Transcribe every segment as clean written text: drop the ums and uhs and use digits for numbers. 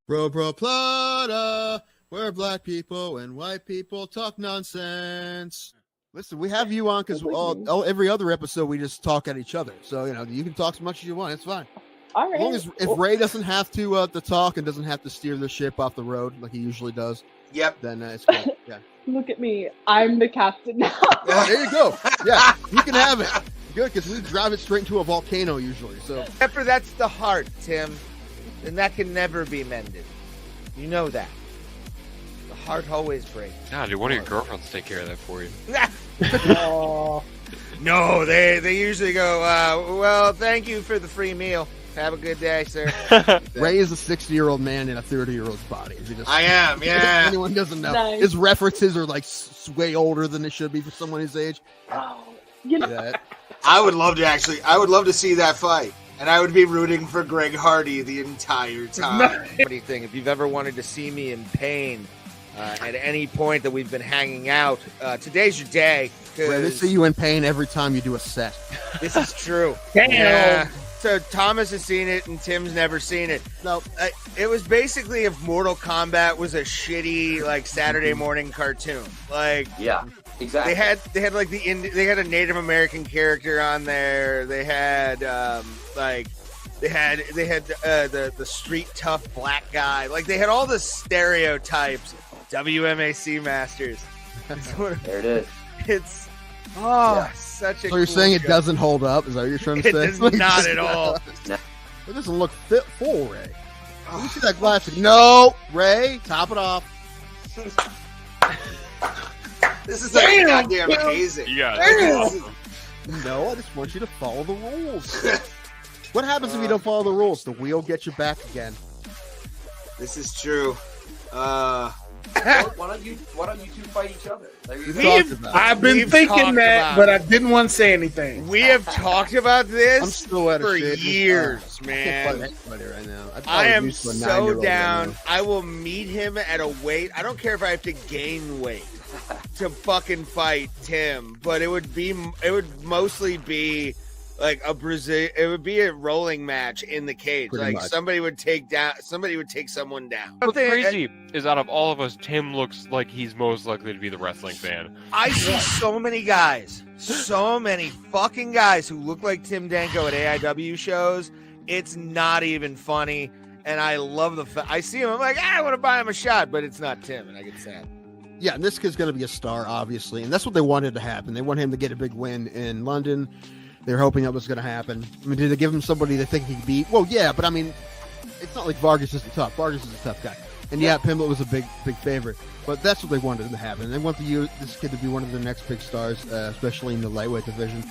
Bro Plata, where black people and white people talk nonsense. Listen, we have you on because every other episode we just talk at each other. So, you can talk as much as you want. It's fine. All right. As long as if Ray doesn't have to talk and doesn't have to steer the ship off the road like he usually does. Yep. Then it's good. Yeah. Look at me. I'm the captain now. There you go. Yeah, you can have it. Good, because we drive it straight into a volcano usually. So, Except for that's the heart, Tim. And that can never be mended. You know that. The heart always breaks. Nah, dude, one of your girlfriends take care of that for you. Oh. No, they usually go, well, thank you for the free meal. Have a good day, sir. Ray is a 60-year-old man in a 30-year-old's body. I am, yeah. If anyone doesn't know. Nice. His references are like way older than they should be for someone his age. Oh, you know. Yeah. I would love to see that fight. And I would be rooting for Greg Hardy the entire time. Funny thing, if you've ever wanted to see me in pain at any point that we've been hanging out, today's your day. Ray, they see you in pain every time you do a set. This is true. Damn. Yeah. So Thomas has seen it and Tim's never seen it. No, It was basically if Mortal Kombat was a shitty like Saturday morning cartoon. Like Yeah, exactly. they had like they had a Native American character on there. They had they had the street tough black guy. Like they had all the stereotypes. WMAC masters. There it is. It's such a. so you're cool saying it show. doesn't hold up? Is that what you're trying to It say? does not at all. It doesn't look fit full, Ray. Let me see that glass. No, Ray, top it off. This is like goddamn amazing. Yeah, that's awesome. No, I just want you to follow the rules. What happens if you don't follow the rules? The wheel gets you back again. This is true. Why don't you two fight each other? There you We've go. talked about it. I've been We've thinking talked that, about but it. I didn't want to say anything. We have talked about I'm this still out of for shape. years, I can't man. fight anybody right now. I'd I probably am lose to a so 9-year-old right down. now. I will meet him at a weight. I don't care if I have to gain weight to fucking fight Tim, but it would mostly be like it would be a rolling match in the cage. Pretty like much. somebody would take someone down. What's crazy is out of all of us, Tim looks like he's most likely to be the wrestling fan. I see so many fucking guys who look like Tim Danko at AIW shows. It's not even funny. And I love I see him, I'm like, I want to buy him a shot, but it's not Tim, and I get sad. Yeah, and this kid's going to be a star, obviously, and that's what they wanted to happen. They want him to get a big win in London. They're hoping that was going to happen. I mean, did they give him somebody they think he could beat? Well, yeah, but I mean, it's not like Vargas isn't tough. Vargas is a tough guy. And yeah, Pimblett was a big favorite. But that's what they wanted to happen. They want this kid to be one of their next big stars, especially in the lightweight division.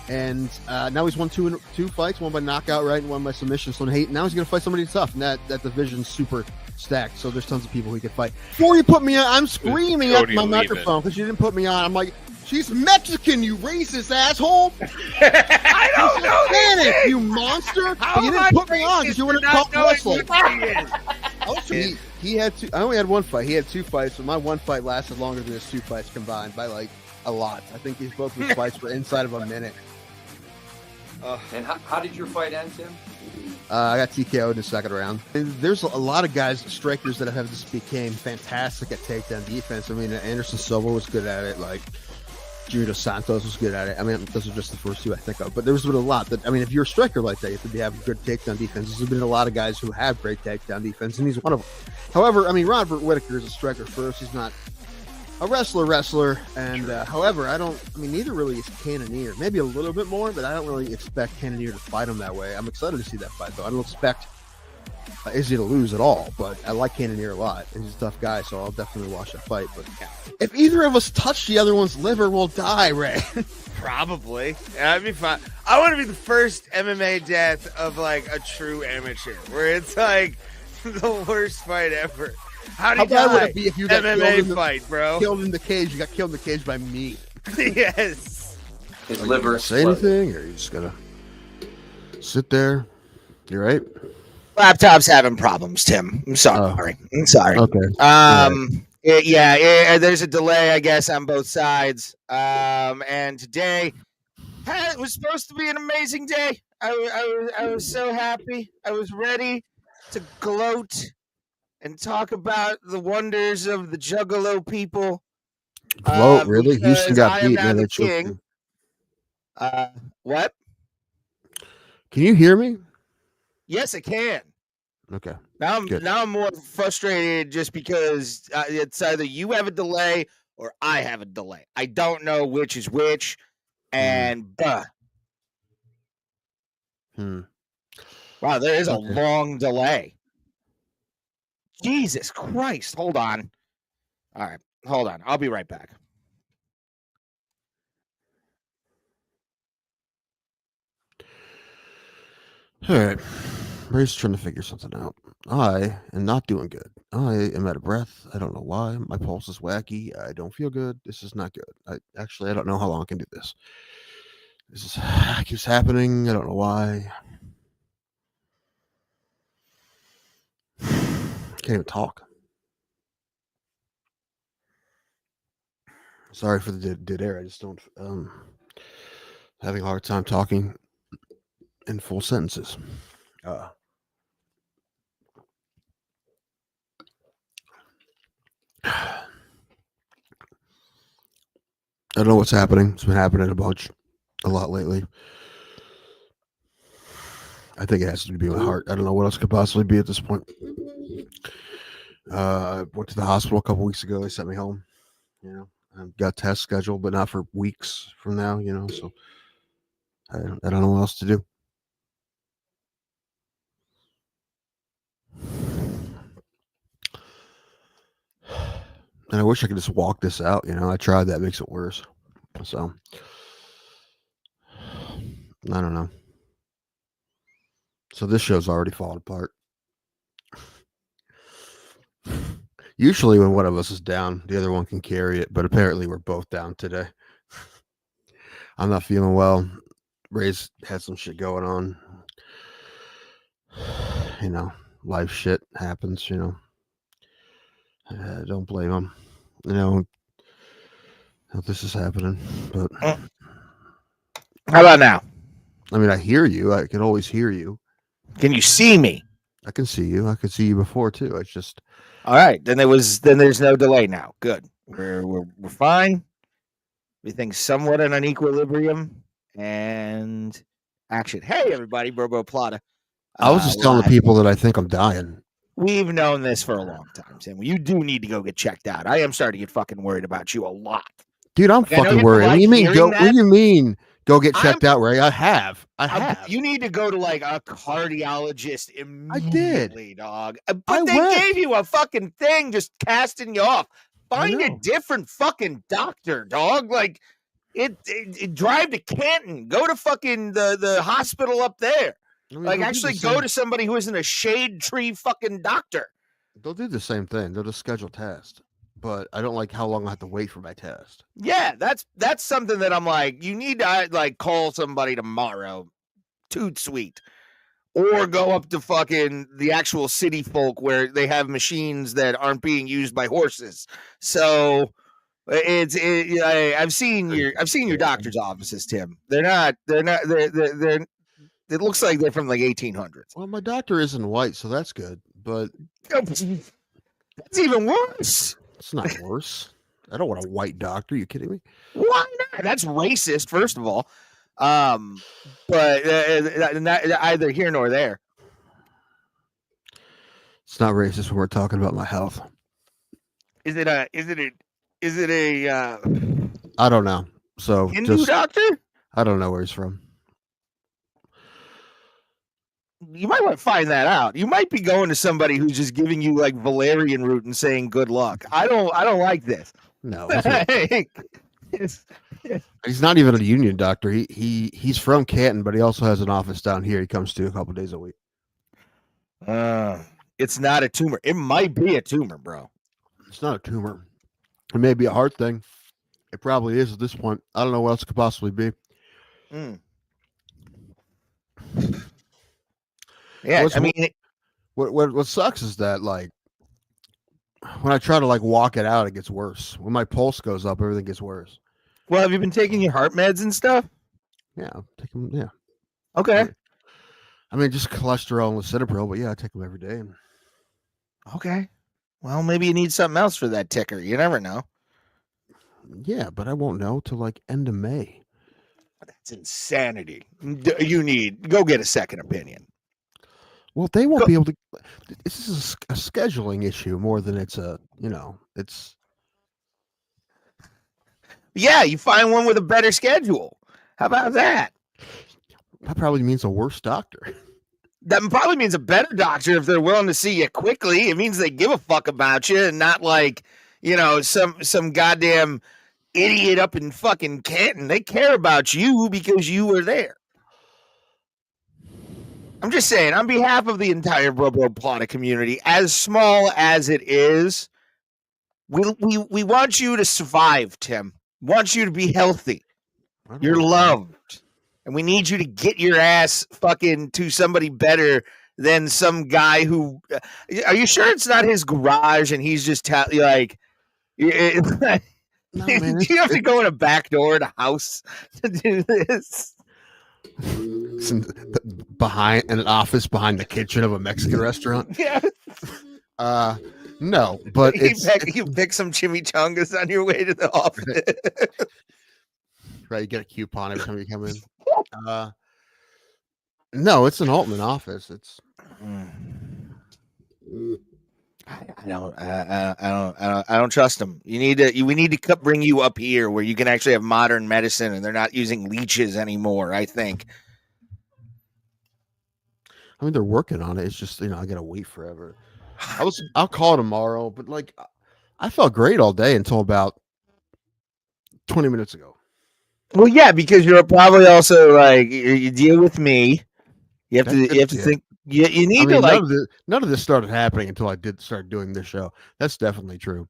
And now he's won two fights, one by knockout, right, and one by submission. So now he's going to fight somebody tough, and that division's super stacked. So there's tons of people he could fight. Before you put me on, I'm screaming at my microphone because you didn't put me on. I'm like, she's Mexican, you racist asshole. I don't know Spanish, you monster. But you didn't put me on because you wouldn't talk wrestling. He had I only had one fight. He had two fights, but my one fight lasted longer than his two fights combined by like a lot. I think both his fights were inside of a minute. And how did your fight end, Tim? I got TKO'd in the second round. And there's a lot of guys, strikers that have just became fantastic at takedown defense. I mean, Anderson Silva was good at it. Like Junior Dos Santos was good at it. I mean, those are just the first two I think of. But there's been a lot that, I mean, if you're a striker like that, you have to have good takedown defense. There's been a lot of guys who have great takedown defense, and he's one of them. However, I mean, Robert Whittaker is a striker first. He's not a wrestler. And however, neither really is Cannonier. Maybe a little bit more, but I don't really expect Cannonier to fight him that way. I'm excited to see that fight, though. I don't expect Izzy to lose at all, but I like Cannonier a lot. He's a tough guy, so I'll definitely watch that fight. But if either of us touch the other one's liver, we'll die, Ray. Probably. That'd be fun. I want to be the first MMA death of like a true amateur, where it's like the worst fight ever. How bad would it be if you got MMA fight, bro? Killed in the cage. You got killed in the cage by me. Yes. His Are you liver gonna say anything, or are you just gonna sit there? You right? Laptop's having problems, Tim. I'm sorry. I'm sorry. Okay. Yeah. There's a delay, I guess, on both sides. And today it was supposed to be an amazing day. I was so happy. I was ready to gloat and talk about the wonders of the Juggalo people. Vote, really? Houston Because got I am beat, now man. the They choked king. him. What? Can you hear me? Yes, I can. Okay. Now I'm Good. more frustrated just because it's either you have a delay or I have a delay. I don't know which is which, and wow, there is a long delay. Jesus Christ! Hold on. All right, hold on. I'll be right back. All right. Ray's trying to figure something out. I am not doing good. I am out of breath. I don't know why. My pulse is wacky. I don't feel good. This is not good. I don't know how long I can do this. This keeps happening. I don't know why. Can't even talk. Sorry for the dead air. I just don't having a hard time talking in full sentences. I don't know what's happening. It's been happening a lot lately. I think it has to be my heart. I don't know what else could possibly be at this point. I went to the hospital a couple weeks ago. They sent me home. You know, I've got tests scheduled, but not for weeks from now. You know, so I don't know what else to do. And I wish I could just walk this out. You know, I tried that. It makes it worse. So I don't know. So this show's already falling apart. Usually when one of us is down, the other one can carry it, but apparently we're both down today. I'm not feeling well. Ray's had some shit going on. You know, life shit happens, you know. Don't blame him. You know, this is happening, but how about now? I mean, I hear you. I can always hear you. Can you see me? I can see you. I could see you before too. It's just all right. Then there's no delay now. Good. We're fine. Everything's somewhat in an equilibrium and action. Hey everybody, Plata. I was just telling the people that I think I'm dying. We've known this for a long time, Sam. You do need to go get checked out. I am starting to get fucking worried about you a lot. Dude, I'm fucking worried. What do you mean go? What do you mean go get checked out, Ray? I have. You need to go to like a cardiologist immediately, dog. But they gave you a fucking thing just casting you off. Find a different fucking doctor, dog. Like it drive to Canton. Go to fucking the hospital up there. Like actually go to somebody who isn't a shade tree fucking doctor. They'll do the same thing. They'll just schedule tests. But I don't like how long I have to wait for my test. Yeah, that's something that I'm like, you need to like call somebody tomorrow, toot sweet, or go up to fucking the actual city folk where they have machines that aren't being used by horses. So I've seen your doctor's offices, Tim. They're it looks like they're from like 1800s. Well, my doctor isn't white, so that's good. But that's even worse. It's not worse. I don't want a white doctor. Are you kidding me? Why not? That's racist, first of all. But either here nor there. It's not racist when we're talking about my health. Is it a I don't know. So Hindu doctor? I don't know where he's from. You might want to find that out. You might be going to somebody who's just giving you like valerian root and saying good luck. I don't like this. No. He's not even a union doctor. He's from Canton, but he also has an office down here. He comes to a couple days a week. It's not a tumor. It might be a tumor, bro. It's not a tumor. It may be a heart thing. It probably is at this point. I don't know what else it could possibly be. Yeah, I mean, what sucks is that like when I try to like walk it out, it gets worse. When my pulse goes up, everything gets worse. Well, have you been taking your heart meds and stuff? Yeah, take them. Yeah. Okay. I mean, just cholesterol and lisinopril, but yeah, I take them every day. Okay. Well, maybe you need something else for that ticker. You never know. Yeah, but I won't know till like end of May. That's insanity. You need go get a second opinion. Well, they won't be able to. This is a scheduling issue more than it's a. It's. Yeah, you find one with a better schedule. How about that? That probably means a worse doctor. That probably means a better doctor if they're willing to see you quickly. It means they give a fuck about you and not like, some goddamn idiot up in fucking Canton. They care about you because you were there. I'm just saying, on behalf of the entire Plata community, as small as it is, we want you to survive, Tim. We want you to be healthy. You're loved. And we need you to get your ass fucking to somebody better than some guy who. Are you sure it's not his garage and he's just like. No, man, do you have to go in a back door in a house to do this? Behind an office behind the kitchen of a Mexican restaurant. Yeah. No, but you pick some chimichangas on your way to the office. Right, you get a coupon every time you come in. No, it's an Altman office. It's. I don't trust them. We need to bring you up here where you can actually have modern medicine and they're not using leeches anymore. I think. I mean, they're working on it. It's just I gotta wait forever. I'll call tomorrow, but like, I felt great all day until about 20 minutes ago. Well, yeah, because you're probably also like you deal with me. You have to think. You need to like. None of this started happening until I did start doing this show. That's definitely true.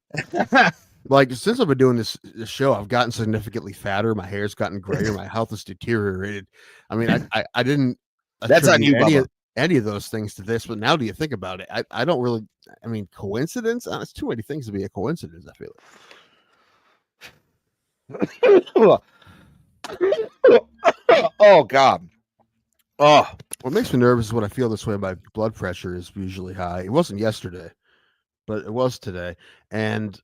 Like since I've been doing this show, I've gotten significantly fatter. My hair's gotten grayer. My health has deteriorated. I mean, I didn't. That's on you, any of those things to this, but now do you think about it? I don't really. I mean, coincidence. It's too many things to be a coincidence. I feel like. Oh God. Oh, what makes me nervous is when I feel this way. My blood pressure is usually high. It wasn't yesterday, but it was today, and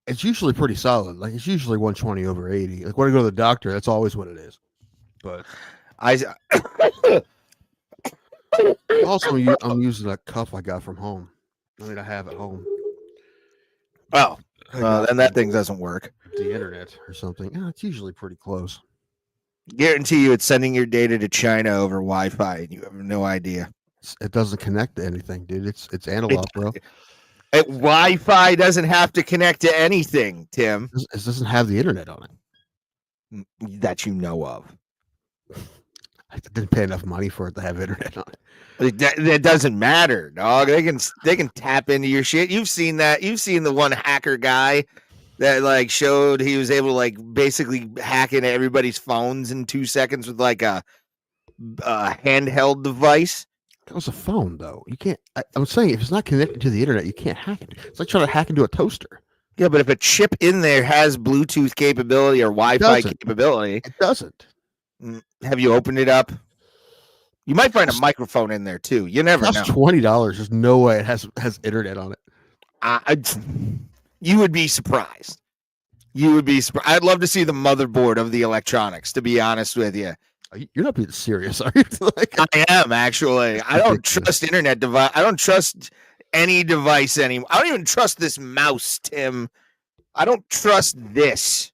it's usually pretty solid. Like it's usually 120 over 80. Like when I go to the doctor, that's always what it is. But also I'm using a cup I got from home. I mean, I have at home. Oh, then that thing doesn't work. The internet or something. Yeah, it's usually pretty close. Guarantee you, it's sending your data to China over Wi-Fi, and you have no idea. It doesn't connect to anything, dude. It's analog, bro. Wi-Fi doesn't have to connect to anything, Tim. It doesn't have the internet on it that you know of. I didn't pay enough money for it to have internet on it. That doesn't matter, dog. They can tap into your shit. You've seen that. You've seen the one hacker guy that like showed he was able to like basically hack into everybody's phones in 2 seconds with like a handheld device. That was a phone, though. You can't. I'm saying if it's not connected to the internet, you can't hack it. It's like trying to hack into a toaster. Yeah, but if a chip in there has Bluetooth capability or Wi-Fi capability, it doesn't. Have you opened it up? You might find a microphone in there too. You never know. $20. There's no way it has internet on it. You would be surprised. You would be surprised. I'd love to see the motherboard of the electronics, to be honest with you. You're not being serious, are you? I am, actually. I don't trust internet device. I don't trust any device anymore. I don't even trust this mouse, Tim. I don't trust this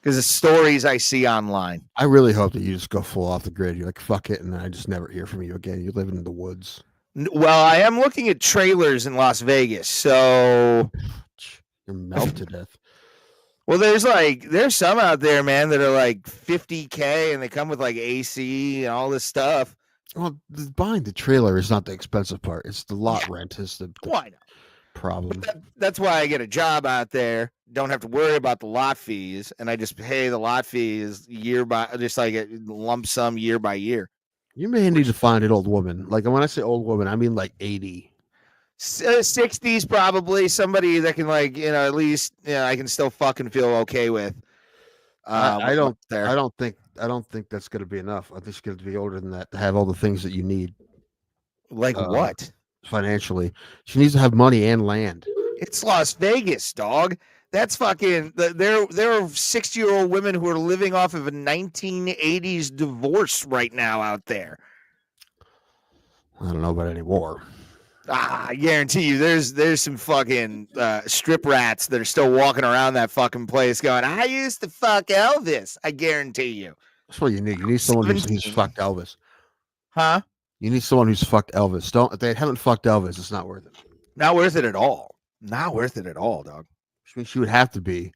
because of stories I see online. I really hope that you just go full off the grid. You're like, fuck it, and then I just never hear from you again. You're living in the woods. Well, I am looking at trailers in Las Vegas, so you're melted to death. Well, there's some out there, man, that are like $50K and they come with like AC and all this stuff. Well, buying the trailer is not the expensive part. It's the lot rent is the problem. That's why I get a job out there. Don't have to worry about the lot fees, and I just pay the lot fees just like a lump sum year by year. You may need to find an old woman. Like when I say old woman, I mean like 80. 60s probably, somebody that can at least I can still fucking feel okay with. I don't think that's going to be enough. I think it's going to be older than that to have all the things that you need. Like what? financially. She needs to have money and land. It's Las Vegas, dog. That's fucking. There are 60-year-old women who are living off of a 1980s divorce right now out there. I don't know about anymore. I guarantee you, there's some fucking strip rats that are still walking around that fucking place going, I used to fuck Elvis. I guarantee you. That's what you need. You need someone who's 17. fucked Elvis. Huh? You need someone who's fucked Elvis. If they haven't fucked Elvis, it's not worth it. Not worth it at all. Not worth it at all, dog. I mean, she would have to be.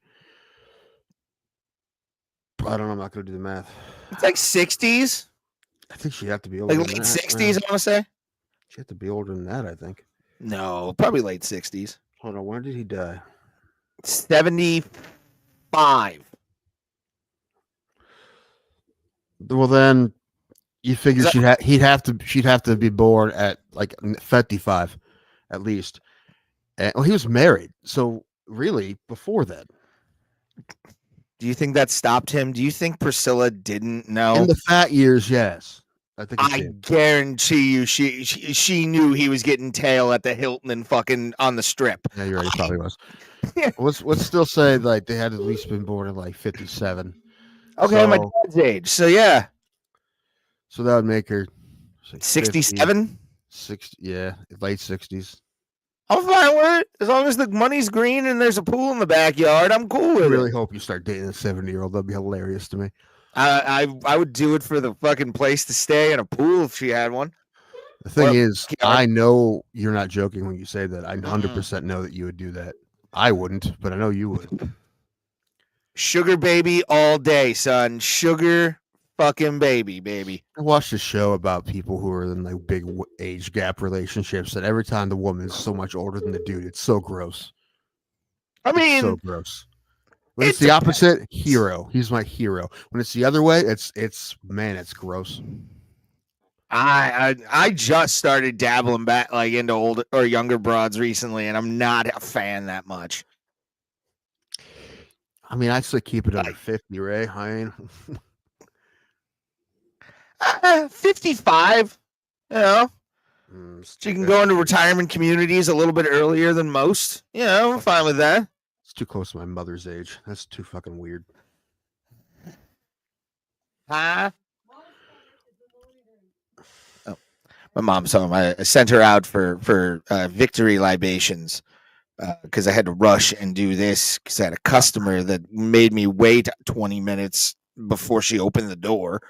I don't know. I'm not going to do the math. It's like 60s. I think she'd have to be older Like than late that. 60s, I want to say. She'd have to be older than that, I think. No, probably late 60s. Hold on. When did he die? 75. Well, then you figure she'd have to be born at like 55 at least. And, well, he was married. So really before that. Do you think that stopped him? Do you think Priscilla didn't know? In the fat years, yes. I think I guarantee you she knew he was getting tail at the Hilton and fucking on the strip. Yeah, you're right. He probably was. Let's still say like they had at least been born in like 57. Okay, my dad's age. So yeah. So that would make her 67? 60, yeah, late 60s. I'm fine with it. As long as the money's green and there's a pool in the backyard, I'm cool with I really it. hope you start dating a 70-year-old. That'd be hilarious to me. I would do it for the fucking place to stay and a pool if she had one. The thing is, I know you're not joking when you say that. I 100% know that you would do that. I wouldn't, but I know you would. Sugar baby all day, son. Sugar fucking baby. I watched a show about people who are in like big age gap relationships, and every time the woman is so much older than the dude, it's so gross. I mean, it's so gross. When it's the opposite, hero. He's my hero. When it's the other way, it's gross. I just started dabbling back like into older or younger broads recently, and I'm not a fan that much. I mean, I still keep it under 50, Ray. I mean, 55. You know, she can go into retirement communities a little bit earlier than most. You know, I'm fine with that. It's too close to my mother's age. That's too fucking weird. Huh? Oh, my mom's home. I sent her out for victory libations because I had to rush and do this because I had a customer that made me wait 20 minutes before she opened the door.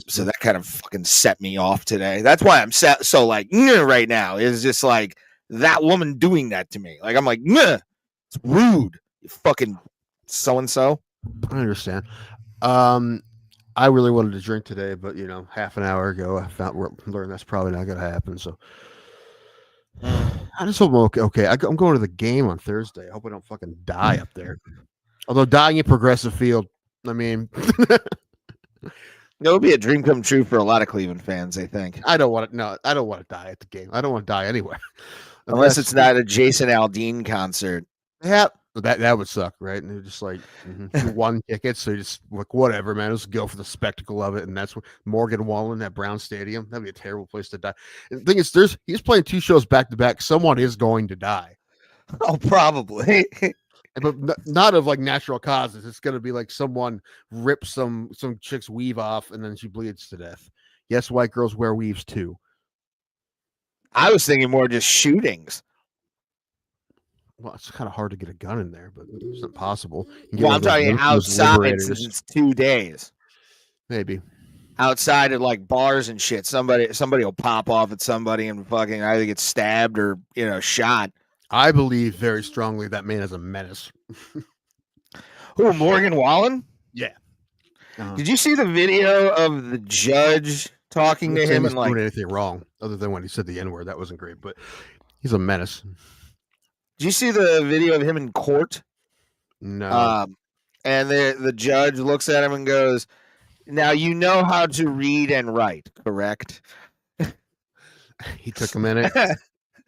So that kind of fucking set me off today. That's why I'm so like right now. Is just like that woman doing that to me. Like I'm like, it's rude. You fucking so and so. I understand. I really wanted to drink today, but half an hour ago I learned that's probably not going to happen. So I just hope I'm okay. I'm going to the game on Thursday. I hope I don't fucking die up there. Although dying in Progressive Field, I mean. It would be a dream come true for a lot of Cleveland fans, I think. I don't want to die at the game. I don't want to die anywhere. Unless it's not a Jason Aldean concert. Yeah, that would suck, right? And they're just like one ticket, so you just like whatever, man. Let's go for the spectacle of it, and that's what Morgan Wallen at Brown Stadium. That'd be a terrible place to die. And the thing is, he's playing 2 shows back to back. Someone is going to die. Oh, probably. But not of like natural causes. It's going to be like someone rips some chick's weave off and then she bleeds to death. Yes, white girls wear weaves too. I was thinking more just shootings. Well, it's kind of hard to get a gun in there, but it's not possible. Well, I'm talking outside since it's 2 days. Maybe. Outside at like bars and shit. Somebody will pop off at somebody and fucking either get stabbed or, shot. I believe very strongly that man is a menace. Who, Morgan Wallen? Yeah. Did you see the video of the judge talking to him and like doing anything wrong other than when he said the N-word? That wasn't great, but he's a menace. Did you see the video of him in court? No. And the judge looks at him and goes, "Now you know how to read and write, correct?" He took a minute.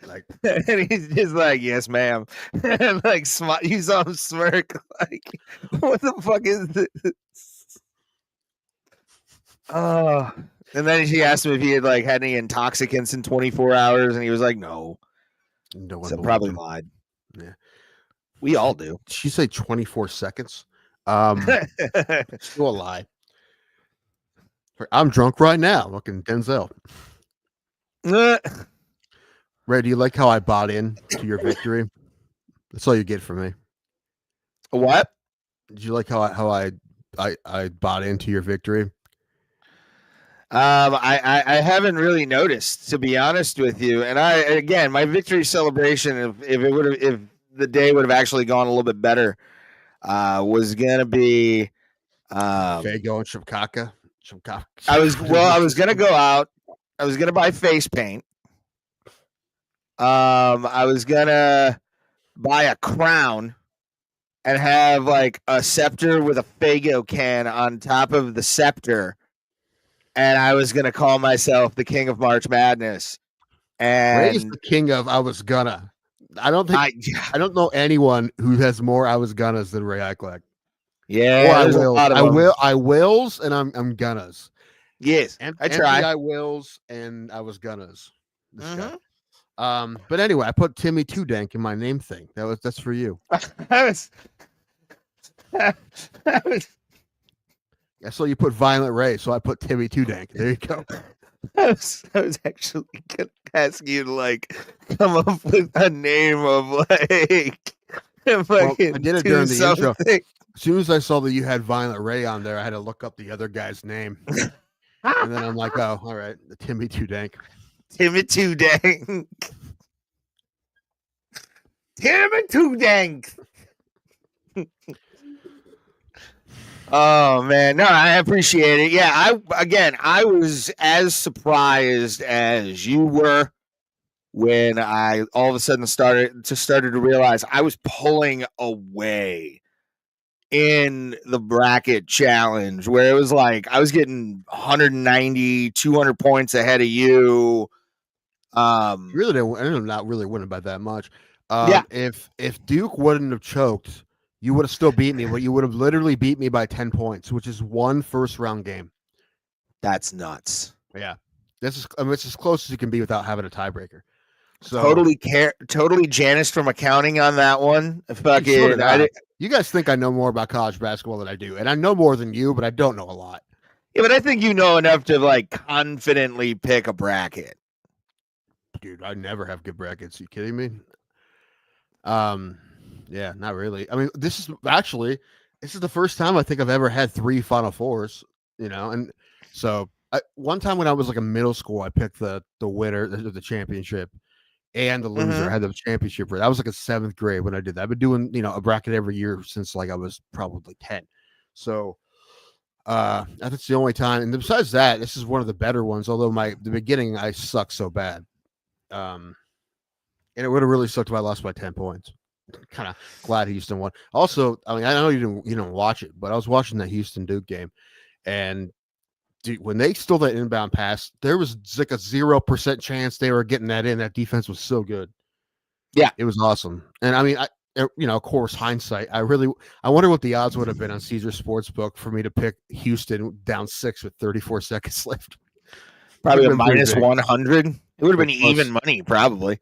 Like, and he's just like, "Yes, ma'am," and like, you saw him smirk. Like, what the fuck is this? Oh, And then she asked him if he had like had any intoxicants in 24 hours, and he was like, "No." No one So believed probably him. lied. Yeah. We all do. Did she say 24 seconds? Still a lie. I'm drunk right now. Looking Denzel. Ray, do you like how I bought in to your victory? That's all you get from me. What? Did you like how I bought into your victory? I haven't really noticed, to be honest with you. And again, my victory celebration, if the day would have actually gone a little bit better, was gonna be Fago and Shimkaka. I was gonna go out. I was gonna buy face paint. I was gonna buy a crown and have like a scepter with a Fago can on top of the scepter. And I was gonna call myself the King of March Madness. Ray's And the king of I was gonna. I don't know anyone who has more I was gonnas than Ray Eichleck. Yeah, Or there's a lot of them. I wills and I'm gonnas. Yes, I try. I wills and I was gonnas. This guy. But anyway, I put Timmy Two Dank in my name thing. That's for you. I saw you put Violent Ray, so I put Timmy Two Dank. There you go. I was actually gonna ask you to like come up with a name of like I did it during the intro. something. As soon as I saw that you had Violent Ray on there, I had to look up the other guy's name. And then I'm like, oh, all right, the Timmy Two Dank. Timmy Two Dank. Timmy Two Dank. Oh man, no, I appreciate it. Yeah, I was as surprised as you were when I all of a sudden started to realize I was pulling away in the bracket challenge, where it was like I was getting 190, 200 points ahead of you. Really didn't. I ended up not really winning by that much. Yeah. If Duke wouldn't have choked, you would have still beat me, but you would have literally beat me by 10 points, which is one first round game. That's nuts. Yeah. It's as close as you can be without having a tiebreaker. So Totally Janice from accounting on that one. Fucking, you guys think I know more about college basketball than I do, and I know more than you, but I don't know a lot. Yeah, but I think you know enough to like confidently pick a bracket. Dude, I never have good brackets. Are you kidding me? Yeah, not really. I mean, this is the first time I think I've ever had 3 Final Fours, and so one time when I was like a middle school, I picked the winner of the championship and the loser. I had the championship. I was like a 7th grade when I did that. I've been doing, a bracket every year since like I was probably 10. So I think it's the only time. And besides that, this is one of the better ones, although the beginning I suck so bad. And it would have really sucked if I lost by 10 points. Kind of glad Houston won. Also, I mean, I know you didn't watch it, but I was watching that Houston Duke game, and dude, when they stole that inbound pass, there was like a 0% chance they were getting that in. That defense was so good. Yeah, it was awesome. And I mean, of course, hindsight, I wonder what the odds would have been on Caesar Sportsbook for me to pick Houston down 6 with 34 seconds left. Probably a minus 100. It would have been even money, probably.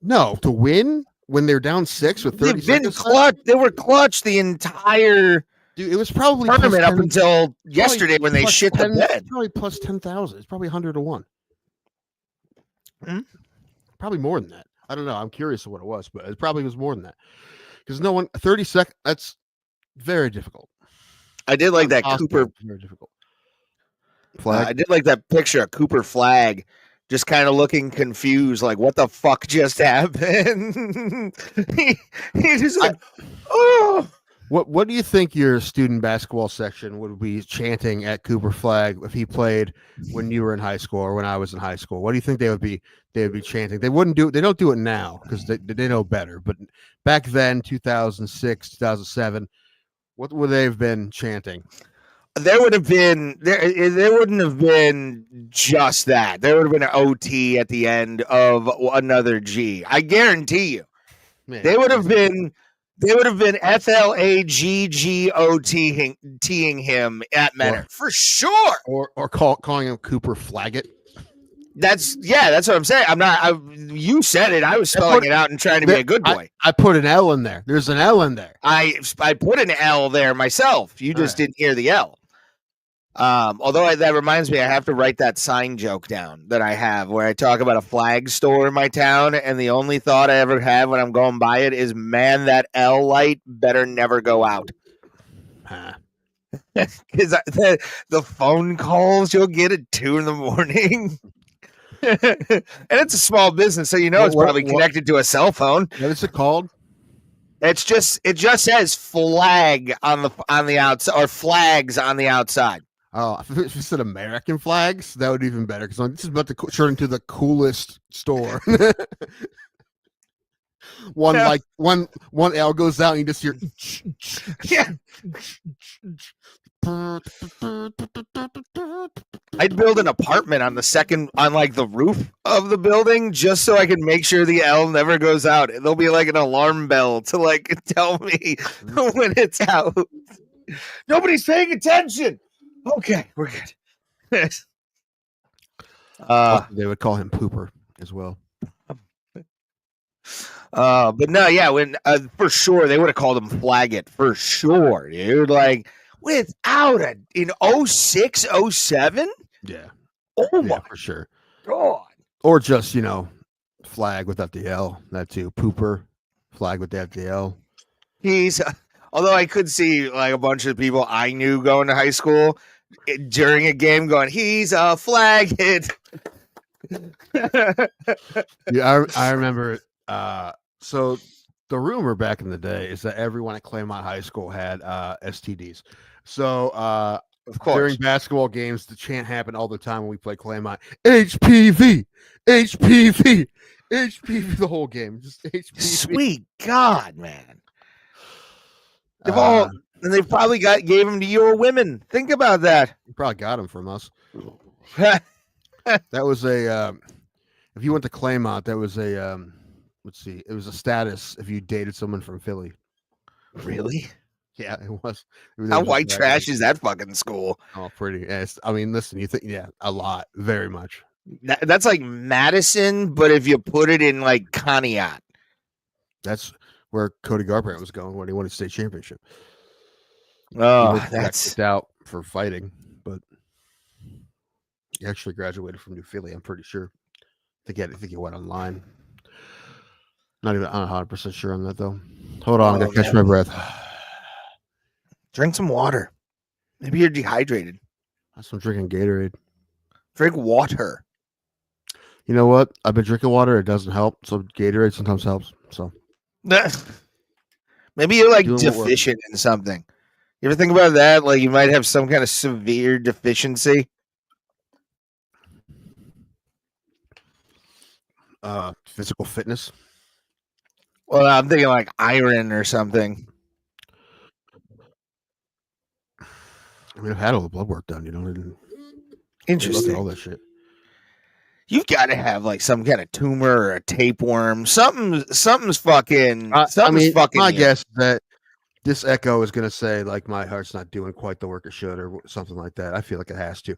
No, to win when they're down 6 with 30 seconds. Clutch. They were clutch the entire dude. It was probably tournament up until yesterday when they shit the bed. Probably plus 10,000. It's probably 100 to 1. Probably more than that. I don't know. I'm curious of what it was, but it probably was more than that. Because 30 seconds. That's very difficult. I did like that Cooper. Very difficult. Flag. I did like that picture of Cooper Flag, just kind of looking confused, like what the fuck just happened. he just like, oh. What do you think your student basketball section would be chanting at Cooper Flag if he played when you were in high school or when I was in high school? What do you think they would be chanting? They wouldn't do it. They don't do it now because they know better. But back then, 2006, 2007, what would they have been chanting? There would have been there wouldn't have been just that. There would have been an OT at the end of another G. I guarantee you. Man, they would have been They would have been FLAGGOTing him at Menor for sure. Or calling him Cooper Flaggett. That's what I'm saying. You said it. I was spelling it out and trying to be a good boy. I put an L in there. There's an L in there. I put an L there myself. You just didn't hear the L. Although that reminds me, I have to write that sign joke down that I have where I talk about a flag store in my town, and the only thought I ever have when I'm going by it is, man, that L light better never go out. Because the phone calls you'll get at 2 a.m. And it's a small business, so it's probably connected to a cell phone. What is it called? It just says flag on the outside, or flags on the outside. Oh, if it said American flags, that would be even better, because this is about to turn into the coolest store. One L goes out and you just hear. Yeah. I'd build an apartment on the roof of the building just so I can make sure the L never goes out. There'll be like an alarm bell to tell me when it's out. Nobody's paying attention. Okay, we're good. They would call him Pooper as well. But no, yeah, when for sure they would have called him Flaggett for sure, dude. Without it in 06, 07? Yeah. Oh my for sure. God. Or just, flag without the L. That too. Pooper, flag without the L. He's although I could see a bunch of people I knew going to high school during a game going, he's a flag hit. Yeah, I remember. So the rumor back in the day is that everyone at Claymont High School had STDs. So of course, during basketball games, the chant happened all the time when we played Claymont. HPV, HPV, HPV. The whole game, just HPV. Sweet God, man. They've probably gave them to your women. Think about that. You probably got them from us. That was a. If you went to Claymont, that was a. Let's see. It was a status if you dated someone from Philly. Really? Yeah, it was. How white trash is that fucking school? Oh, pretty. I mean, listen, you think, a lot, very much. That's like Madison, but if you put it in Conneaut. That's where Cody Garbrandt was going when he won his state championship. Oh, that's out for fighting, but he actually graduated from New Philly. I'm pretty sure. I think he went online. Not even 100% sure on that though. Hold on, I gotta catch my breath. Drink some water. Maybe you're dehydrated. I'm drinking Gatorade. Drink water. You know what? I've been drinking water. It doesn't help. So Gatorade sometimes helps. So maybe you're deficient in something. You ever think about that? You might have some kind of severe deficiency. Physical fitness. Well, I'm thinking iron or something. I mean, I've had all the blood work done, Interesting. All that shit. You've got to have some kind of tumor or a tapeworm. Something's fucking. My guess is that this echo is going to say my heart's not doing quite the work it should, or something like that. I feel like it has to.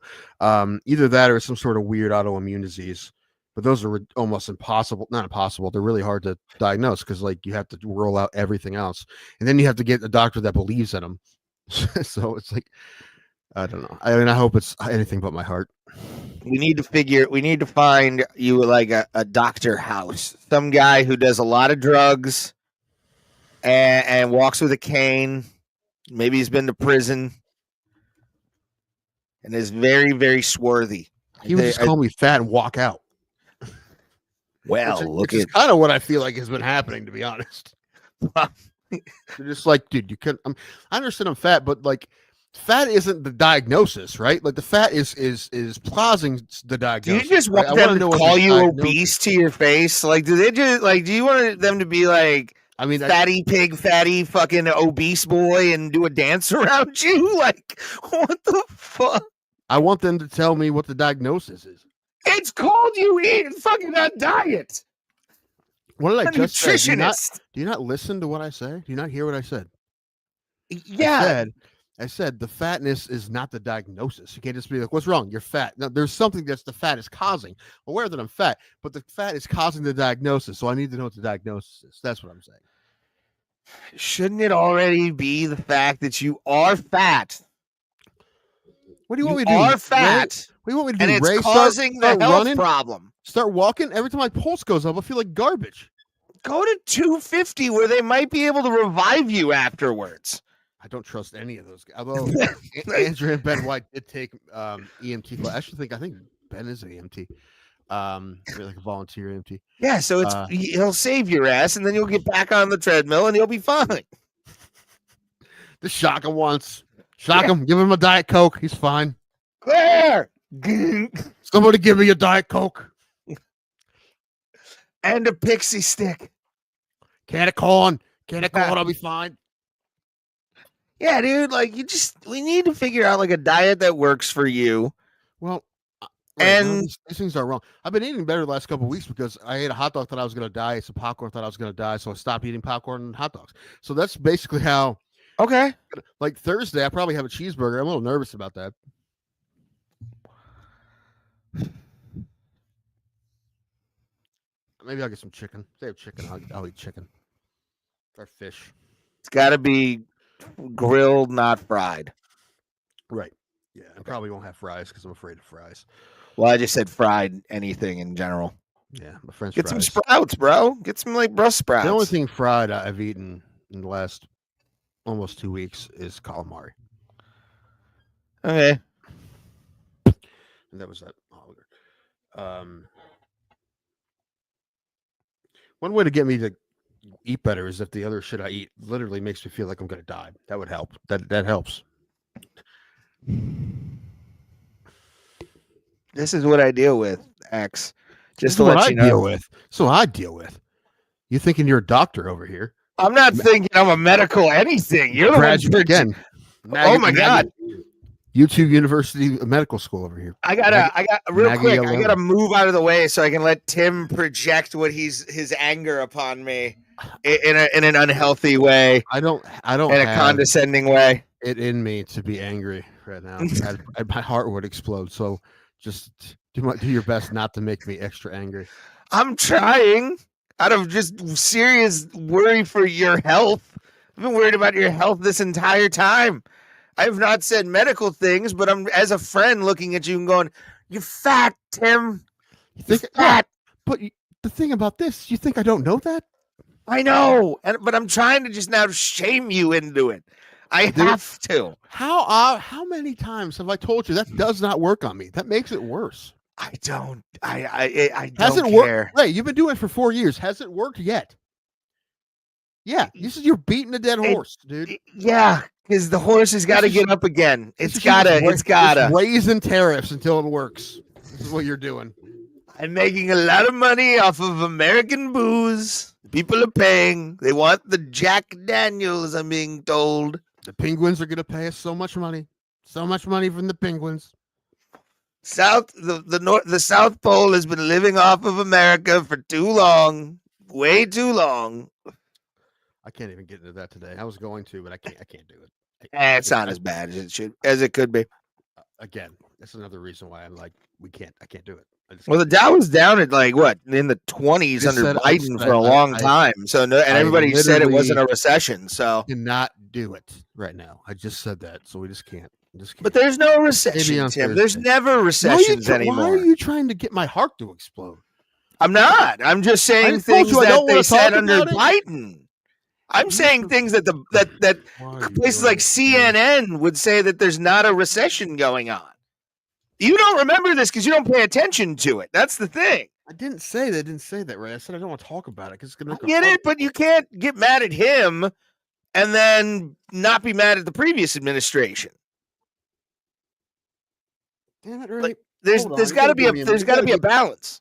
Either that or some sort of weird autoimmune disease. But those are almost impossible. Not impossible. They're really hard to diagnose because you have to roll out everything else, and then you have to get a doctor that believes in them. So it's I don't know. I mean, I hope it's anything but my heart. We need to find you a doctor house. Some guy who does a lot of drugs and walks with a cane. Maybe he's been to prison and is very, very swarthy. He would just call me fat and walk out. Well, which is kind of what I feel like has been happening, to be honest. They're just dude, you could. I understand I'm fat, but fat isn't the diagnosis, right? The fat is causing the diagnosis. Do you just want them to call you obese to your face? Do they just do you want them to be fatty pig, fatty fucking obese boy and do a dance around you? What the fuck? I want them to tell me what the diagnosis is. It's called you eat fucking that diet. What did I a just say? nutritionist. Do you not listen to what I say? Do you not hear what I said? Yeah. I said the fatness is not the diagnosis. You can't just be like, what's wrong? You're fat. No, there's something that's the fat is causing. I'm aware that I'm fat, but the fat is causing the diagnosis. So I need to know what the diagnosis is. That's what I'm saying. Shouldn't it already be the fact that you are fat? What do you want me to You do? are fat. What do you want me to do? And it's Ray, causing start the health running, problem. start walking. Every time my pulse goes up, I feel like garbage. Go to 250 where they might be able to revive you afterwards. I don't trust any of those guys. Although Andrew and Ben White did take EMT. I think Ben is an EMT. Like a volunteer EMT. Yeah, so he'll save your ass, and then you'll get back on the treadmill, and you'll be fine. Just shock him once. Shock him. Give him a Diet Coke. He's fine. Claire! Somebody give me a Diet Coke. And a pixie stick. Can of corn. I'll be fine. Yeah, dude, like we need to figure out like a diet that works for you. Well, and these things are wrong. I've been eating better the last couple of weeks because I ate a hot dog, thought I was going to die. Ate some popcorn, thought I was going to die. So I stopped eating popcorn and hot dogs. So that's basically how. Okay. Like Thursday, I probably have a cheeseburger. I'm a little nervous about that. Maybe I'll get some chicken. If they have chicken, I'll eat chicken. Or fish. It's got to be grilled, not fried. Right. Yeah, I probably won't have fries because I'm afraid of fries. Well, I just said fried anything in general. Yeah, my French Get fries. some sprouts, bro. Get some like Brussels sprouts. The only thing fried I've eaten in the last almost 2 weeks is calamari. Okay. And that was that. One way to get me to eat better is if the other shit I eat literally makes me feel like I'm going to die. That would help. That helps. This is what I deal with, X. Just to what let I you know. deal with. So I deal with. You thinking you're a doctor over here? I'm not thinking I'm a medical anything. You're the one again. Oh my God. YouTube University Medical School over here. I got real Maggie quick. alone. I gotta move out of the way so I can let Tim project what his anger upon me in an unhealtzy way. I don't in a condescending way. It in me to be angry right now. My heart would explode. So just do your best not to make me extra angry. I'm trying out of just serious worry for your health. I've been worried about your health this entire time. I've not said medical things, but I'm as a friend looking at you and going, "You're fat, Tim. You're fat." But the thing about this, you think I don't know that? I know, but I'm trying to just now shame you into it. I have to. How many times have I told you that does not work on me? That makes it worse. I don't. I don't Hasn't care. Worked? Ray, you've been doing it for 4 years. Has it worked yet? Yeah, you're beating a dead horse, dude. Yeah, because the horse has got to get up again. It's gotta. It's raising tariffs until it works. This is what you're doing. I'm making a lot of money off of American booze. People are paying. They want the Jack Daniels, I'm being told. The Penguins are going to pay us so much money. So much money from the Penguins. The South Pole has been living off of America for too long. Way too long. I can't even get into that today. I was going to, but I can't do it. It's not as bad as it could be. Again, that's another reason why I'm like, I can't do it. Well, the Dow was down at like what in the 20s under Biden for a long time. So everybody said it wasn't a recession. So cannot do it right now. I just said that, so we just can't. But there's no recession, Tim. There's never recessions anymore. Why are you trying to get my heart to explode? I'm not. I'm just saying things that they said under Biden. I'm saying things that that places like CNN would say that there's not a recession going on. You don't remember this because you don't pay attention to it. That's the thing. I didn't say that, right? I said I don't want to talk about it because it's going to get it, but you can't get mad at him and then not be mad at the previous administration. Damn it, Ray. Like, there's got to be a balance.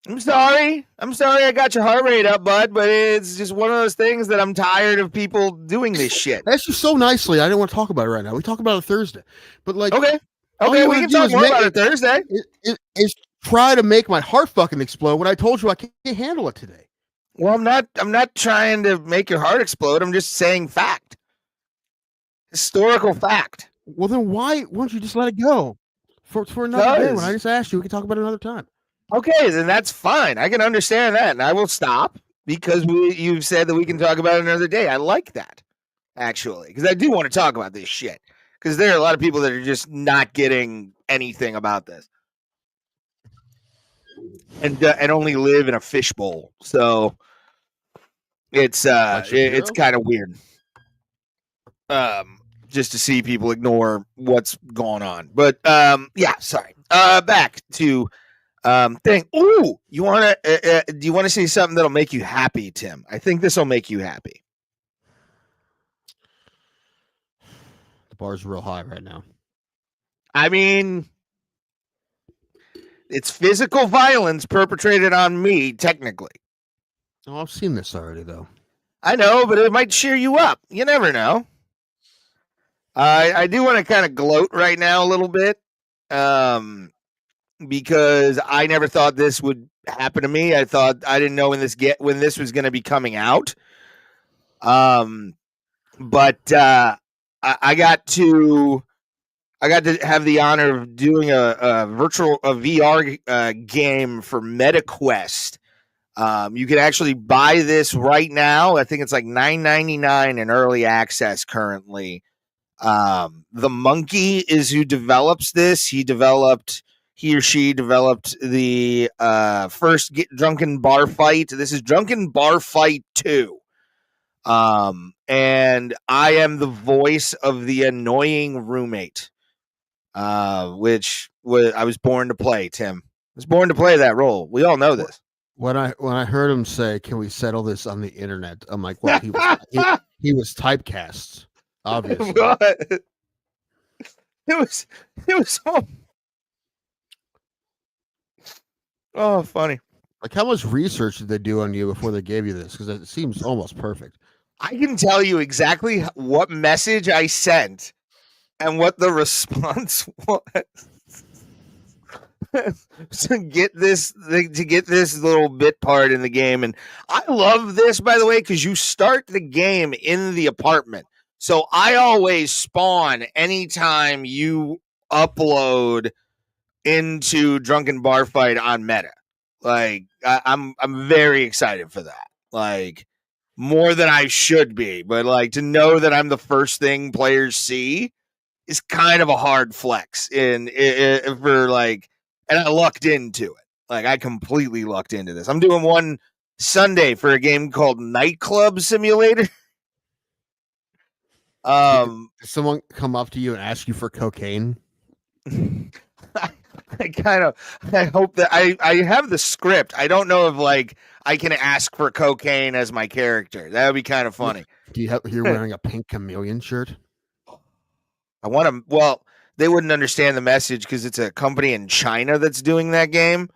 I'm sorry I got your heart rate up, bud, but it's just one of those things that I'm tired of people doing this shit. That's just so nicely. I didn't want to talk about it right now. We talk about it Thursday. But like Okay, we can talk more about it Thursday. Is try to make my heart fucking explode when I told you I can't handle it today. Well, I'm not trying to make your heart explode. I'm just saying fact. Historical fact. Well, then why won't you just let it go for another day? When I just asked you, we can talk about it another time. Okay, then that's fine. I can understand that, and I will stop because you've said that we can talk about it another day. I like that, actually, because I do want to talk about this shit. Because there are a lot of people that are just not getting anything about this, and only live in a fishbowl. So it's kind of weird. Just to see people ignore what's going on. But yeah, sorry. Back to thing. Ooh, do you want to see something that'll make you happy, Tim? I think this will make you happy. The bar's real high right now. I mean, it's physical violence perpetrated on me, technically. Oh, I've seen this already, though. I know, but it might cheer you up. You never know. I do want to kind of gloat right now a little bit, because I never thought this would happen to me. I didn't know when this was going to be coming out. But I got to have the honor of doing a VR game for MetaQuest. You can actually buy this right now. I think it's like $9.99 in early access currently. The monkey is who develops this. He or she developed the first Drunken Bar Fight. This is Drunken Bar Fight 2. And I am the voice of the annoying roommate, which I was born to play, Tim. I was born to play that role. We all know this. When I heard him say, "Can we settle this on the internet?" I'm like, "Well, he was typecast, obviously." It was so funny. Like, how much research did they do on you before they gave you this? Because it seems almost perfect. I can tell you exactly what message I sent and what the response was. to get this little bit part in the game. And I love this, by the way, because you start the game in the apartment. So I always spawn anytime you upload into Drunken Bar Fight on Meta. Like, I'm very excited for that. Like, more than I should be. But like, to know that I'm the first thing players see is kind of a hard flex for like. And I lucked into it. Like, I completely lucked into this. I'm doing one Sunday for a game called Nightclub Simulator. Did someone come up to you and ask you for cocaine? I hope that I have the script. I don't know if like I can ask for cocaine as my character. That would be kind of funny. You're wearing a pink chameleon shirt? I want to. Well, they wouldn't understand the message because it's a company in China that's doing that game.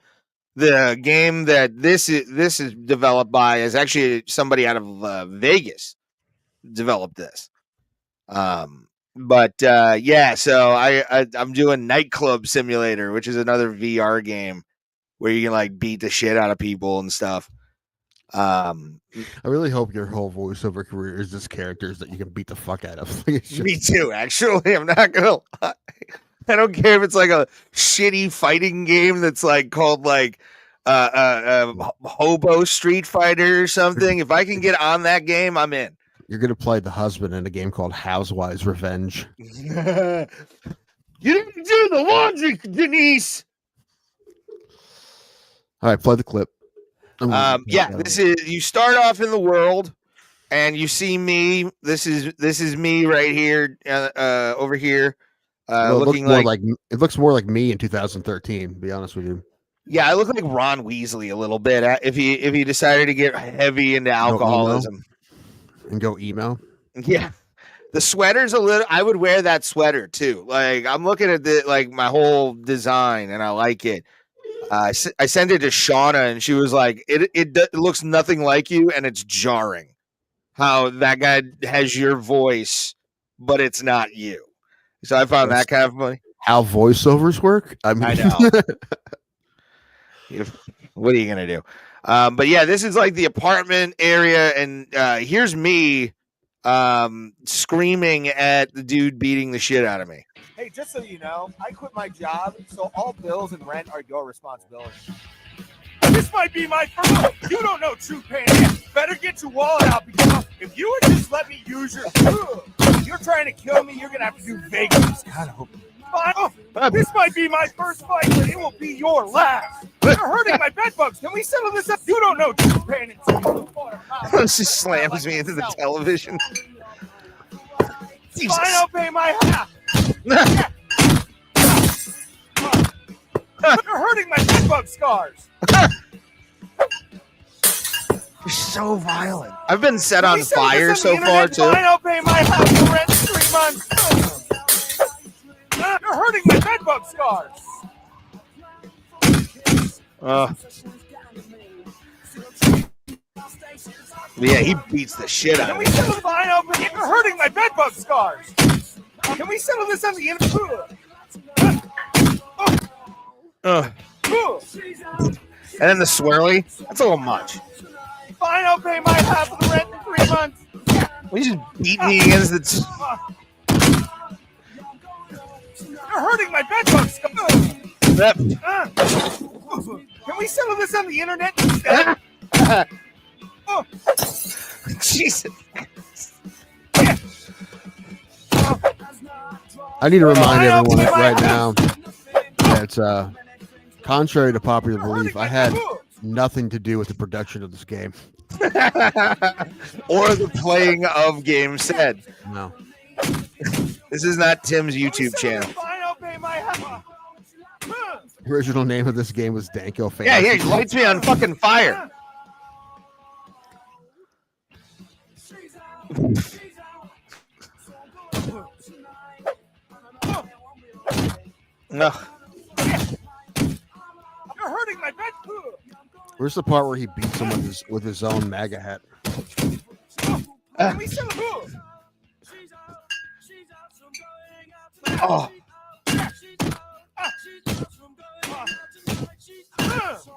The game that this is developed by is actually somebody out of Vegas developed this. Yeah, so I'm doing Nightclub Simulator, which is another VR game where you can like beat the shit out of people and stuff. I really hope your whole voiceover career is just characters that you can beat the fuck out of. Me too, actually. I'm not gonna lie. I don't care if it's like a shitty fighting game that's like called like Hobo Street Fighter or something. If I can get on that game, I'm in. You're gonna play the husband in a game called Housewives Revenge. You didn't do the laundry, Denise. All right, play the clip. This is, you start off in the world and you see me. This is me right here, over here, looking like it looks more like me in 2013. To be honest with you. Yeah, I look like Ron Weasley a little bit if he decided to get heavy into alcoholism and go emo. Yeah, the sweater's a little. I would wear that sweater too. Like, I'm looking at my whole design and I like it. I sent it to Shauna and she was like, it looks nothing like you and it's jarring how that guy has your voice, but it's not you. So I found that kind of funny. How voiceovers work? I mean, I know. What are you gonna do? But yeah, this is like the apartment area, and here's me screaming at the dude beating the shit out of me. Hey, just so you know, I quit my job, so all bills and rent are your responsibility. This might be my first. You don't know true pain. Better get your wallet out, because if you would just let me use your. If you're trying to kill me, you're gonna have to do Vegas. God, I hope. This might be my first fight, but it will be your last. You're hurting my bed bugs. Can we settle this up? You don't know true pain until you Just slams me into the television. Fine, I'll pay my half. You're hurting my bed bug scars. You're so violent. I've been set on fire so far, too. Fine, I'll pay my house rent in 3 months. You're hurting my bed bug scars. Yeah, he beats the shit out of me. Can we settle fine? You're hurting my bed bug scars. Can we settle this on the internet? And then the swirly. That's a little much. Fine, I'll pay my half of the rent in 3 months. We just beat me against the. You're hurting my bed bug scars. Can we settle this on the internet instead? Jesus. I need to remind everyone right now that, contrary to popular belief, I had nothing to do with the production of this game. Or the playing of game said. No. This is not Tim's YouTube channel. The original name of this game was Danko Fantasy. Yeah, here, he lights me on fucking fire. No. You're hurting my bed. Where's the part where he beats him with his own MAGA hat? Oh.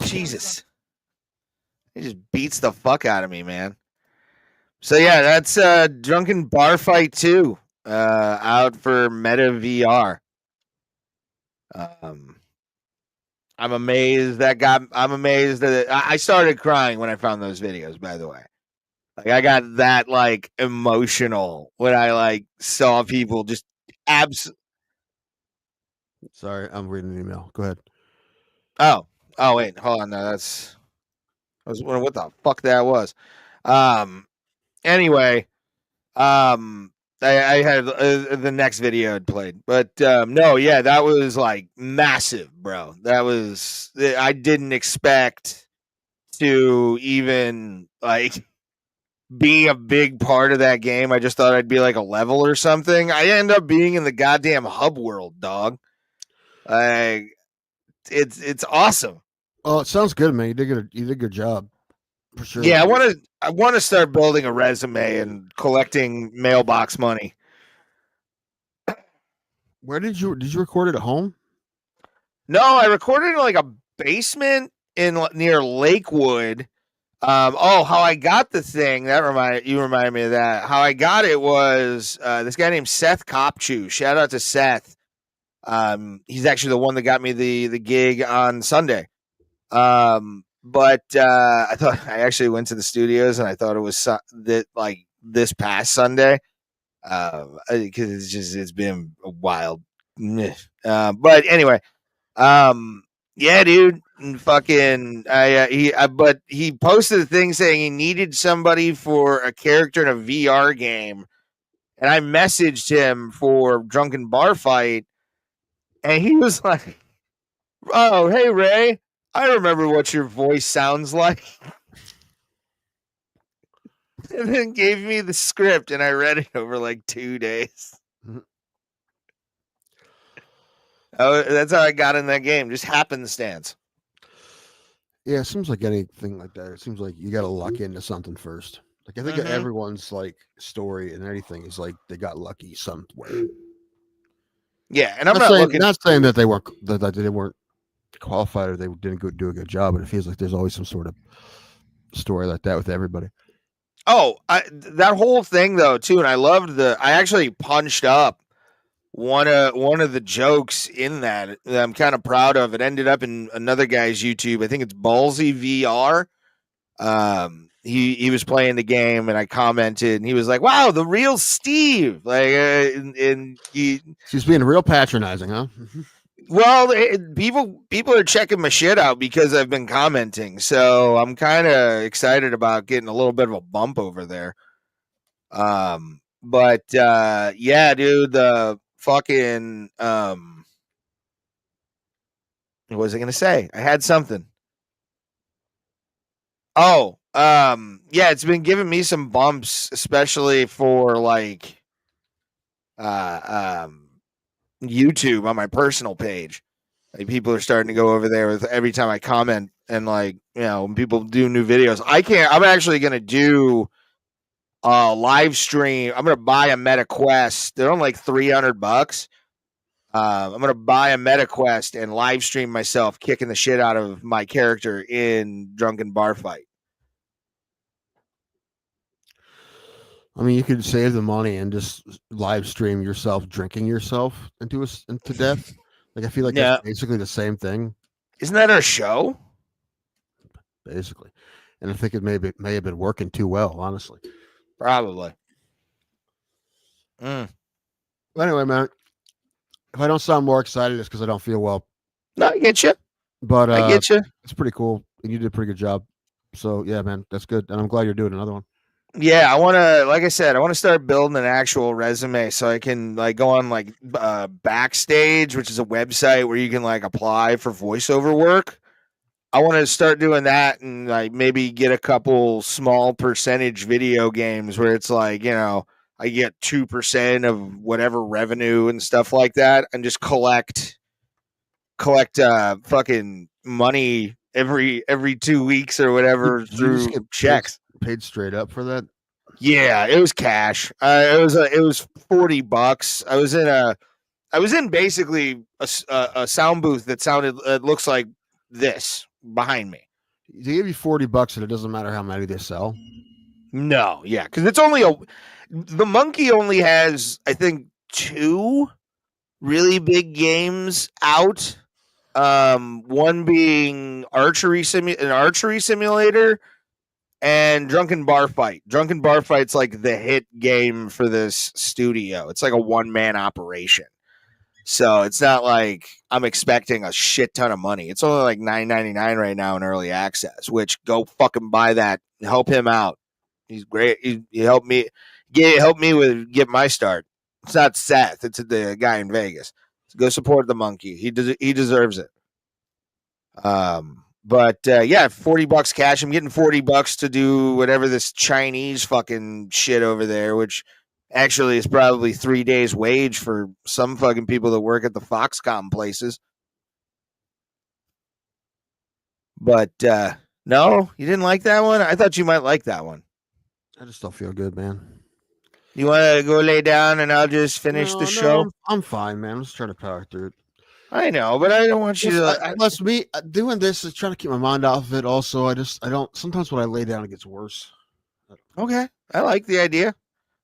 Jesus. He just beats the fuck out of me, man. So yeah, that's Drunken Bar Fight 2 out for Meta VR. I'm amazed that I started crying when I found those videos, by the way. Like I got that like emotional when I like saw people just Sorry, I'm reading an email. Go ahead. Oh wait, hold on. No, I was wondering what the fuck that was. Anyway, I had the next video had played, but no, yeah, that was like massive, bro. That was I didn't expect to even like be a big part of that game. I just thought I'd be like a level or something. I end up being in the goddamn hub world, dog. It's awesome. Oh, it sounds good, man. You did a good job. For sure. Yeah, I want to start building a resume and collecting mailbox money. Where did you record it at home? No, I recorded in like a basement near Lakewood. How I got the thing you reminded me of that. How I got it was this guy named Seth Kopchu. Shout out to Seth. He's actually the one that got me the gig on Sunday. But I thought I actually went to the studios and I thought it was that like this past Sunday, because it's been a wild. But anyway, yeah, dude, fucking, but he posted a thing saying he needed somebody for a character in a VR game, and I messaged him for Drunken Bar Fight, and he was like, "Oh, hey Ray. I remember what your voice sounds like." And then gave me the script, and I read it over like 2 days. Oh, that's how I got in that game. Just happenstance. Yeah, it seems like anything like that. It seems like you got to luck into something first. Like I think everyone's like story and anything is like they got lucky some way. Yeah, and I'm not saying that they weren't qualified or they didn't do a good job. But it feels like there's always some sort of story like that with everybody. Oh, that whole thing though too, and I loved I actually punched up one of the jokes in that I'm kind of proud of. It ended up in another guy's YouTube. I think it's Ballsy VR. He was playing the game, and I commented, and he was like, "Wow, the real Steve!" Like, and She's being real patronizing, huh? Well, people are checking my shit out because I've been commenting, so I'm kind of excited about getting a little bit of a bump over there. But yeah, dude, the fucking what was I gonna say? I had something. Oh, yeah, it's been giving me some bumps, especially for like YouTube on my personal page. Like people are starting to go over there with every time I comment, and like, you know, when people do new videos. I'm actually gonna do a live stream. I'm gonna buy a Meta Quest. They're only like $300. I'm gonna buy a Meta Quest and live stream myself kicking the shit out of my character in Drunken Bar Fight. I mean, you could save the money and just live stream yourself drinking yourself into death. Like, I feel like that's basically the same thing. Isn't that our show? Basically. And I think it may have been working too well, honestly. Probably. Well, anyway, man, if I don't sound more excited, it's because I don't feel well. No, I get you. But I get you. It's pretty cool. And you did a pretty good job. So, yeah, man, that's good. And I'm glad you're doing another one. Yeah, I want to, like I said, I want to start building an actual resume so I can like go on like Backstage, which is a website where you can like apply for voiceover work. I want to start doing that and like maybe get a couple small percentage video games where it's like, you know, I get 2% of whatever revenue and stuff like that, and just collect fucking money every 2 weeks or whatever through checks. Paid straight up for that? Yeah, it was cash. It was $40. I was in basically a sound booth that sounded looks like this behind me. They give you $40 and it doesn't matter how many they sell. No, yeah, because it's only the Monkey only has, I think, 2 really big games out. One being an archery simulator. And Drunken Bar Fight. Drunken Bar Fight's like the hit game for this studio. It's like a one-man operation. So it's not like I'm expecting a shit ton of money. It's only like $9.99 right now in early access, which go fucking buy that. Help him out. He's great. He helped me with get my start. It's not Seth. It's the guy in Vegas. So go support the Monkey. He deserves it. But yeah, $40 cash. I'm getting $40 to do whatever this Chinese fucking shit over there, which actually is probably 3 days' wage for some fucking people that work at the Foxconn places. But no, you didn't like that one? I thought you might like that one. I just don't feel good, man. You want to go lay down and I'll just finish the show? I'm fine, man. I'm just trying to power through it. I know, but I don't want you to. Plus, me doing this is trying to keep my mind off of it. Also, I don't. Sometimes when I lay down, it gets worse. Okay, I like the idea.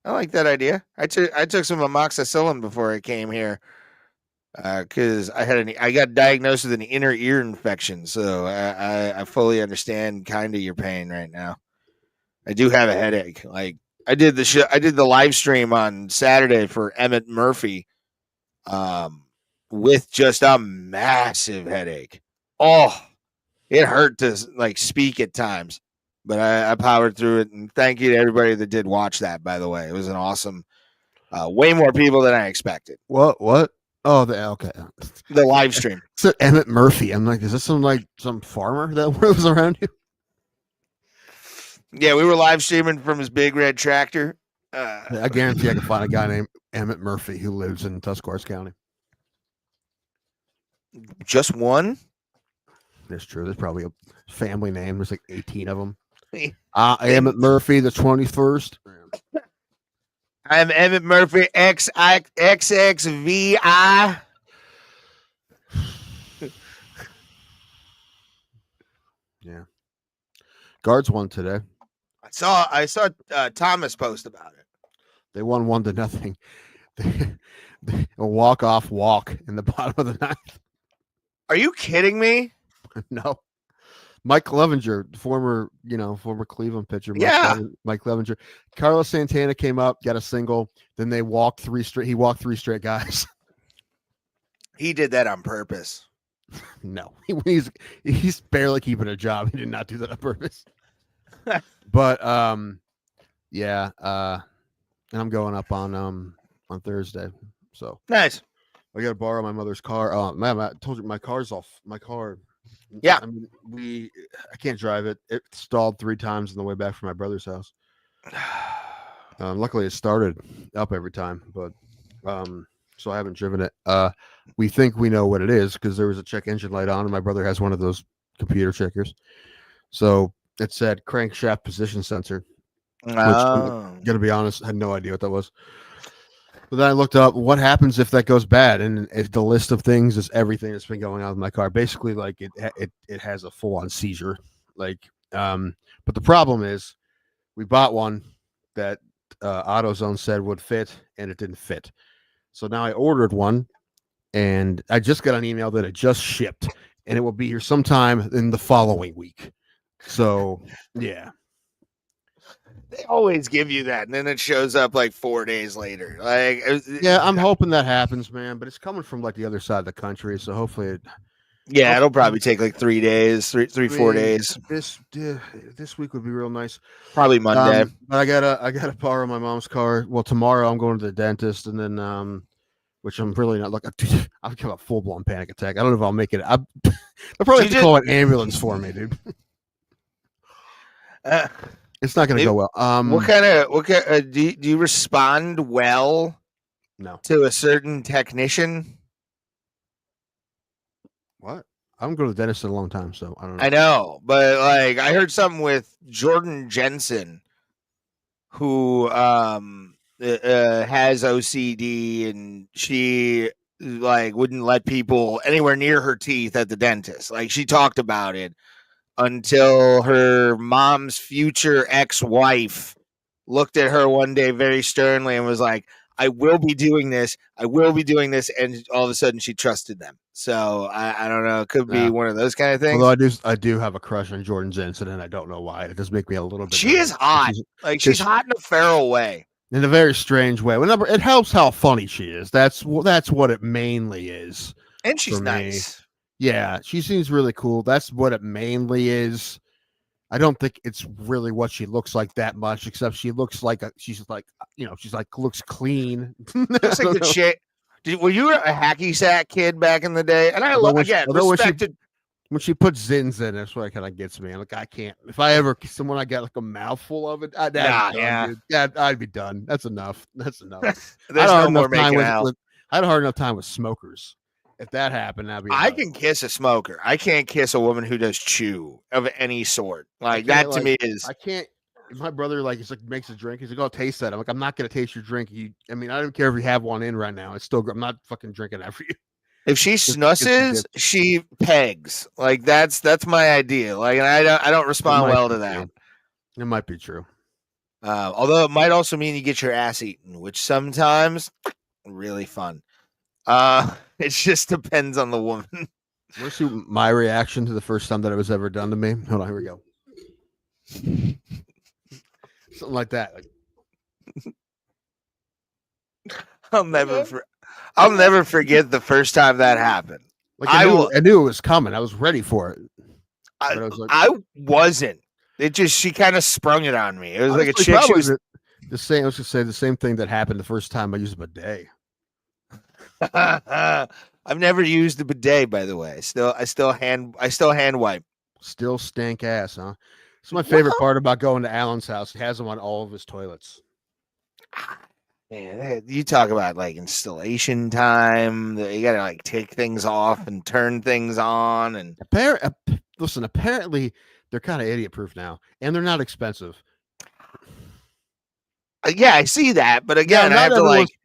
I like that idea. I took some amoxicillin before I came here because I got diagnosed with an inner ear infection. So I fully understand kind of your pain right now. I do have a headache. Like I did the live stream on Saturday for Emmett Murphy. With just a massive headache. Oh, it hurt to like speak at times, but I powered through it. And thank you to everybody that did watch that, by the way. It was an awesome, way more people than I expected. What? Oh, okay. The live stream. So Emmett Murphy. I'm like, is this some farmer that was around you? Yeah, we were live streaming from his big red tractor. I guarantee I can find a guy named Emmett Murphy who lives in Tuscarawas County. Just one? That's true. There's probably a family name. There's like 18 of them. Emmett Murphy, the 21st. I'm Emmett Murphy, XXVI. Guards won today. I saw Thomas post about it. They won 1-0. A walk-off walk in the bottom of the ninth. Are you kidding me? No. Mike Clevenger, former Cleveland pitcher. Mike Clevenger. Carlos Santana came up, got a single. Then they walked three straight. He walked 3 straight guys. He did that on purpose. No, he's barely keeping a job. He did not do that on purpose. But yeah. And I'm going up on Thursday. So nice. I got to borrow my mother's car. Man, I told you my car's off. My car. Yeah. I mean, I can't drive it. It stalled 3 times on the way back from my brother's house. Luckily, it started up every time, but so I haven't driven it. We think we know what it is because there was a check engine light on, and my brother has one of those computer checkers. So it said crankshaft position sensor. Which, I'm gonna be honest, I had no idea what that was. But then I looked up what happens if that goes bad, and if the list of things is everything that's been going on with my car. Basically, like it has a full-on seizure. Like, but the problem is, we bought one that AutoZone said would fit, and it didn't fit. So now I ordered one, and I just got an email that it just shipped, and it will be here sometime in the following week. So yeah. They always give you that, and then it shows up like 4 days later. Like, yeah, I'm hoping that happens, man. But it's coming from like the other side of the country, so hopefully it. Yeah, it'll probably take like 3 days, 4 days. This week would be real nice. Probably Monday. But I gotta borrow my mom's car. Well, tomorrow I'm going to the dentist, and then which I'm really not looking. I'll have a full blown panic attack. I don't know if I'll make it. I'll probably have to call an ambulance for me, dude. It's not going to go well. What kind of do you respond well? No. To a certain technician. What? I haven't gone to the dentist in a long time, so I don't know. I know, but like I heard something with Jordan Jensen, who has OCD, and she like wouldn't let people anywhere near her teeth at the dentist. Like she talked about it. Until her mom's future ex-wife looked at her one day very sternly and was like, I will be doing this. I will be doing this. And all of a sudden she trusted them. So I don't know. It could be one of those kind of things. Although I do have a crush on Jordan Jensen, and I don't know why. It does make me a little bit. She is hot. She's hot in a feral way. In a very strange way. Whenever it helps how funny she is. That's what it mainly is. And she's nice. Yeah, she seems really cool. That's what it mainly is. I don't think it's really what she looks like that much, except she looks like looks clean. Looks like the shit. Were you a hacky sack kid back in the day? And I respected. When she puts zins in, that's what kind of gets me. I'm like, I can't. If I ever someone I got like a mouthful of it, I'd be done. That's enough. There's no more making out. I had a hard enough time with smokers. If that happened, that'd be. I can kiss a smoker. I can't kiss a woman who does chew of any sort. Like that to me is. I can't. My brother makes a drink. He's like, "Oh, taste that." I'm like, "I'm not gonna taste your drink." I don't care if you have one in right now. I'm not fucking drinking that for you. If she snusses, she pegs. Like that's my idea. Like, and I don't respond well to that. It might be true. Although it might also mean you get your ass eaten, which sometimes really fun. It just depends on the woman. Want to see my reaction to the first time that it was ever done to me? Hold on, here we go. Something like that. I'll never forget the first time that happened. Like I knew it was coming. I was ready for it. I wasn't. It just she kind of sprung it on me. It was like a chick. She was the same. I was gonna say the same thing that happened the first time I used a bidet. I've never used a bidet, by the way. I still hand wipe. Still stank ass, huh? It's my favorite part about going to Alan's house. He has them on all of his toilets. Man, you talk about like installation time. You gotta like take things off and turn things on. And apparently they're kind of idiot proof now, and they're not expensive. Yeah, I see that, but again,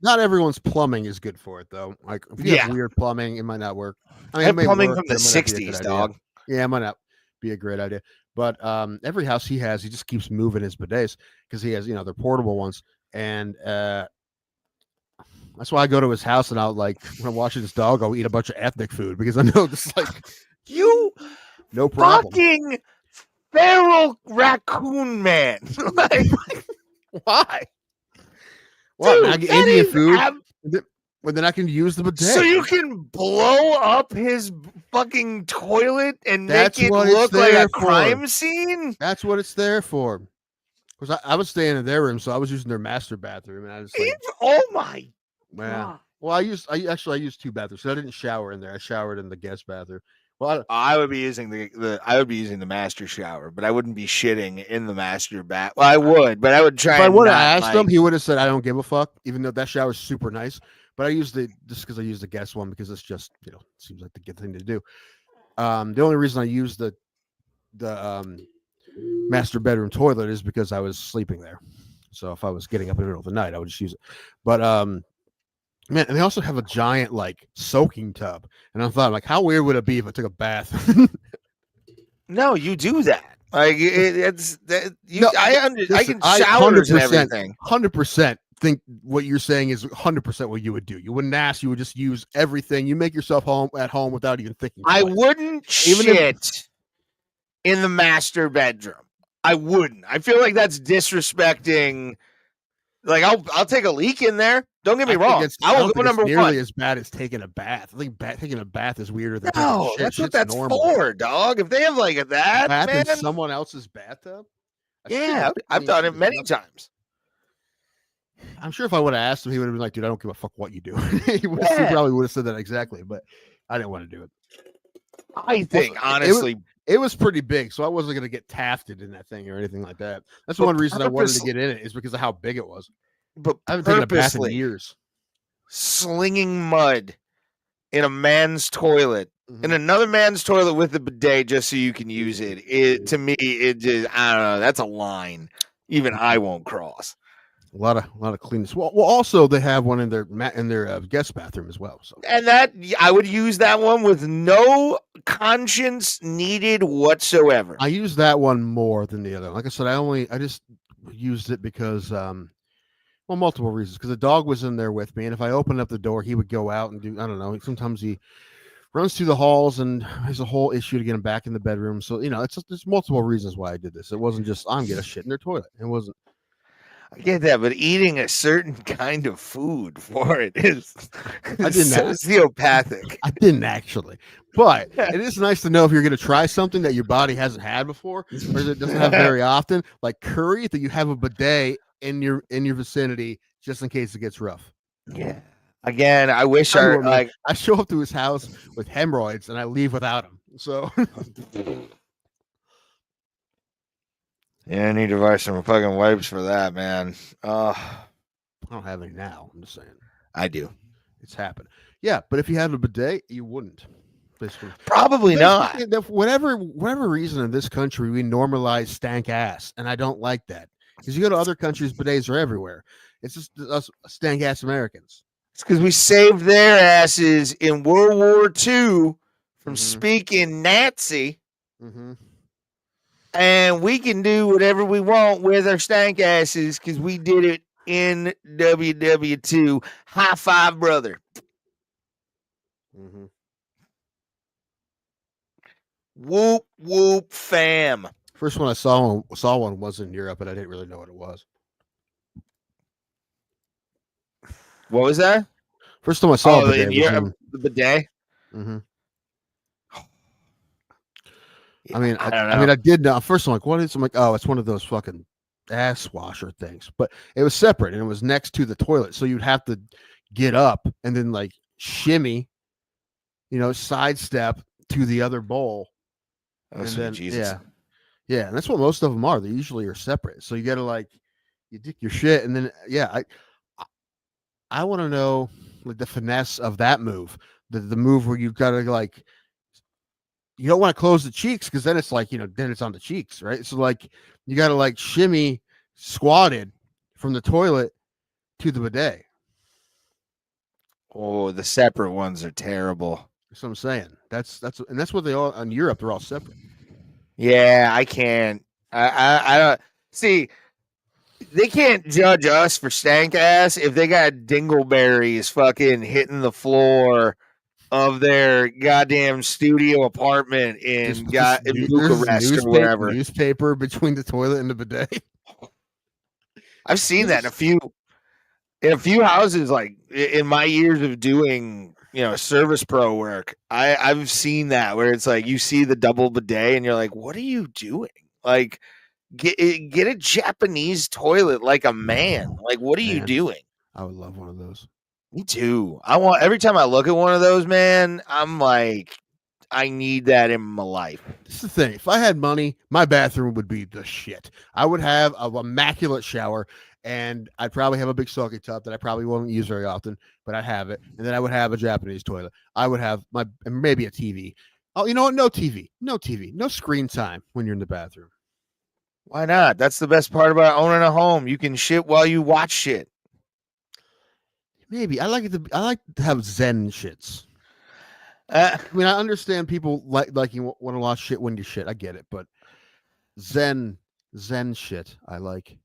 not everyone's plumbing is good for it though. Like if you have weird plumbing, it might not work. I have plumbing from the '60s, dog. Yeah, it might not be a great idea. But every house he has, he just keeps moving his bidets because he has, they're portable ones. And that's why I go to his house and I'll when I'm watching his dog, I'll eat a bunch of ethnic food because I know this You no problem. fucking feral raccoon man. Like, Why? dude, I get Indian food, ab- but then I can use the bidet. so you can blow up his fucking toilet and That's make it what it's look like there a for. crime scene? That's what it's there for. Because I was staying in their room, so I was using their master bathroom, and I just Oh my man. Well, I used 2 bathrooms. So I didn't shower in there. I showered in the guest bathroom. Well, I would be using the master shower, but I wouldn't be shitting in the master bath. Well, I would, but I would try. If I and would have not, asked him, he would have said, "I don't give a fuck." Even though that shower's super nice, but I used just because I used the guest one because it's just seems like the good thing to do. The only reason I used the master bedroom toilet is because I was sleeping there. So if I was getting up in the middle of the night, I would just use it. But man, and they also have a giant soaking tub, and I thought how weird would it be if I took a bath? No, you do that. Like it's that you. No, I can showers and everything. 100% think what you're saying is 100% what you would do. You wouldn't ask. You would just use everything. You make yourself at home without even thinking. I twice. wouldn't shit in the master bedroom. I wouldn't. I feel like that's disrespecting. Like I'll take a leak in there. Don't get me wrong. I will go number nearly 1. as bad as taking a bath. I think taking a bath is weirder than No, shit. that's what Shit's that's normal. for, dog. If they have that, bath man. in someone else's bathtub. Yeah, I've done it many times. I'm sure if I would have asked him, he would have been like, "Dude, I don't give a fuck what you do." He probably would have said that exactly, but I didn't want to do it. I think honestly, it was pretty big, so I wasn't going to get tafted in that thing or anything like that. That's one reason I wanted to get in it is because of how big it was. But I haven't taken a bath in years. Slinging mud in a man's toilet, in another man's toilet with a bidet just so you can use it. It to me, it just I don't know. That's a line even I won't cross. A lot of cleanness. Well, also they have one in their guest bathroom as well. So and that I would use that one with no conscience needed whatsoever. I use that one more than the other. Like I said, I just used it because multiple reasons. Because the dog was in there with me, and if I opened up the door, he would go out and do I don't know. Sometimes he runs through the halls, and there's a whole issue to get him back in the bedroom. So there's multiple reasons why I did this. It wasn't just I'm gonna shit in their toilet. It wasn't. I get that, but eating a certain kind of food for it is sociopathic. I didn't actually, but it is nice to know if you're going to try something that your body hasn't had before or that doesn't have very often, like curry, that you have a bidet in your vicinity just in case it gets rough. Yeah. Again, I wish I show up to his house with hemorrhoids and I leave without him. So. Yeah, I need to buy some fucking wipes for that, man. I don't have any now. I'm just saying. I do. It's happened. Yeah, but if you had a bidet, you wouldn't. Probably not. For whatever reason in this country, we normalize stank ass, and I don't like that. Because you go to other countries, bidets are everywhere. It's just us stank ass Americans. It's because we saved their asses in World War II from speaking Nazi. Mm-hmm. And we can do whatever we want with our stank asses because we did it in WW2. High five, brother. Mm-hmm. Whoop, whoop, fam. First one I saw one was in Europe, but I didn't really know what it was. What was that? First time I saw it in Europe, the bidet. Mm-hmm. Yeah, I mean, I did know. First, I'm like, what is? I'm like, oh, it's one of those fucking ass washer things. But it was separate, and it was next to the toilet, so you'd have to get up and then shimmy, sidestep to the other bowl. Oh, then, Jesus. Yeah, and that's what most of them are. They usually are separate, so you got to you dick your shit, and then I want to know the finesse of that move, the move where you've got to you don't want to close the cheeks because then it's then it's on the cheeks, right? So you got to shimmy squatted from the toilet to the bidet. Oh, the separate ones are terrible. That's what I'm saying. That's what they all in Europe. They're all separate. Yeah, I can't. I don't see. They can't judge us for stank ass if they got dingleberries fucking hitting the floor of their goddamn studio apartment in Bucharest or wherever. Newspaper between the toilet and the bidet. I've seen that in a few houses. Like in my years of doing, service pro work, I've seen that where it's like you see the double bidet and you're like, what are you doing? Like, get a Japanese toilet like a man. Like, what are you doing? I would love one of those. Me too. Every time I look at one of those, man, I'm like, I need that in my life. This is the thing. If I had money, my bathroom would be the shit. I would have an immaculate shower, and I'd probably have a big soaking tub that I probably won't use very often, but I'd have it. And then I would have a Japanese toilet. I would have maybe a TV. Oh, you know what? No TV. No screen time when you're in the bathroom. Why not? That's the best part about owning a home. You can shit while you watch shit. Maybe I like to have Zen shits. I mean, I understand people like you want to watch shit when you shit. I get it, but Zen shit, I like.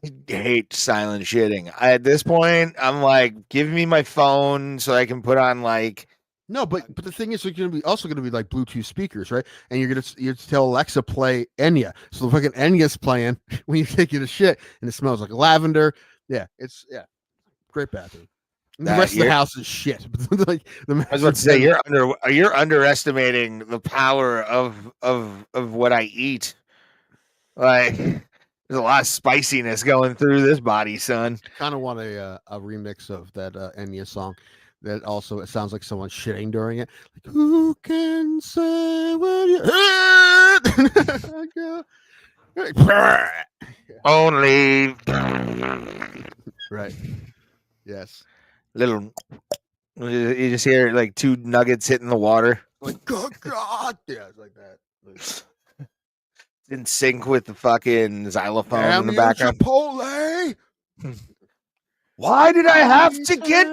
I hate silent shitting. At this point, I'm like, give me my phone so I can put on like. No, but the thing is, you're also gonna be like Bluetooth speakers, right? And you're gonna tell Alexa play Enya, so the fucking Enya's playing when you take it a shit, and it smells like lavender. Yeah, great bathroom. The rest of the house is shit. Like I was about to say, you're underestimating the power of what I eat. Like, there's a lot of spiciness going through this body, son. Kind of want a remix of that Enya song. That also, it sounds like someone shitting during it. Like, who can say when you only right? Yes. Little, you just hear like two nuggets hitting the water. Like, God, yeah, it's like that. Like, in sync with the fucking xylophone in the background. Chipotle. Why did I have to get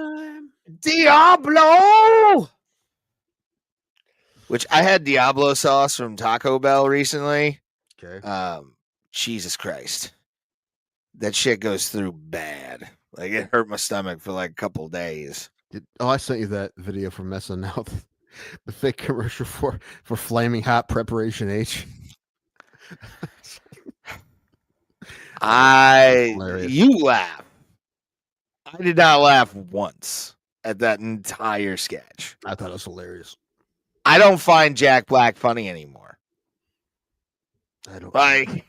Diablo? Which I had Diablo sauce from Taco Bell recently. Okay. Jesus Christ. That shit goes through bad. Like, it hurt my stomach for like a couple days. I sent you that video from SNL, the fake commercial for Flaming Hot Preparation H. You laugh. I did not laugh once at that entire sketch. I thought it was hilarious. I don't find Jack Black funny anymore. I don't like.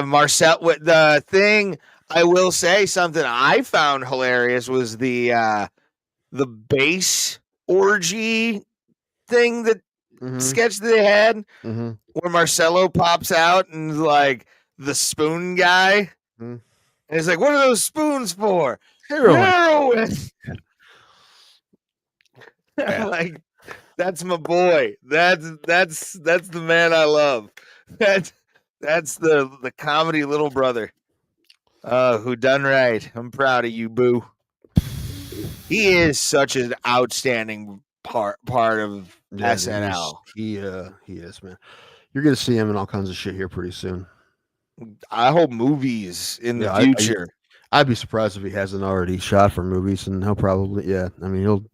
Marcel, the thing I will say, something I found hilarious was the base orgy thing, that sketch that they had, where Marcelo pops out and is like the spoon guy, and he's like, "What are those spoons for?" Heroin. Like, that's my boy. That's the man I love. That's the comedy little brother. Who done right. I'm proud of you, boo. He is such an outstanding part of SNL. He is, man. You're gonna see him in all kinds of shit here pretty soon. I hope movies in the future. I'd be surprised if he hasn't already shot for movies, and he'll probably I mean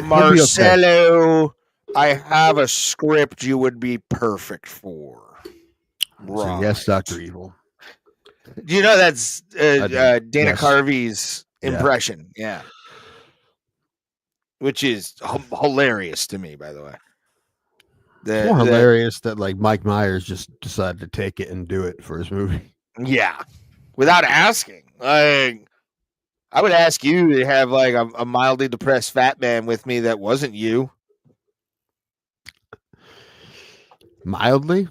Marcelo. Okay. I have a script you would be perfect for. Right. So yes, Dr. Evil. Do you know that's Dana Carvey's impression? Yeah. Which is hilarious to me, by the way. It's more hilarious that like Mike Myers just decided to take it and do it for his movie. Yeah. Without asking. Like, I would ask you to have like a mildly depressed fat man with me that wasn't you. Mildly?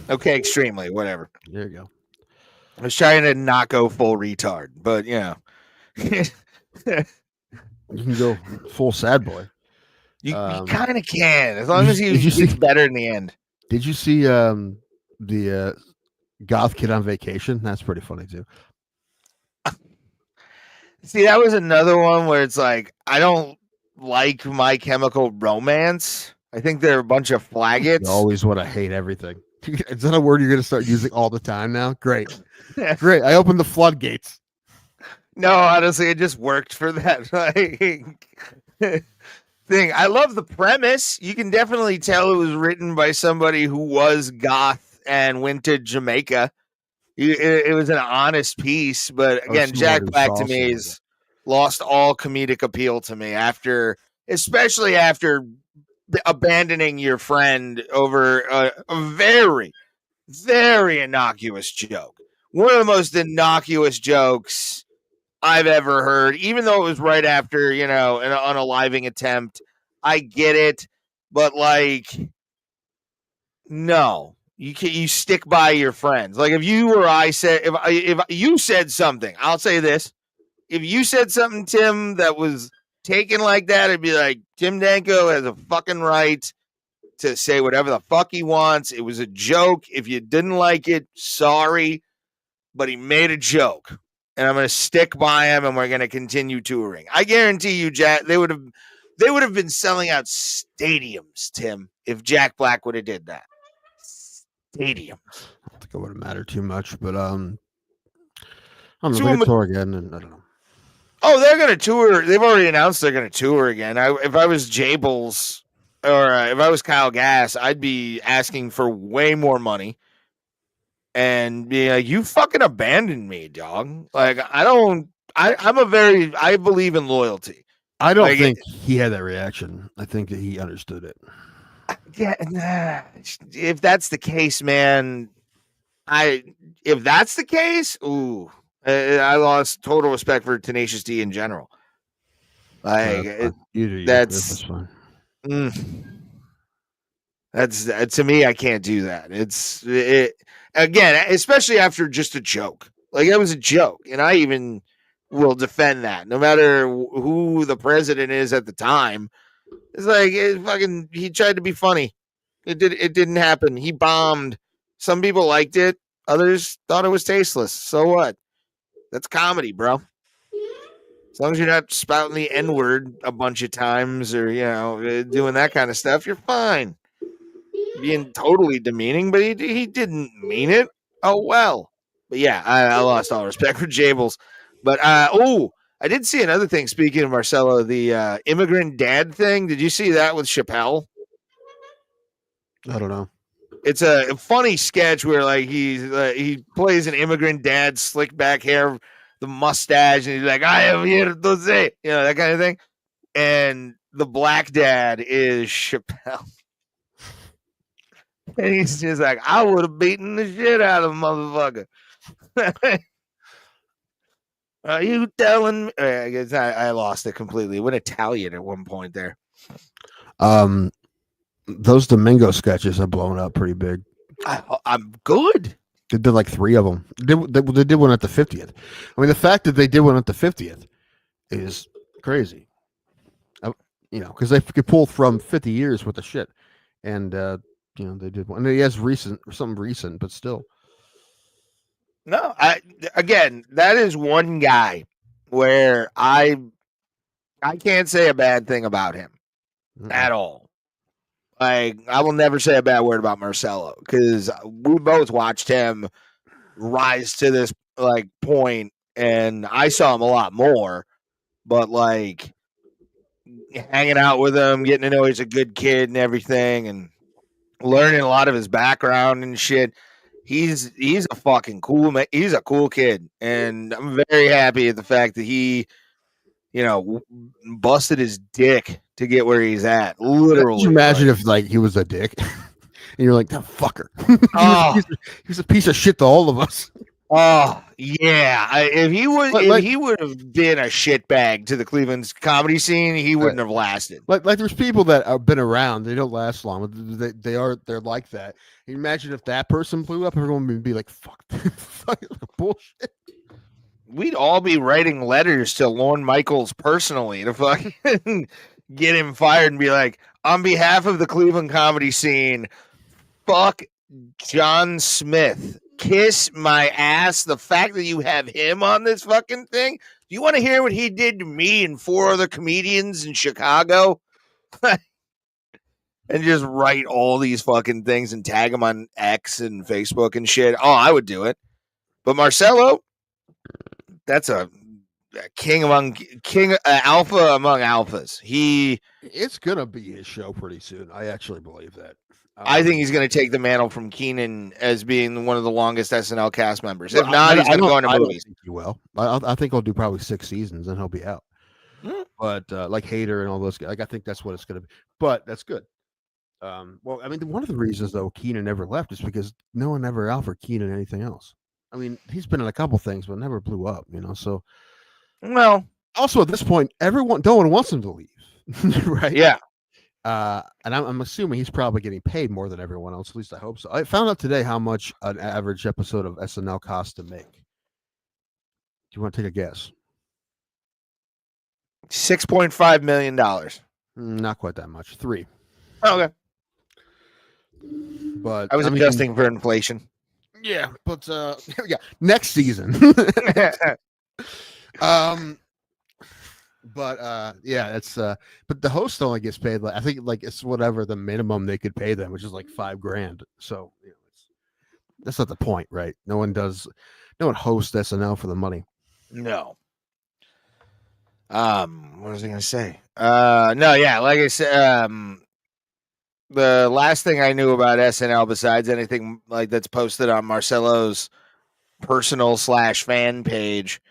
Okay, extremely, whatever. There you go. I was trying to not go full retard, but you can go full sad boy. You kind of can, as long as he gets better in the end. Did you see the Goth Kid on Vacation? That's pretty funny too. See, that was another one where it's like, I don't like My Chemical Romance. I think they're a bunch of You flaggots. always want to hate everything. Is that a word you're going to start using all the time now? Great. Great. I opened the floodgates. No, honestly, it just worked for that thing. I love the premise. You can definitely tell it was written by somebody who was goth and went to Jamaica. It was an honest piece, but again, Jack Black to me has lost all comedic appeal to me especially after abandoning your friend over a very, very innocuous joke. One of the most innocuous jokes I've ever heard, even though it was right after, an unaliving attempt. I get it, but no, you stick by your friends. Like if you or I said, if you said something, I'll say this: if you said something, Tim, that was taken like that, it'd be like Tim Danko has a fucking right to say whatever the fuck he wants. It was a joke. If you didn't like it, sorry, but he made a joke. And I'm going to stick by him, and we're going to continue touring. I guarantee you, Jack, they would have been selling out stadiums, Tim, if Jack Black would have did that. Stadiums. I don't think it would have mattered too much, but I don't know. They're going to tour again, and I don't know. Oh, they're going to tour. They've already announced they're going to tour again. If I was Jables or if I was Kyle Gass, I'd be asking for way more money. And be like, you fucking abandoned me, dog. Like, I believe in loyalty. I don't think he had that reaction. I think that he understood it. Yeah, if that's the case, man, if that's the case, I lost total respect for Tenacious D in general. Like, that's fine. That's to me, I can't do that. Again, especially after just a joke. Like, that was a joke, and I even will defend that, no matter who the president is at the time. It's like he tried to be funny. It didn't happen. He bombed. Some people liked it. Others thought it was tasteless. So what? That's comedy, bro. As long as you're not spouting the N-word a bunch of times or doing that kind of stuff, you're fine. Being totally demeaning, but he didn't mean it. Oh well. But yeah, I lost all respect for Jables. But I did see another thing. Speaking of Marcelo, the immigrant dad thing. Did you see that with Chappelle? I don't know. It's a funny sketch where he plays an immigrant dad, slick back hair, the mustache, and he's like, "I am here to say," that kind of thing. And the black dad is Chappelle. And he's just like, I would have beaten the shit out of a motherfucker. Are you telling me? I guess I lost it completely. Went Italian at one point there. Those Domingo sketches are blowing up pretty big. I'm good. They did like 3 of them. They did one at the 50th. I mean, the fact that they did one at the 50th is crazy. Because they could pull from 50 years worth of shit. And, they did one. And he has something recent, but still. No, that is one guy where I can't say a bad thing about him at all. Like, I will never say a bad word about Marcelo because we both watched him rise to this point, and I saw him a lot more. But hanging out with him, getting to know he's a good kid and everything, and learning a lot of his background and shit. He's a fucking cool man. He's a cool kid, and I'm very happy at the fact that he, busted his dick to get where he's at. Literally. Could you imagine if he was a dick, and you're like, that fucker. He was a piece of shit to all of us. Oh yeah, if he would have been a shitbag to the Cleveland comedy scene, he wouldn't have lasted. Like there's people that have been around, they don't last long. They're like that. Imagine if that person blew up, everyone would be like, "Fuck, bullshit." We'd all be writing letters to Lorne Michaels personally to fucking get him fired and be like, on behalf of the Cleveland comedy scene, fuck John Smith. Kiss my ass. The fact that you have him on this fucking thing. Do you want to hear what he did to me and 4 other comedians in Chicago? and just write all these fucking things and tag them on X and Facebook and shit. Oh, I would do it. But Marcelo, that's a king alpha among alphas. It's gonna be his show pretty soon. I actually believe that. I think he's going to take the mantle from Keenan as being one of the longest SNL cast members. If not, he's going to go into movies. Think he will. I think he'll do probably 6 seasons and he'll be out. But like Hader and all those guys, like I think that's what it's going to be. But that's good. Well, I mean, one of the reasons though Keenan never left is because no one ever offered Keenan anything else. I mean, he's been in a couple things, but never blew up. So. Well, also at this point, no one wants him to leave, right? Yeah. And I'm assuming he's probably getting paid more than everyone else. At least I hope so. I found out today how much an average episode of SNL costs to make. Do you want to take a guess? $6.5 million. Not quite that much. 3. Okay. But I was adjusting for inflation. Yeah, but yeah, next season. But yeah, it's but the host only gets paid I think it's whatever the minimum they could pay them, which is like $5,000. So that's not the point, right? No one hosts SNL for the money. No. What was I gonna say? No, yeah, like I said, the last thing I knew about SNL besides anything like that's posted on Marcelo's personal /fan page.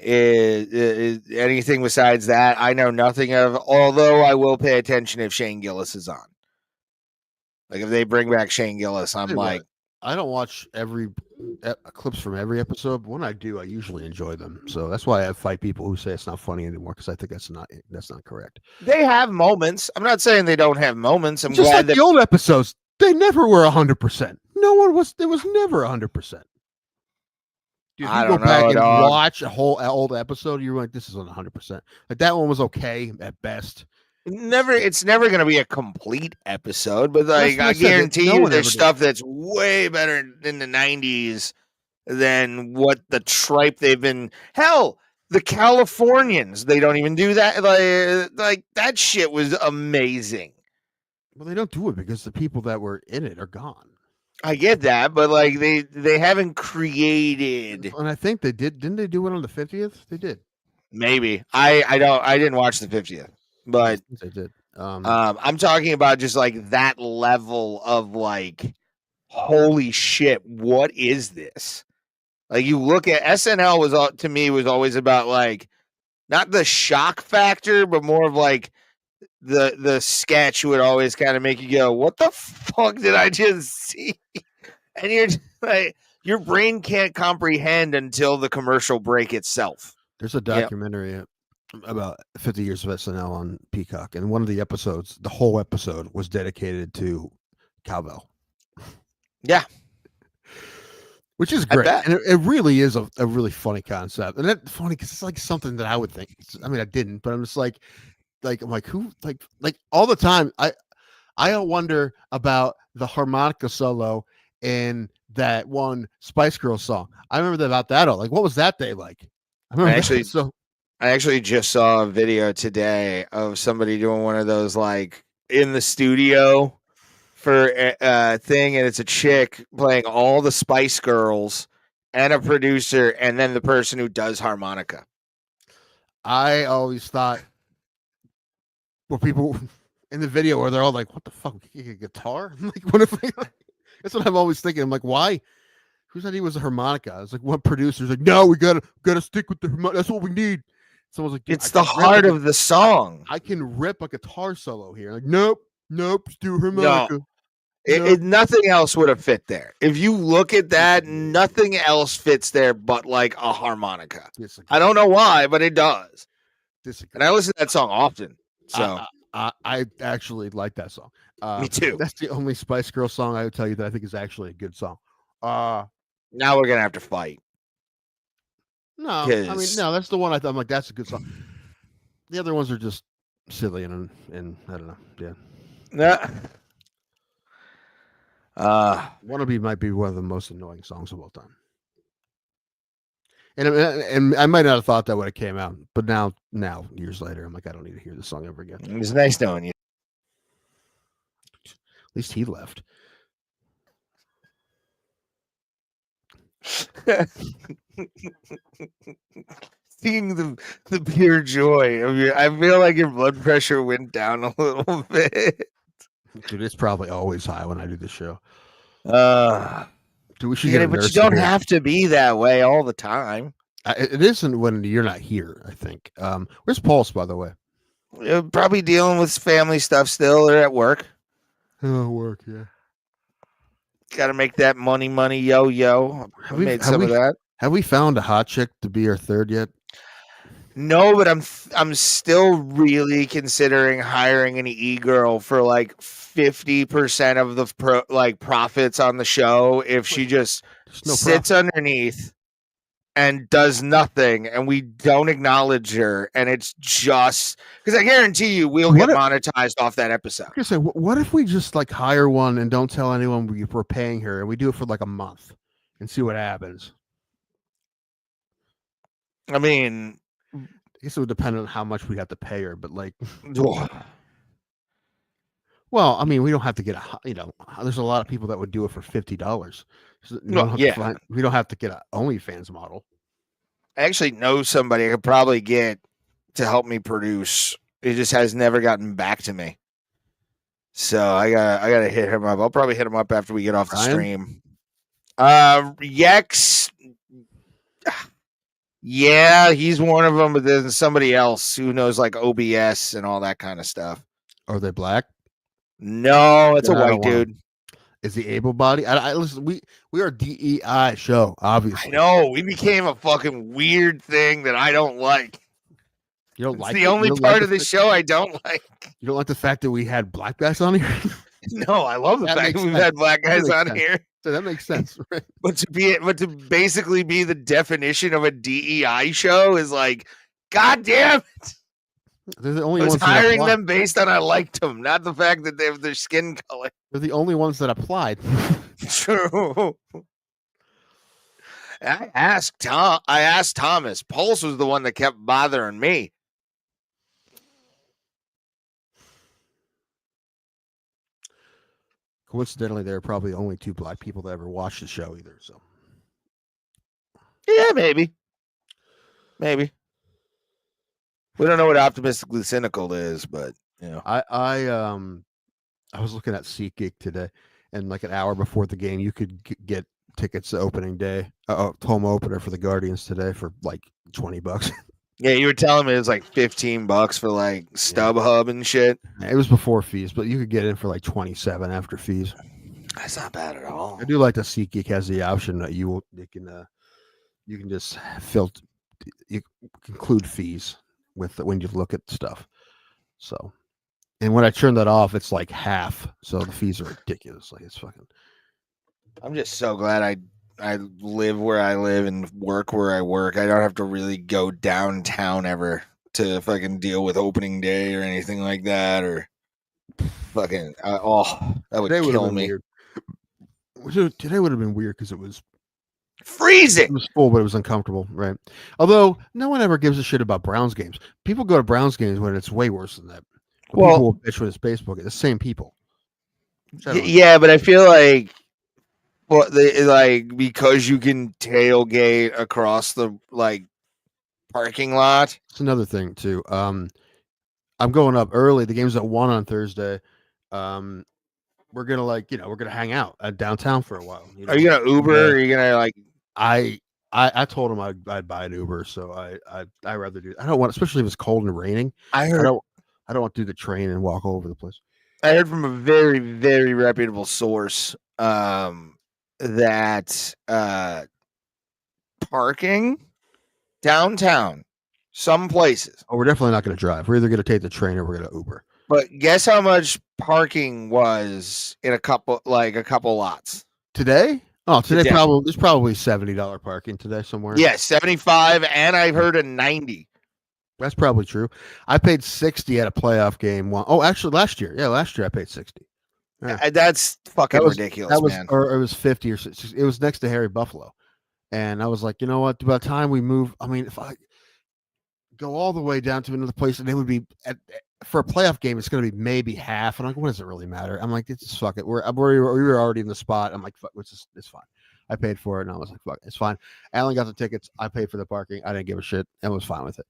Is anything besides that I know nothing of, although I will pay attention if Shane Gillis is on. Like if they bring back Shane Gillis, I'm like, I don't watch every clips from every episode, but when I do, I usually enjoy them. So that's why I fight people who say it's not funny anymore, because I think that's not correct. They have moments. I'm not saying they don't have moments. I'm just glad like that the old episodes, they never were 100%. No one was. There was never 100%. If you go back and watch a whole old episode, you're like, this isn't 100%. Like that one was okay at best. It's never going to be a complete episode, but like I guarantee you, there's stuff that's way better in the 90s than what the tripe they've been. Hell, the Californians, they don't even do that. Like that shit was amazing. Well, they don't do it because the people that were in it are gone. I get that, but like they haven't created. And I think they did. Didn't they do it on the 50th? They did. Maybe I didn't watch the 50th, but they did. I'm talking about just like that level of like, holy shit, what is this? Like you look at SNL to me was always about like not the shock factor, but more of like the sketch would always kind of make you go, what the fuck did I just see? And you're just like, your brain can't comprehend until the commercial break itself. There's a documentary about 50 years of SNL on Peacock, and one of the episodes, the whole episode was dedicated to cowbell. Yeah. Which is great. And it really is a really funny concept. And that's funny because it's like something that I would think. I mean, I didn't, but I'm just like I'm like, who, like all the time. I wonder about the harmonica solo in that one Spice Girls song. I remember about that. Like, what was that day like? I actually just saw a video today of somebody doing one of those like in the studio for a thing, and it's a chick playing all the Spice Girls and a producer, and then the person who does harmonica. I always thought, well, people in the video where they're all like, "What the fuck? A guitar?" I'm like, what if? That's what I'm always thinking. I'm like, why? Who said he was a harmonica? I was like, one producer's like, no, we gotta stick with the harmonica. That's what we need. Someone's like, it's the heart of the song. I can rip a guitar solo here. Like, nope, just do harmonica. No. Nothing else would have fit there. If you look at that, nothing else fits there but like a harmonica. I don't know why, but it does. And I listen to that song often. So I actually like that song. Me too. That's the only Spice Girls song I would tell you that I think is actually a good song. Now we're gonna have to fight. No, I mean, no, that's the one I'm like, that's a good song. The other ones are just silly and I don't know. Yeah. Wannabe might be one of the most annoying songs of all time. And I might not have thought that when it came out, but now years later, I'm like, I don't need to hear this song ever again. It was nice knowing you. least he left. Seeing the pure joy of your, I feel like your blood pressure went down a little bit. Dude, it's probably always high when I do the show. Dude, we should But get a you nurse don't in here. have to be that way all the time. It isn't when you're not here, I think. Where's Pulse, by the way? You're probably dealing with family stuff still. They're at work. Oh, work, yeah. Got to make that money, yo. We made some of that. Have we found a hot chick to be our third yet? No, but I'm still really considering hiring an e-girl for like 50% of the profits on the show if she just sits underneath and does nothing and we don't acknowledge her, and it's just because I guarantee you we'll get monetized off that episode. I say, what if we just like hire one and don't tell anyone we're paying her, and we do it for like a month and see what happens? I mean, I guess it would depend on how much we have to pay her, but like, well, I mean, we don't have to get there's a lot of people that would do it for $50. So we don't have to get an OnlyFans model. I actually know somebody I could probably get to help me produce. He just has never gotten back to me. So I gotta hit him up. I'll probably hit him up after we get off the stream. Yex. Yeah, he's one of them, but there's somebody else who knows like OBS and all that kind of stuff. Are they black? No, it's a white dude. Is he able-bodied? I listen. We are a DEI show, obviously. I know we became a fucking weird thing that I don't like. You don't like the only part of the show I don't like. You don't like the fact that we had black guys on here? No, I love the fact that we've had black guys on here. So that makes sense, right? But to basically be the definition of a DEI show is like, God damn it! They're the only I was ones hiring them based on I liked them, not the fact that they have their skin color. They're the only ones that applied. True. I asked Thomas. Pulse was the one that kept bothering me. Coincidentally, there are probably only 2 black people that ever watched the show either. So, yeah, maybe. We don't know what optimistically cynical is, but you know, I was looking at SeatGeek today, and like an hour before the game, you could get tickets to opening day, home opener for the Guardians today for like $20. Yeah, you were telling me it was like $15 for like StubHub and shit. It was before fees, but you could get in for like $27 after fees. That's not bad at all. I do like that SeatGeek has the option that you can just include fees with when you look at stuff. So, and when I turn that off, it's like half. So the fees are ridiculous. Like it's fucking. I'm just so glad I live where I live and work where I work. I don't have to really go downtown ever to fucking deal with opening day or anything like that, or fucking that would kill me. Today would have been weird because it was freezing. It was full, but it was uncomfortable, right? Although no one ever gives a shit about Browns games. People go to Browns games when it's way worse than that. Well, people will bitch when it's baseball. The same people. Yeah, but I feel like. Well, because you can tailgate across the parking lot. It's another thing too. I'm going up early. The game's at 1 on Thursday. We're gonna we're gonna hang out at downtown for a while. Are you gonna Uber? Or are you gonna I told him I'd buy an Uber, so I rather do. I don't want, especially if it's cold and raining. I don't want to do the train and walk all over the place. I heard from a very, very reputable source. That parking downtown, some places. Oh, we're definitely not going to drive. We're either going to take the train or we're going to Uber. But guess how much parking was in a couple lots today? Oh, today there's probably $70 parking today somewhere. Yeah, 75, and I've heard a 90. That's probably true. I paid $60 at a playoff game. Oh, actually, last year. Yeah, last year I paid $60. Yeah. That's fucking ridiculous, man. Or it was 50 or 60. It was next to Harry Buffalo. And I was like, you know what? By the time we move, I mean, if I go all the way down to another place, and it would be for a playoff game, it's going to be maybe half. And I'm like, what does it really matter? I'm like, it's just fuck it. We were already in the spot. I'm like, fuck, it's fine. I paid for it, and I was like, fuck, it's fine. Alan got the tickets. I paid for the parking. I didn't give a shit and was fine with it.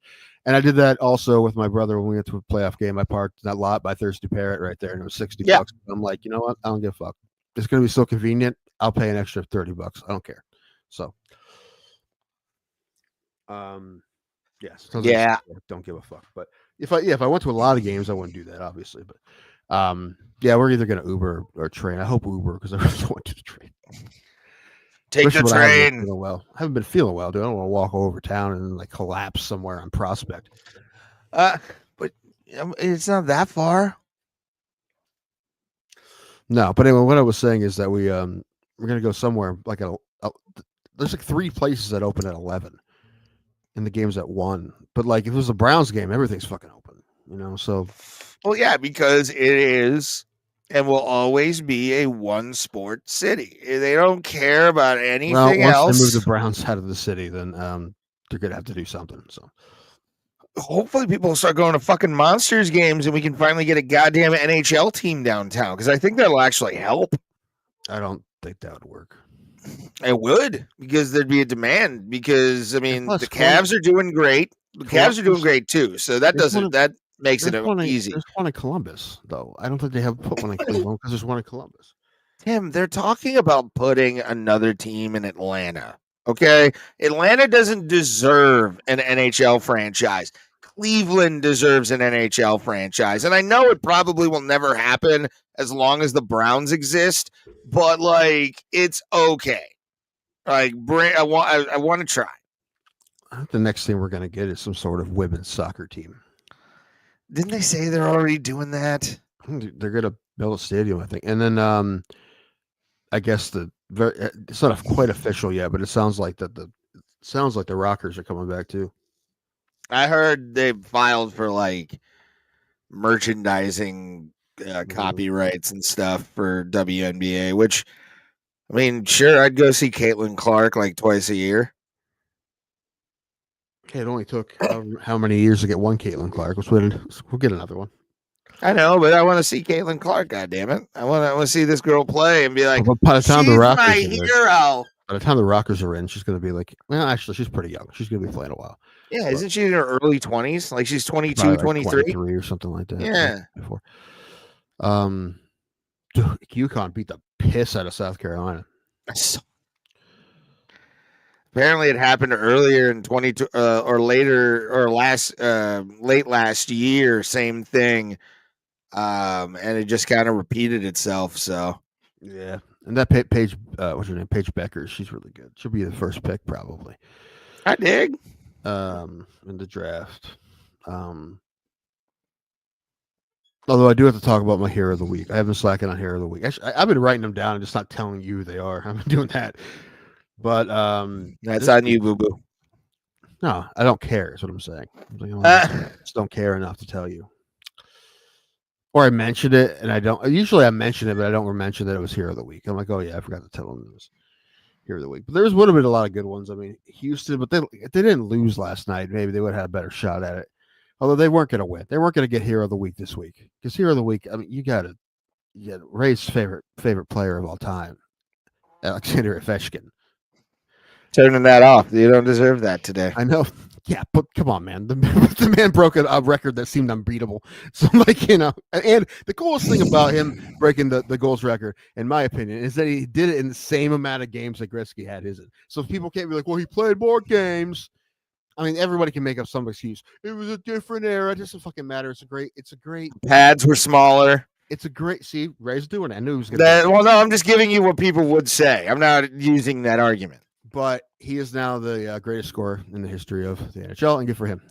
And I did that also with my brother when we went to a playoff game. I parked that lot by Thirsty Parrot right there, and it was $60. I'm like, you know what? I don't give a fuck. It's going to be so convenient. I'll pay an extra $30. I don't care. So, yes, yeah, don't give a fuck. But if I went to a lot of games, I wouldn't do that, obviously. But yeah, we're either going to Uber or train. I hope Uber because I really don't want to do the train. Take the train. I haven't been feeling well, dude. I don't want to walk over town and like collapse somewhere on Prospect. But it's not that far. No, but anyway, what I was saying is that we're gonna go somewhere like there's like 3 places that open at 11, and the game's at 1. But like if it was a Browns game, everything's fucking open, you know. So, well, yeah, because it is and will always be a one sport city. They don't care about anything else. Once they move the Browns out of the city, then they're gonna have to do something. So hopefully people will start going to fucking Monsters games and we can finally get a goddamn NHL team downtown because I think that'll actually help. I don't think that would work. It would, because there'd be a demand, because I mean the Cavs are doing great. The Cavs are doing great too. So that makes it easy. There's one in Columbus, though. I don't think they have put one in Cleveland because there's one in Columbus. Tim, they're talking about putting another team in Atlanta. Okay, Atlanta doesn't deserve an NHL franchise. Cleveland deserves an NHL franchise, and I know it probably will never happen as long as the Browns exist. But like, it's okay. Like, I want to try. I think the next thing we're gonna get is some sort of women's soccer team. Didn't they say they're already doing that? They're gonna build a stadium, I think, and then I guess it's not quite official yet, but it sounds like the Rockers are coming back too. I heard they filed for like merchandising copyrights and stuff for WNBA, which, I mean, sure, I'd go see Caitlin Clark like twice a year. Okay, it only took how many years to get one Caitlin Clark? We'll get another one. I know, but I want to see Caitlin Clark. God damn it! I want to see this girl play and be like, by the time she's the Rockers my hero. By the time the Rockers are in, she's going to be like, well, actually, she's pretty young. She's going to be playing a while. Yeah, isn't she in her early 20s? Like she's 22, like 23? 23 or something like that. Yeah. Before. UConn beat the piss out of South Carolina. Apparently, it happened earlier in 22 or later or late last year. Same thing, and it just kind of repeated itself. So yeah, and that Paige, what's her name? Paige Becker. She's really good. She'll be the first pick probably. I dig. In the draft. Although I do have to talk about my hero of the week. I have been slacking on hero of the week. Actually, I've been writing them down and just not telling you who they are. I've been doing that. But that's on you, boo boo. No, I don't care. Is what I'm saying. I just don't care enough to tell you. Or I mentioned it, and I don't. Usually, I mention it, but I don't mention that it was hero of the week. I'm like, oh yeah, I forgot to tell them it was hero of the week. But there would have been a lot of good ones. I mean, Houston, but if they didn't lose last night, maybe they would have had a better shot at it. Although they weren't going to win. They weren't going to get hero of the week this week. Because hero of the week, I mean, you got Ray's favorite player of all time, Alexander Ovechkin. Turning that off. You don't deserve that today. I know. Yeah, but come on, man. The man broke a record that seemed unbeatable. So, like, and the coolest thing about him breaking the goals record, in my opinion, is that he did it in the same amount of games that Gretzky had, isn't? So people can't be like, well, he played more games. I mean, everybody can make up some excuse. It was a different era. It doesn't fucking matter. It's a great. Pads were smaller. It's a great. See, Ray's doing it. I knew he was going to. Well, no, I'm just giving you what people would say. I'm not using that argument. But he is now the greatest scorer in the history of the NHL, and good for him.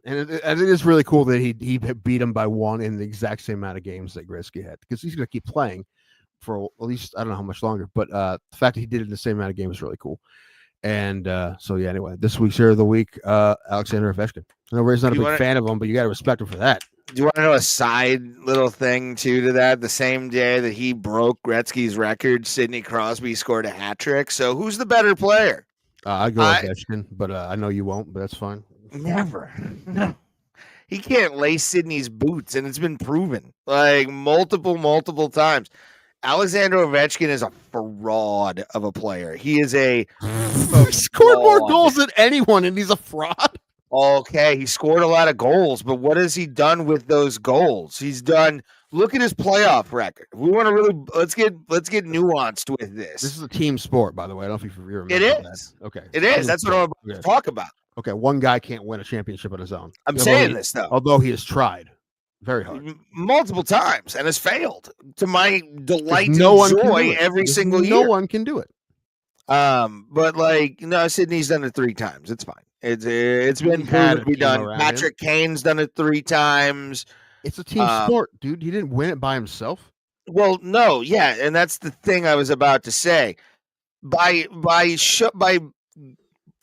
And it is really cool that he beat him by 1 in the exact same amount of games that Gretzky had, because he's going to keep playing for at least, I don't know how much longer. But the fact that he did it in the same amount of games is really cool. And so, yeah, anyway, this week's hero of the week, Alexander Ovechkin. I know Ray's not a big fan of him, but you got to respect him for that. Do you want to know a side little thing, too, to that? The same day that he broke Gretzky's record, Sidney Crosby scored a hat trick. So who's the better player? I'd go Ovechkin, but I know you won't, but that's fine. Never. No. He can't lace Sydney's boots, and it's been proven like multiple times. Alexander Ovechkin is a fraud of a player. He is a He scored more fraud. goals than anyone, and he's a fraud. Okay, he scored a lot of goals, but what has he done with those goals? Look at his playoff record. We want to really let's get nuanced with this. This is a team sport, by the way. I don't know if you remember It is. that. Okay. It is. That's what I'm about to talk about. Okay, one guy can't win a championship on his own. I'm saying this though. Although he has tried very hard. Multiple times and has failed to my delight and No one can joy do it. every single year. No one can do it. But like, no, Sydney's done it 3 times. It's fine. It's been proven to be done. Patrick Kane's done it 3 times. It's a team sport, dude. He didn't win it by himself. Well, no, yeah, and that's the thing I was about to say. By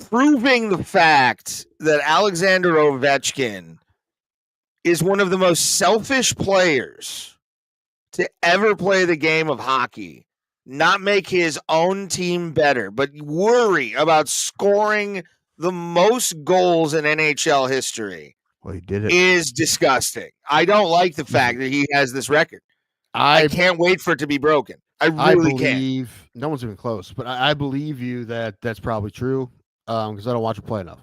proving the fact that Alexander Ovechkin is one of the most selfish players to ever play the game of hockey, not make his own team better, but worry about scoring the most goals in NHL history. Well, he did it. Is disgusting. I don't like the fact that he has this record. I can't wait for it to be broken. I really can't. No one's even close, but I believe you that that's probably true because I don't watch him play enough.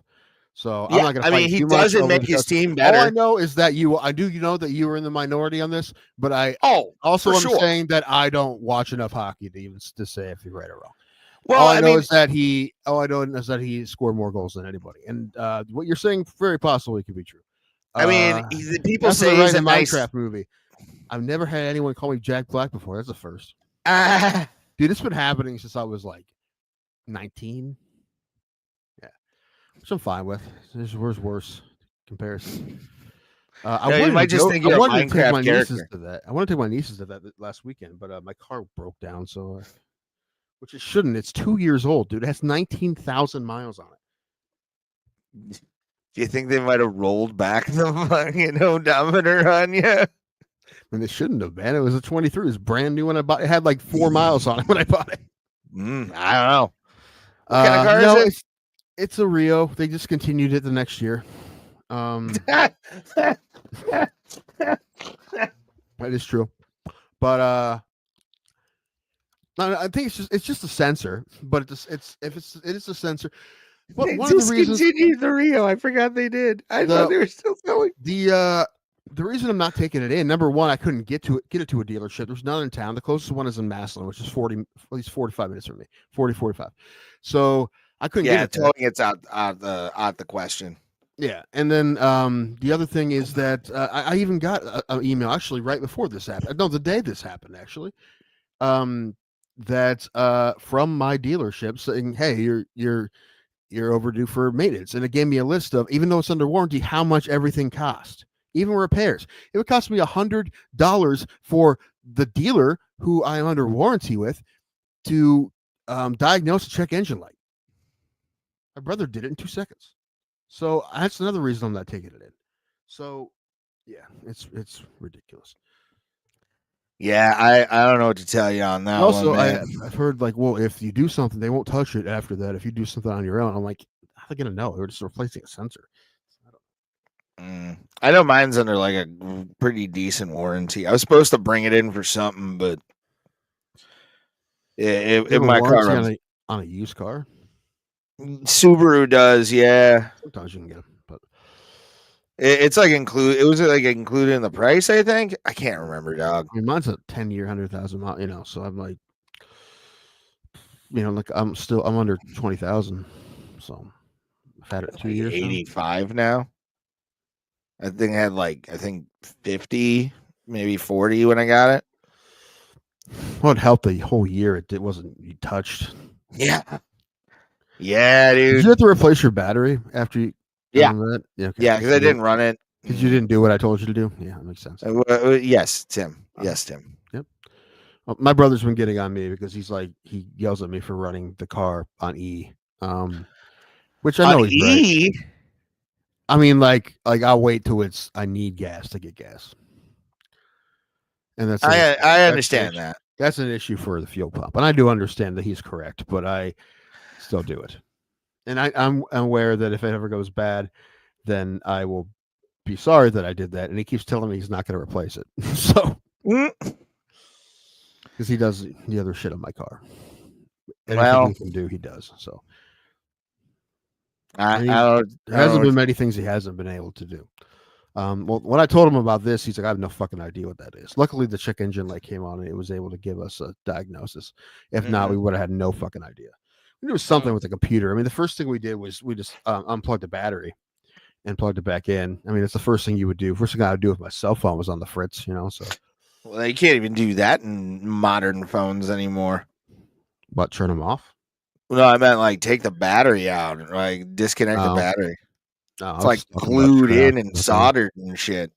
So yeah, I'm not going to. I mean, he doesn't make his team better. All I know is that I do know that you were in the minority on this, but I also am saying that I don't watch enough hockey to even to say if you're right or wrong. Well, all I know is that he scored more goals than anybody, and what you're saying very possibly could be true. I mean, people say he's a Minecraft movie. I've never had anyone call me Jack Black before. That's the first. Dude, it's been happening since I was like 19. Yeah, which I'm fine with. There's worse comparison. You might just think you're a Minecraft character. I want to take my nieces to that last weekend, but my car broke down, so which it shouldn't. It's 2 years old, dude. It has 19,000 miles on it. Do you think they might have rolled back the fucking odometer on you? I mean, they shouldn't have, man. It was a 23. It was brand new when I bought it. It had like 4 miles on it when I bought it. I don't know. What kind of car is it? It's a Rio. They just continued it the next year. That is true. But no, I think it's just a sensor, but it is a sensor. One of the reasons continued the Rio. I forgot they did. I thought they were still selling. The reason I'm not taking it in, number one, I couldn't get it to a dealership. There's none in town. The closest one is in Massillon, which is at least 45 minutes from me. 45. So I couldn't get it. Towing it's out the question. Yeah, and then the other thing is that I even got an email actually right before this happened. No, the day this happened actually. That from my dealership saying, "Hey, you're overdue for maintenance," and it gave me a list of, even though it's under warranty, how much everything cost, even repairs. It would cost me $100 for the dealer who I'm under warranty with to diagnose a check engine light. My brother did it in 2 seconds. So that's another reason I'm not taking it in. So yeah, it's ridiculous. Yeah, I don't know what to tell you on that. Also, one, I've heard like, well, if you do something, they won't touch it after that. If you do something on your own, I'm like, how are they gonna know? They're just replacing a sensor. I know mine's under like a pretty decent warranty. I was supposed to bring it in for something, but in my car on a used car. Subaru does, yeah. Sometimes you can get them, but it's like included. It was like included in the price. I think I can't remember, dog. I mean, mine's a 10-year, 100,000 mile. So I'm like, like I'm under 20,000. So I've had it 2 years. 85 now. I think I had 50, maybe 40 when I got it. Well, it helped the whole year. It wasn't touched. Yeah. Yeah, dude. Did you have to replace your battery after you? Yeah. That? Yeah, okay. Yeah, because I didn't run it. Because you didn't do what I told you to do. Yeah, that makes sense. Yes, Tim. Yes, Tim. Yep. Well, my brother's been getting on me because he yells at me for running the car on E. Which I know on he's E. Right. I mean, like I'll wait till I need gas to get gas. And that's I understand that. That's an issue for the fuel pump, and I do understand that he's correct, but I still do it. And I'm aware that if it ever goes bad, then I will be sorry that I did that, and he keeps telling me he's not going to replace it. So, because he does the other shit on my car. Anything he can do, he does. So, there hasn't been many things he hasn't been able to do. Well, when I told him about this, he's like, I have no fucking idea what that is. Luckily, the check engine light came on and it was able to give us a diagnosis. If not, we would have had no fucking idea. There was something with the computer. I mean, the first thing we did was we just unplugged the battery and plugged it back in. I mean, it's the first thing you would do. First thing I would do with my cell phone was on the fritz, So, well, you can't even do that in modern phones anymore. What? Turn them off? No, I meant like take the battery out, like disconnect the battery. No, it's like glued in and soldered and shit.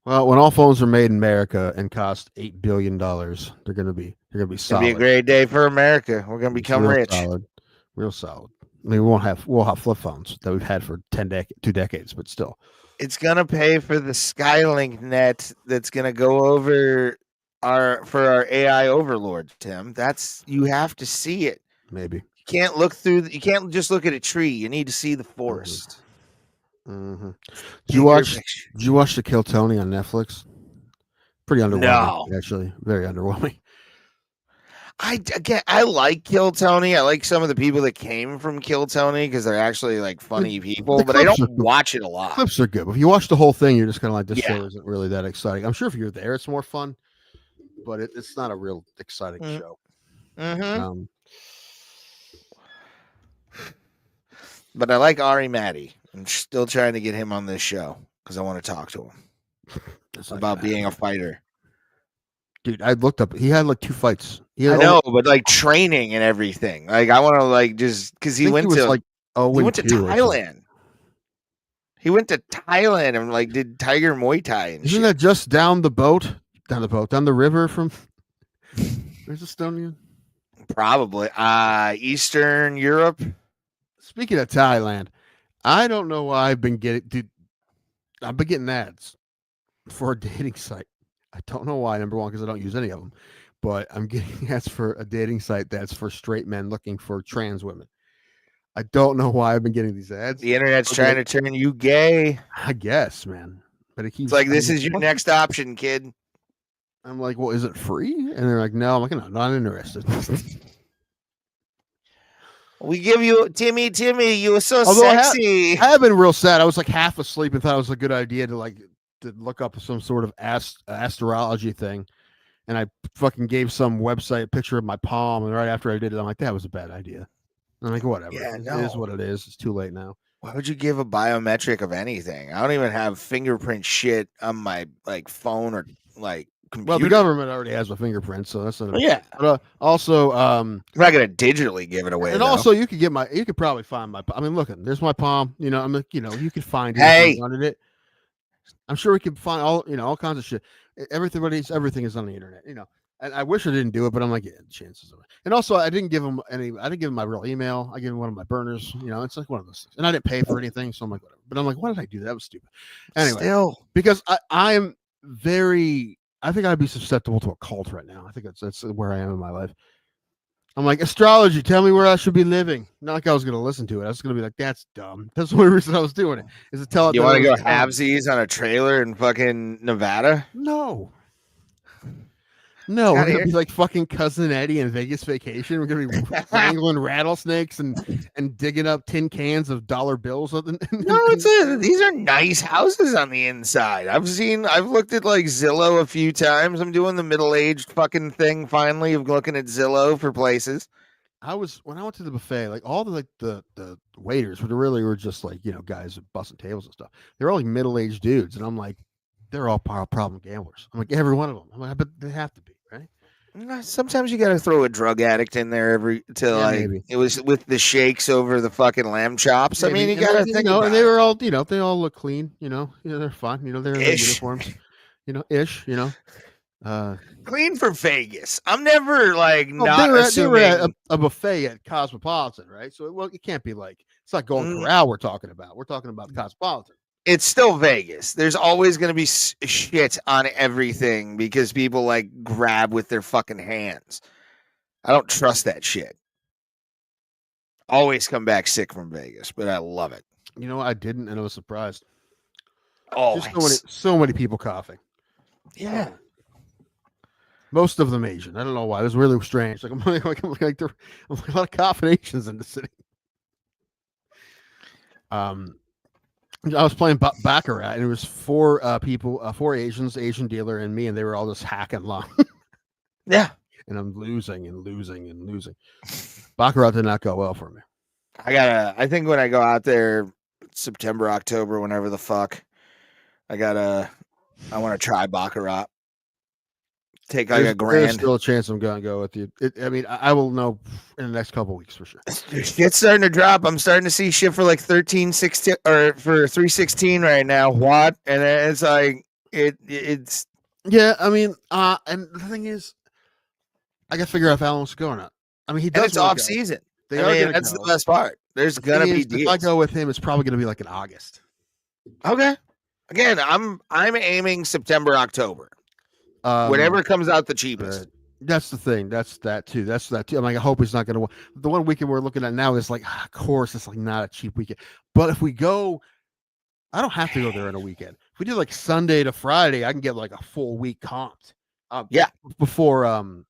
Well, when all phones are made in America and cost $8 billion, they're gonna be solid. It's gonna be a great day for America. We're gonna become rich. Real solid. I mean, we'll have flip phones that we've had for 2 decades, but still, it's gonna pay for the Skylink net that's gonna go over for our AI overlord, Tim. You have to see it. Maybe you can't just look at a tree. You need to see the forest. Mm-hmm. Did you watch The Kill Tony on Netflix? Pretty underwhelming, actually. Very underwhelming. I like Kill Tony. I like some of the people that came from Kill Tony because they're actually like funny people, but I don't watch it a lot. Clips are good. But if you watch the whole thing, you're just kind of like, this show isn't really that exciting. I'm sure if you're there, it's more fun, but it's not a real exciting show. Mm-hmm. But I like Ari Matty. I'm still trying to get him on this show because I want to talk to him about being a fighter. Dude, I looked up. He had like 2 fights. I know, but like training and everything. Like I want to like just because he went to Thailand. He went to Thailand and like did Tiger Muay Thai. And Isn't that just down the river from? Where's Estonia? Probably Eastern Europe. Speaking of Thailand, I don't know why I've been getting ads for a dating site. I don't know why. Number one, because I don't use any of them, but I'm getting ads for a dating site that's for straight men looking for trans women. I don't know why I've been getting these ads. The internet's trying to turn you gay. I guess, man. But it keeps like, this is your next option, kid. I'm like, well, is it free? And they're like, no. I'm like, no, not interested. We give you Timmy. You were so sexy. I have been real sad. I was like half asleep and thought it was a good idea to look up some sort of astrology thing, and I fucking gave some website a picture of my palm, and right after I did it, I'm like, that was a bad idea. I'm like, whatever. Yeah, It is what it is. It's too late now. Why would you give a biometric of anything? I don't even have fingerprint shit on my like phone or like computer. Well, the government already has my fingerprint, so that's not. Yeah. But also, I'm not gonna digitally give it away. And also, you could probably find my. I mean, look, there's my palm. I'm like, you could find it. Hey. If you wanted it. I'm sure we can find all kinds of shit. Everything is on the internet, And I wish I didn't do it, but I'm like, yeah, chances of it. And also, I didn't give him my real email. I gave him one of my burners. It's like one of those things. And I didn't pay for anything, so I'm like, whatever. But I'm like, why did I do that? That was stupid. Anyway, because I think I'd be susceptible to a cult right now. I think that's where I am in my life. I'm like, astrology, tell me where I should be living. Not like I was going to listen to it. I was going to be like, that's dumb. That's the only reason I was doing it. Is to tell it. You want to go halvesies on a trailer in fucking Nevada? No. No, we're going to be like fucking Cousin Eddie in Vegas Vacation. We're going to be wrangling rattlesnakes and digging up tin cans of dollar bills. No, these are nice houses on the inside. I've looked at like Zillow a few times. I'm doing the middle-aged fucking thing finally of looking at Zillow for places. When I went to the buffet, like all the waiters were just like, guys busting tables and stuff. They're all like middle-aged dudes. And I'm like, they're all problem gamblers. I'm like, every one of them. I'm like, but they have to be. Right? Sometimes you got to throw a drug addict in there maybe. It was with the shakes over the fucking lamb chops. Maybe. I mean, you got to think about and they were all, they all look clean, they're fine, they're in their uniforms, ish, clean for Vegas. I'm never like they were at a buffet at Cosmopolitan, right? So it can't be like, it's not Golden Corral we're talking about. We're talking about Cosmopolitan. It's still Vegas. There's always going to be shit on everything because people like grab with their fucking hands. I don't trust that shit. always come back sick from Vegas, but I love it. You know, I didn't, and I was surprised. Always. Just so many people coughing. Yeah. Most of them Asian. I don't know why. It was really strange. Like there are a lot of coughing Asians in the city. I was playing Baccarat, and it was four people, four Asians, Asian dealer, and me, and they were all just hacking long. Yeah. And I'm losing and losing and losing. Baccarat did not go well for me. I think when I go out there, September, October, whenever the fuck, I want to try Baccarat. Take like There's a grand. There's still a chance I'm going to go with you. I will know in the next couple of weeks for sure. Shit's starting to drop. I'm starting to see shit for like 13.16 or for 3.16 right now. What? And it's like it's. Yeah, I mean, and the thing is, I got to figure out if Alan wants to go or not. I mean, he does. And it's off season. That's the best part. There's gonna be deals. If I go with him, it's probably gonna be like in August. Okay. Again, I'm aiming September, October. Whatever comes out the cheapest. That's the thing. That's that too. I'm like, I hope he's not going to. The one weekend we're looking at now is like, of course, it's like not a cheap weekend. But if we go, I don't have to go there on a weekend. If we do like Sunday to Friday, I can get like a full week comped. Before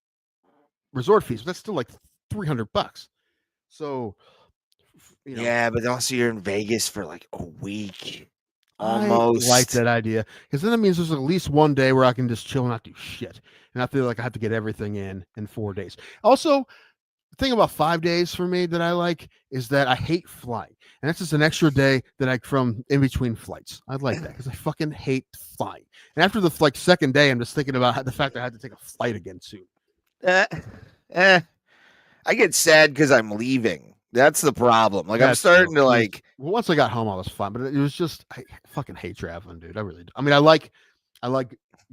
resort fees. But that's still like $300. So, yeah, but also you're in Vegas for like a week. Almost. I like that idea because then that means there's at least one day where I can just chill and not do shit, and I feel like I have to get everything in 4 days. Also, the thing about 5 days for me that I like is that I hate flying, and that's just an extra day that I from in between flights. I like that because I fucking hate flying. And after the second day, I'm just thinking about the fact that I had to take a flight again soon. I get sad because I'm leaving. That's the problem. Like I'm starting to like. Well, once I got home, I was fine, but it was just I fucking hate traveling, dude. I really do. I mean, I like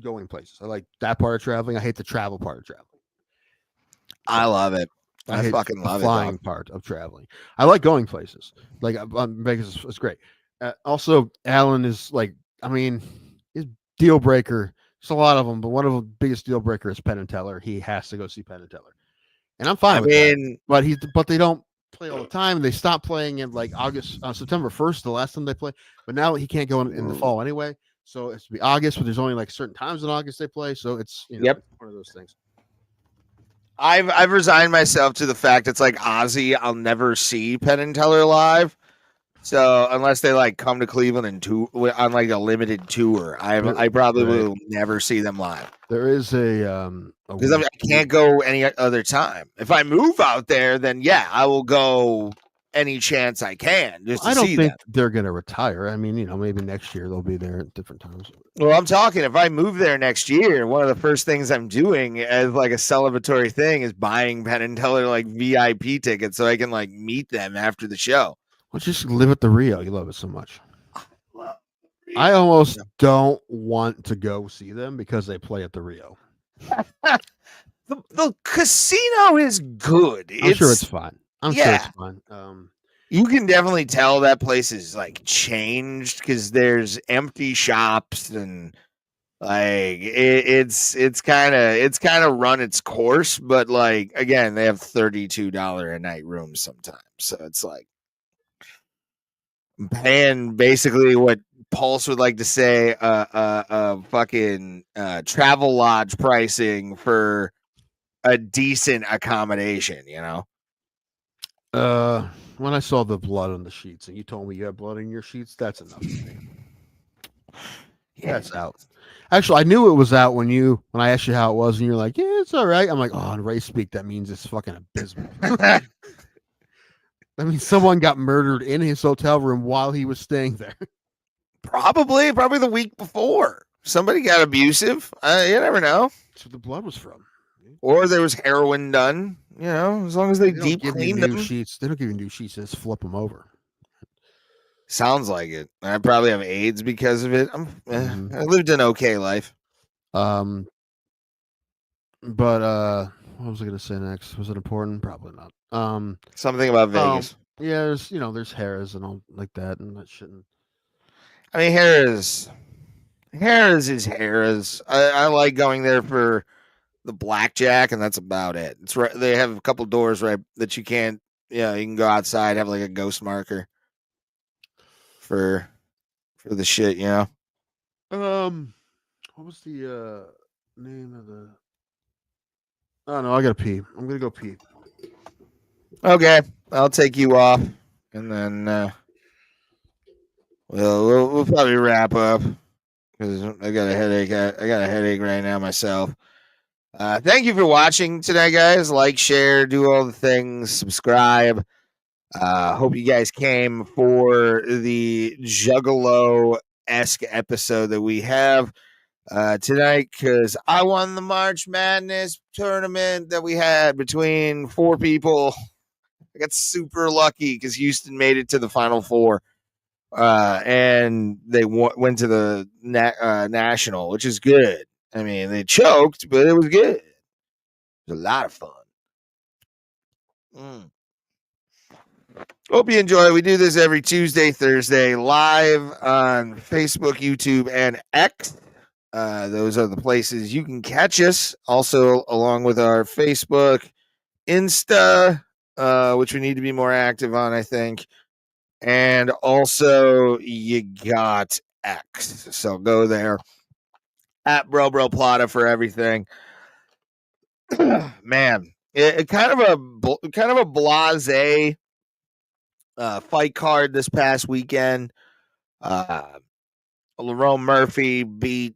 going places. I like that part of traveling. I hate the travel part of traveling. I love it. I fucking love the flying part of traveling. I like going places. Like Vegas is great. Also, Alan is like, I mean, his deal breaker. There's a lot of them, but one of the biggest deal breaker is Penn and Teller. He has to go see Penn and Teller, and I'm fine with that. But they don't play all the time. They stopped playing in like September 1st, the last time they play. But now he can't go in the fall anyway. So it's to be August, but there's only like certain times in August they play. So it's one of those things. I've resigned myself to the fact it's like Ozzy. I'll never see Penn and Teller live. So unless they like come to Cleveland and on like a limited tour, I probably will never see them live. There is because I can't go any other time. If I move out there, then yeah, I will go any chance I can. Just to I don't see think them. They're going to retire. I mean, maybe next year they'll be there at different times. Well, I'm talking if I move there next year, one of the first things I'm doing as like a celebratory thing is buying Penn and Teller like VIP tickets so I can like meet them after the show. Well, just live at the Rio. You love it so much. I almost don't want to go see them because they play at the Rio. The casino is good. I'm sure it's fine. Sure it's fine. You can definitely tell that place is like changed because there's empty shops and like it's kind of run its course. But like again, they have $32 a night rooms sometimes, so it's like I'm paying basically what Pulse would like to say fucking travel lodge pricing for a decent accommodation, When I saw the blood on the sheets and you told me you had blood in your sheets, that's enough for me. That's out. Actually, I knew it was out when I asked you how it was and you're like, yeah, it's all right. I'm like, oh, in Ray speak, that means it's fucking abysmal. I mean, someone got murdered in his hotel room while he was staying there. Probably the week before. Somebody got abusive. You never know. That's where the blood was from. Or there was heroin done. As long as they deep clean them. Sheets. They don't give you new sheets. They just flip them over. Sounds like it. I probably have AIDS because of it. I lived an okay life. But what was I going to say next? Was it important? Probably not. Something about Vegas. Yeah, there's Harris and all like that, and that shouldn't. I mean, Harris is Harris. I like going there for the blackjack, and that's about it. It's right. They have a couple doors right that you can't you can go outside, have like a ghost marker for the shit, you know. What was the name of the? Oh no, I gotta pee. I'm gonna go pee. Okay, I'll take you off, and then we'll probably wrap up because I got a headache. I got a headache right now myself. Thank you for watching today, guys. Like, share, do all the things, subscribe. Hope you guys came for the Juggalo-esque episode that we have tonight, because I won the March Madness tournament that we had between 4 people. I got super lucky because Houston made it to the Final Four, and they went to the national, which is good. I mean, they choked, but it was good. It was a lot of fun. Hope you enjoy. We do this every Tuesday, Thursday, live on Facebook, YouTube, and X. Those are the places you can catch us. Also, along with our Facebook, Insta, which we need to be more active on, I think. And also, you got X. So go there at Plata for everything. Man, it kind of a blasé fight card this past weekend. Lerone Murphy beat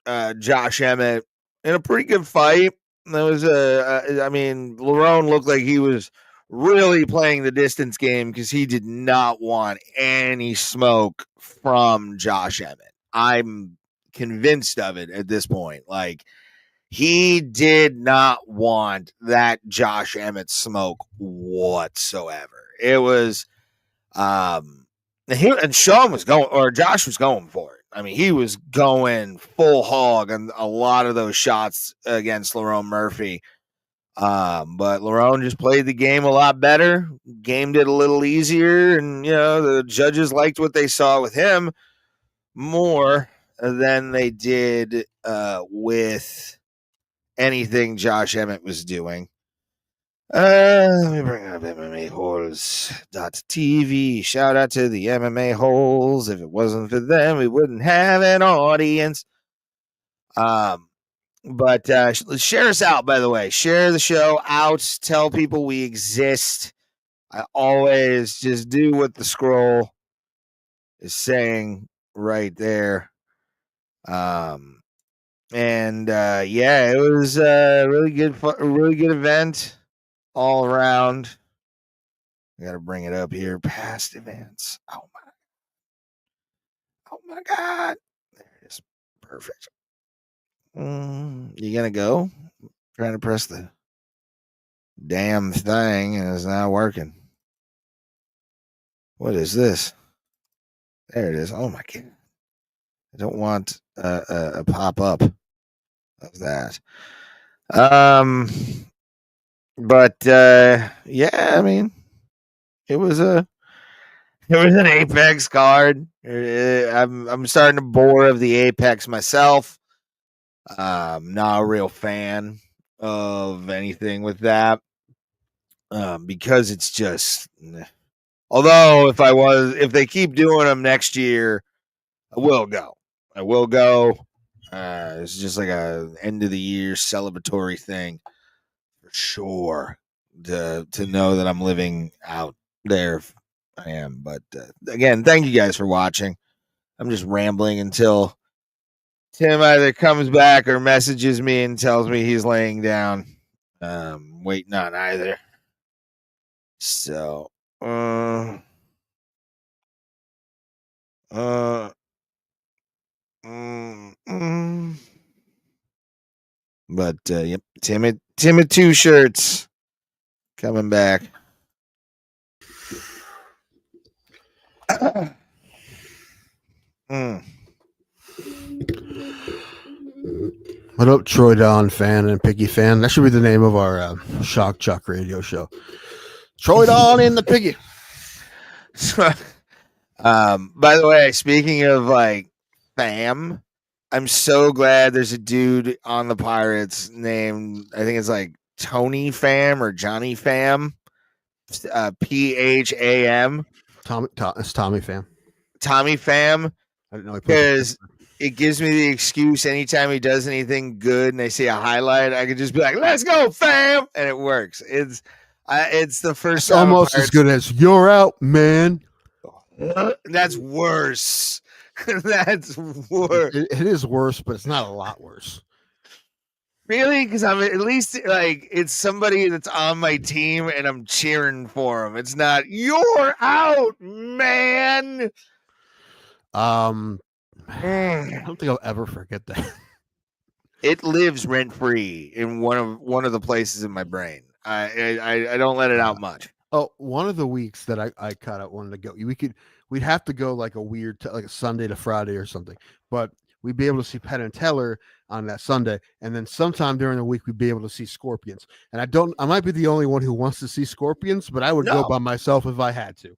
Josh Emmett in a pretty good fight. There was Lerone looked like he was really playing the distance game because he did not want any smoke from Josh Emmett. I'm convinced of it at this point. Like, he did not want that Josh Emmett smoke whatsoever. It was, and Sean was going, or Josh was going for it. I mean, he was going full hog on a lot of those shots against Lerone Murphy. But Lerone just played the game a lot better, gamed it a little easier, and the judges liked what they saw with him more than they did with anything Josh Emmett was doing. Let me bring up MMAholes.tv. Shout out to the MMA holes. If it wasn't for them, we wouldn't have an audience. But share us out, by the way. Share the show out. Tell people we exist. I always just do what the scroll is saying right there. It was a really good event all around. I got to bring it up here. Past events. Oh my God. There it is. Perfect. You gonna go? Trying to press the damn thing and it's not working. What is this? There it is. Oh my God. I don't want a pop up of that. I mean, it was an Apex card. I'm starting to bore of the Apex myself. Not a real fan of anything with that. Because it's just, although if they keep doing them next year, I will go. It's just like a end of the year celebratory thing for sure. To know that I'm living out there, if I am. But again, thank you guys for watching. I'm just rambling until Tim either comes back or messages me and tells me he's laying down. Waiting on either. So, But yep, Timid 2 shirts coming back. What up, Troy Don fan and Piggy fan? That should be the name of our Shock Chuck radio show. Troy Don in the Piggy. By the way, speaking of like fam, I'm so glad there's a dude on the Pirates named, I think it's like Tony Pham or Johnny Pham. PHAM. It's Tommy Pham. Tommy Pham. I didn't know he played Because it gives me the excuse anytime he does anything good and I see a highlight, I could just be like, "Let's go, fam," and it works. It's the first. It's almost as good as "You're Out, Man." That's worse. That's worse. It is worse, but it's not a lot worse. Really? Because I'm at least like it's somebody that's on my team and I'm cheering for him. It's not "You're out, man." I don't think I'll ever forget that. It lives rent free in one of the places in my brain. I don't let it out much. Oh, one of the weeks that I kind of wanted to go, we'd have to go like a like a Sunday to Friday or something, but we'd be able to see Penn and Teller on that Sunday, and then sometime during the week we'd be able to see Scorpions. And I might be the only one who wants to see Scorpions, but I would go by myself if I had to.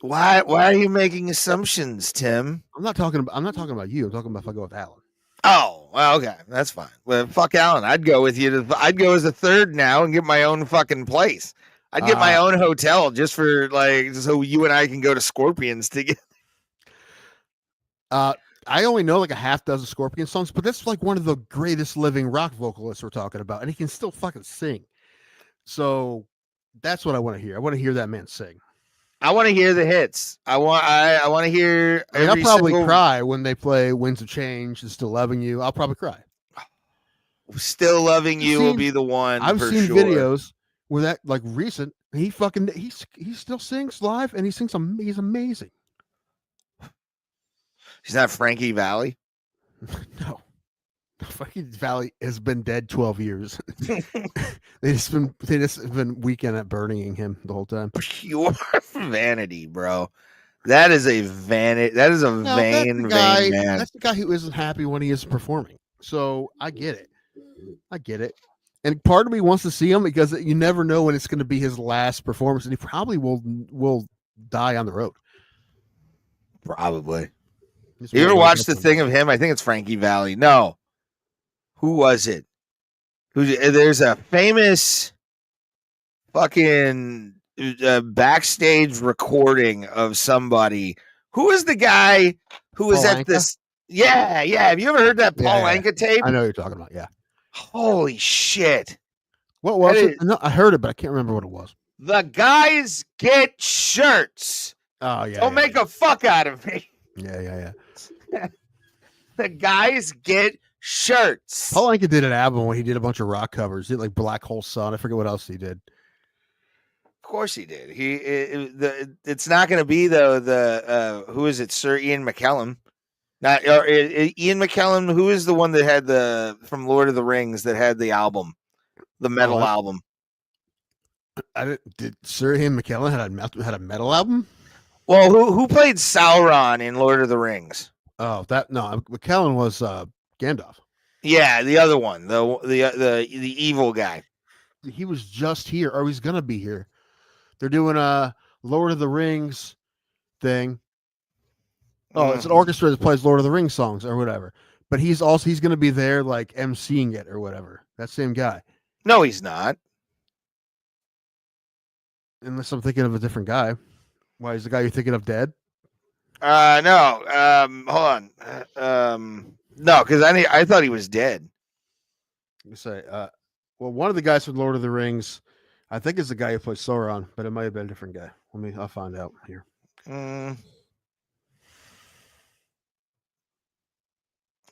Why are you making assumptions, Tim? I'm not talking about you. I'm talking about if I go with Alan. Oh, well, okay, that's fine. Well, fuck Alan. I'd go with you. I'd go as a third now and get my own fucking place. I'd get my own hotel just for like so you and I can go to Scorpions together. I only know like a half dozen Scorpion songs, but that's like one of the greatest living rock vocalists we're talking about, and he can still fucking sing. So that's what I want to hear. I want to hear that man sing. I want to hear the hits. I want to hear. I'll probably cry when they play "Winds of Change" and "Still Loving You." I'll probably cry. "Still Loving You" will be the one. I've for seen sure. videos where that like recent. He still sings live, and he's amazing. He's not Frankie Valli. No, Frankie Valli has been dead 12 years. they just been weekend at burning him the whole time. Pure vanity, bro. That is a vanity. That is a vain man. That's the guy who isn't happy when he isn't performing. So I get it. And part of me wants to see him because you never know when it's going to be his last performance, and he probably will die on the road. Probably. You ever watched the thing of him? I think it's Frankie Valli. No. Who was it? There's a famous fucking backstage recording of somebody. Who is the guy who was at this? Yeah. Have you ever heard that Paul Anka tape? I know what you're talking about. Yeah. Holy shit. What was it? No, I heard it, but I can't remember what it was. The guys get shirts. Oh, yeah. Don't make a fuck out of me. Yeah. The guys get shirts. Paul Anka did an album when he did a bunch of rock covers. He did like Black Hole Sun. I forget what else he did. Of course he did. It's not going to be though who is it? Sir Ian McKellen. Not Ian McKellen. Who is the one that had from Lord of the Rings that had the album, the metal album? Did Sir Ian McKellen had a metal album? Well, who played Sauron in Lord of the Rings? Oh, McKellen was Gandalf. Yeah, the other one, the evil guy. He was just here, or he's gonna be here. They're doing a Lord of the Rings thing. Oh, it's an orchestra that plays Lord of the Rings songs or whatever. But he's gonna be there, like emceeing it or whatever. That same guy. No, he's not. Unless I'm thinking of a different guy. Why is the guy you're thinking of dead? No. Hold on. No, because I thought he was dead. Let me say, well, one of the guys from Lord of the Rings, I think is the guy who plays Sauron, but it might have been a different guy. I'll find out here.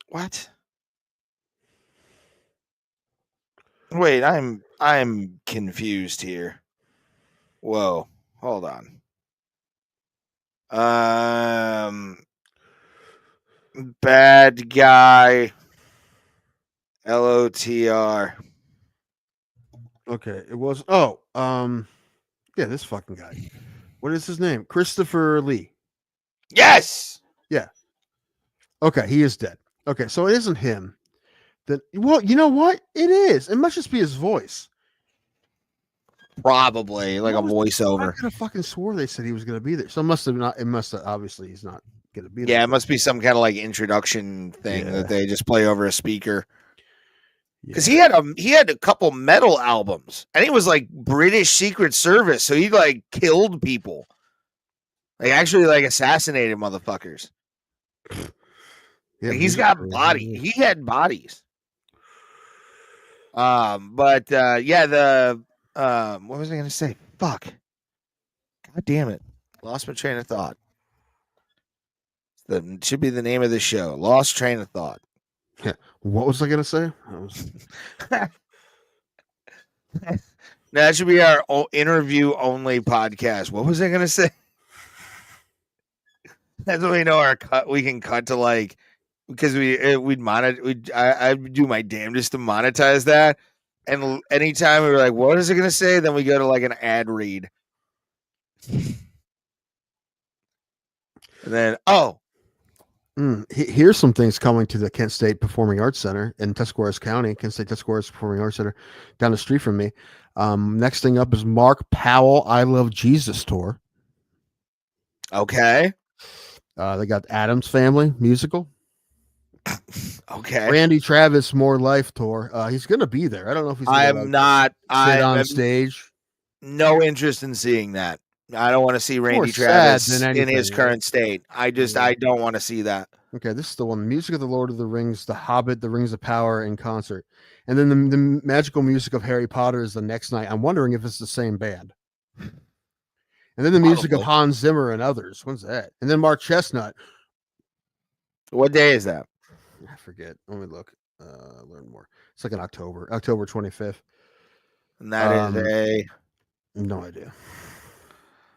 What? Wait, I'm confused here. Whoa, hold on. Bad guy. LOTR. Okay, it was. Yeah, this fucking guy. What is his name? Christopher Lee. Yes. Yeah. Okay, he is dead. Okay, so it isn't him. Then, well, you know what? It is. It must just be his voice. Probably like a voiceover. I could have fucking swore they said he was going to be there. So it must have not. It must have. Obviously, he's not going to be there. Yeah, it must be some kind of like introduction thing that they just play over a speaker. because he had a couple metal albums, and he was like British Secret Service, so he like killed people, like actually like assassinated motherfuckers. Yeah, Like, he's got body. He had bodies. But yeah, the what was I gonna say? Fuck. God damn it. Lost my train of thought. That should be the name of the show. Lost train of thought. Yeah. What was I gonna say? That should be our interview only podcast. What was I gonna say? That's when we know our cut. We can cut to like, because we'd monetize. I'd do my damnedest to monetize that. And anytime we were like, "What is it gonna say?" Then we go to like an ad read. And then here's some things coming to the Kent State Performing Arts Center in Tuscarawas County. Kent State Tuscarawas Performing Arts Center down the street from me. Next thing up is Mark Powell I Love Jesus tour. Okay. They got Addams Family musical. Okay. Randy Travis More Life tour. He's gonna be there. I don't know if he's gonna sit on stage. No interest in seeing that. I don't want to see Randy Travis in his current state. I don't want to see that. Okay, this is the one. Music of the Lord of the Rings, The Hobbit, The Rings of Power in concert. And then the magical music of Harry Potter is the next night. I'm wondering if it's the same band. And then the music of Hans Zimmer and others. When's that? And then Mark Chestnut. What day is that? I forget. Let me look. Learn more. It's like in October 25th. And that is no idea.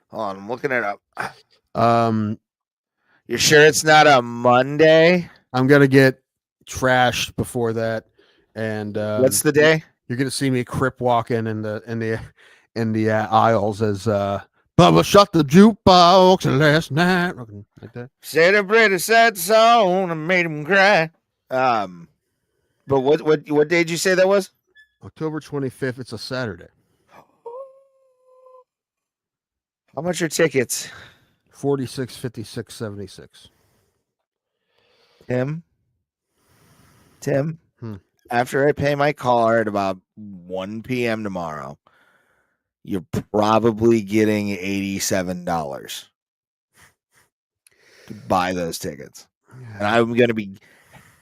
Hold on, I'm looking it up. You sure it's not a Monday? I'm gonna get trashed before that. And what's the day? You're gonna see me crip walking in the aisles as Bubba shut the jukebox last night, like that. Said a pretty sad song and made him cry. But what day did you say that was? October 25th. It's a Saturday. How much are tickets? $46.56.76. Tim. After I pay my car at about 1 p.m. tomorrow, you're probably getting $87 to buy those tickets. And I'm going to be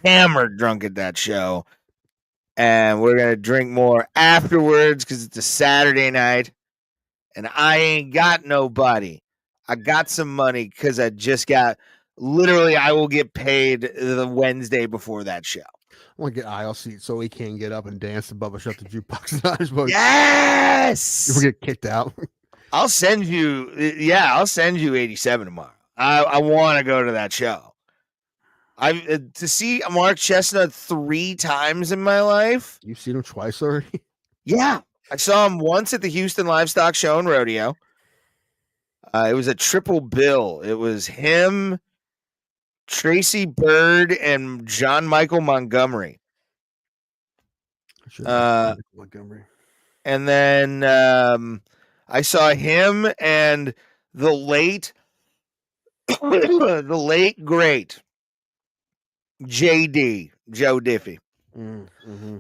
hammered drunk at that show. And we're going to drink more afterwards because it's a Saturday night. And I ain't got nobody. I got some money because I just got, literally, I will get paid the Wednesday before that show. I want to get aisle seats so he can get up and dance to Bubba Shut the Jukebox. Yes! If we get kicked out. I'll send you 87 tomorrow. I want to go to that show. To see Mark Chestnut 3 times in my life. You've seen him twice already? Yeah. I saw him once at the Houston Livestock Show and Rodeo. It was a triple bill. It was him, Tracy Bird, and John Michael Montgomery. Montgomery. And then I saw him and the late great JD, Joe Diffie. Mm-hmm.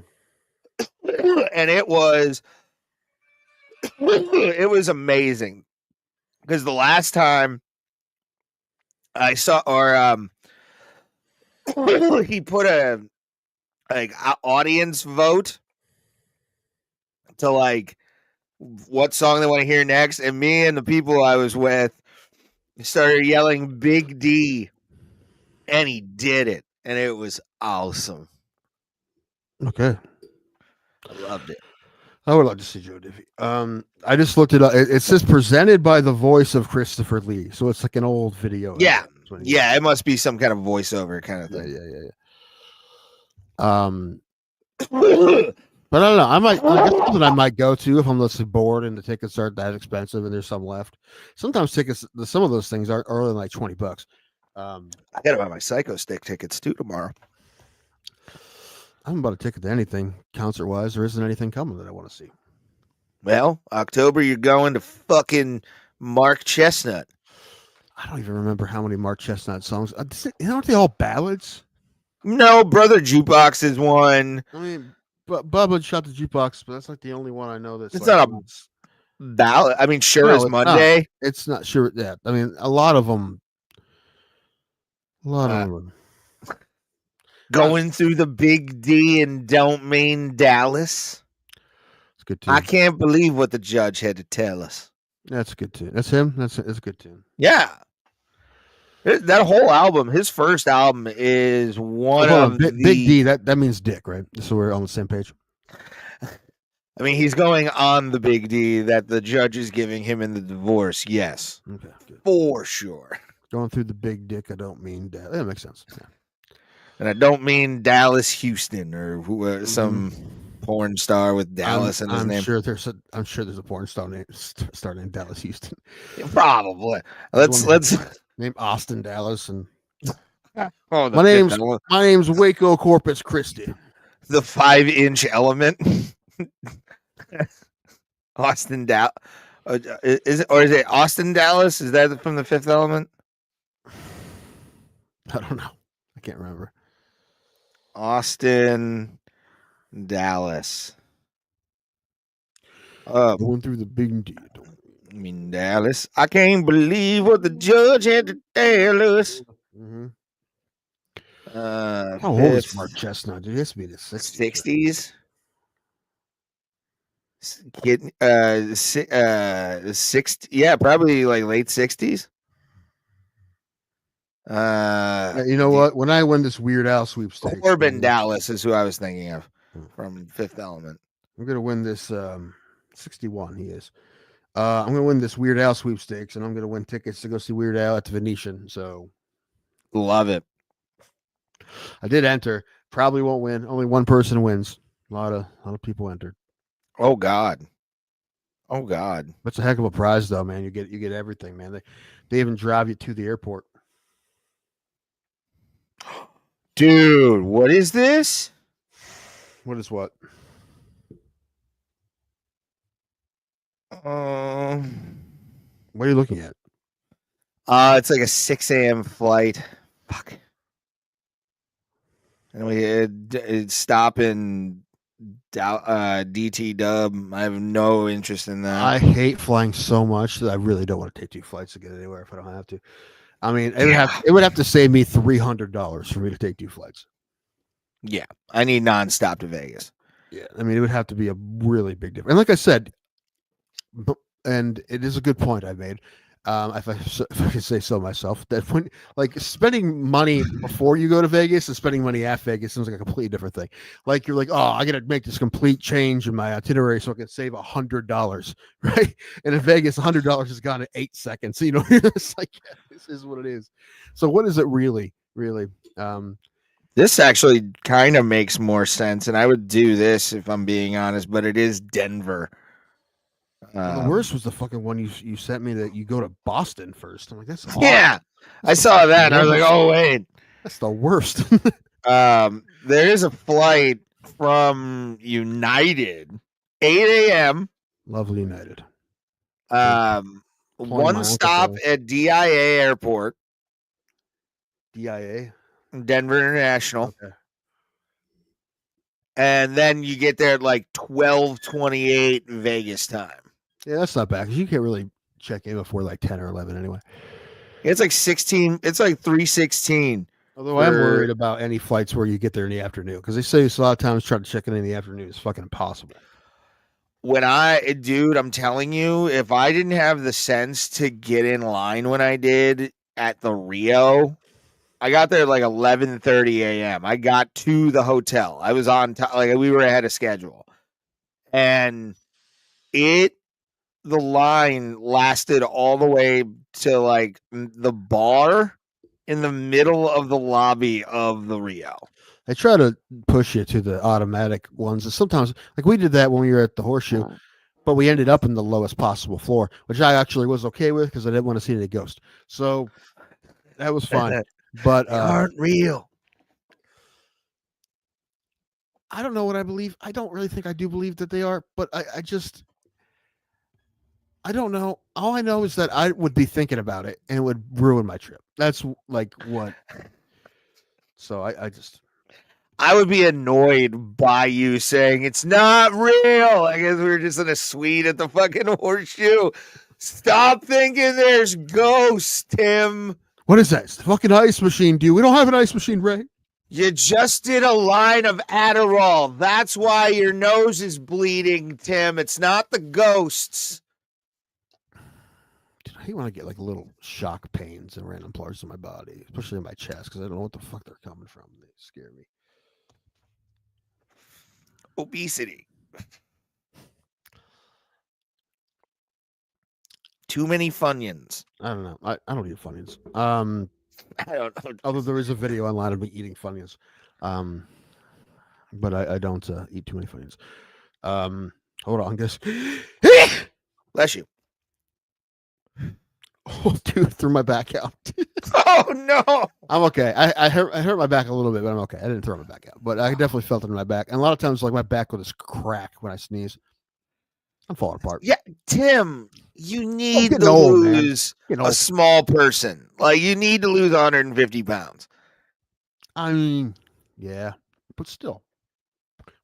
And it was amazing because the last time I saw, he put a audience vote to like what song they want to hear next, and me and the people I was with started yelling Big D, and he did it, and it was awesome. Okay. I loved it. I would love to see Joe Diffie. I just looked it up. It says presented by the voice of Christopher Lee, so it's like an old video. Yeah, it must be some kind of voiceover kind of thing. Yeah. But I don't know. I might go to if I'm listening bored and the tickets aren't that expensive and there's some left. Sometimes some of those things are only like $20. I gotta buy my Psycho Stick tickets too tomorrow. I haven't bought a ticket to anything concert wise. There isn't anything coming that I want to see. Well, October, you're going to fucking Mark Chestnut. I don't even remember how many Mark Chestnut songs. Aren't they all ballads? No, Brother Jukebox is one. I mean, But Bubba shot the jukebox, but that's like the only one I know that's. It's like, not a ballot. I mean, sure No, as it's Monday. not. It's not sure. Yeah, I mean, a lot of them. A lot of them. Going through the big D and don't mean Dallas. It's good too. I can't believe what the judge had to tell us. That's good too. That's him. That's a good tune. Yeah. That whole album, his first album, is one Hold on, of Big D. That means dick, right? So we're on the same page. I mean, he's going on the big D that the judge is giving him in the divorce. Yes, Okay, good. for sure. Going through the big dick. I don't mean that. That makes sense. Yeah. And I don't mean Dallas Houston or who, some porn star with Dallas in his name. I'm sure there's a porn star named Dallas Houston. Probably. Let's name Austin Dallas and oh, my name's Waco Corpus Christi. The 5-inch element. Austin Dallas. Is it Austin Dallas? Is that from the Fifth Element? I don't know. I can't remember. Austin Dallas. Going through the big D. I mean Dallas. I can't believe what the judge had to tell us. Mm-hmm. How old is Mark Chestnut? Dude, he has to be in the 60s. Kid, 60, yeah, probably like late 60s. You know what? When I win this Weird Al sweepstakes, Corbin Dallas is who I was thinking of from Fifth Element. I'm gonna win this 61. He is. I'm gonna win this Weird Al sweepstakes, and I'm gonna win tickets to go see Weird Al at the Venetian. So, love it. I did enter. Probably won't win. Only one person wins. A lot of people entered. Oh God. That's a heck of a prize, though, man. You get everything, man. They even drive you to the airport. Dude, what is this? What is what? What are you looking at? It's like a 6 a.m. flight. Fuck. And we had stop in DT Dub. I have no interest in that. I hate flying so much that I really don't want to take 2 flights to get anywhere if I don't have to. I mean, it would have to save me $300 for me to take 2 flights. Yeah, I need nonstop to Vegas. Yeah, I mean, it would have to be a really big difference. And like I said, and it is a good point I made. If I could say so myself, that when like spending money before you go to Vegas and spending money at Vegas seems like a completely different thing. Like you're like, oh, I got to make this complete change in my itinerary so I can save $100, right? And in Vegas, $100 is gone in 8 seconds. So, you know, it's like, yeah, this is what it is. So what is it really? This actually kind of makes more sense, and I would do this if I'm being honest. But it is Denver. The worst was the fucking one you sent me that you go to Boston first. I'm like, that's awesome. Yeah. I saw that. And I was like, oh wait, that's the worst. There is a flight from United, 8 a.m. Lovely United. One stop at DIA Airport. DIA? Denver International. Okay. And then you get there at like 12:28 Vegas time. Yeah, that's not bad because you can't really check in before like 10 or 11 anyway. It's like 16. It's like 3:16. Although I'm worried about any flights where you get there in the afternoon because they say a lot of times trying to check in the afternoon is fucking impossible. Dude, I'm telling you, if I didn't have the sense to get in line when I did at the Rio, I got there at like 11:30 a.m. I got to the hotel. I was on time, like we were ahead of schedule, and the line lasted all the way to like the bar in the middle of the lobby of the Rio. They try to push you to the automatic ones. And sometimes, like we did that when we were at the Horseshoe, but we ended up in the lowest possible floor, which I actually was okay with because I didn't want to see any ghosts. So that was fine. But they aren't real. I don't know what I believe. I don't really think I do believe that they are, but I don't know. All I know is that I would be thinking about it and it would ruin my trip. That's like what. So I I would be annoyed by you saying it's not real. I guess we were just in a suite at the fucking Horseshoe. Stop thinking there's ghosts, Tim. What is that? It's the fucking ice machine, dude. We don't have an ice machine, Ray. You just did a line of Adderall. That's why your nose is bleeding, Tim. It's not the ghosts. Dude, I hate when I get like little shock pains in random parts of my body, especially in my chest, because I don't know what the fuck they're coming from. They scare me. Obesity. Too many Funyuns. I don't know. I don't eat Funyuns. I don't know. Although there is a video online of me eating Funyuns. But I don't eat too many Funyuns. Hold on, guys. Bless you. Oh, dude, threw my back out. Oh no. I'm okay. I hurt my back a little bit, but I'm okay. I didn't throw my back out, but I definitely felt it in my back. And a lot of times, like my back will just crack when I sneeze. I'm falling apart. Yeah, Tim, you need to getting old, man. lose Getting a old. small person. Like you need to lose 150 pounds. I mean, yeah, but still.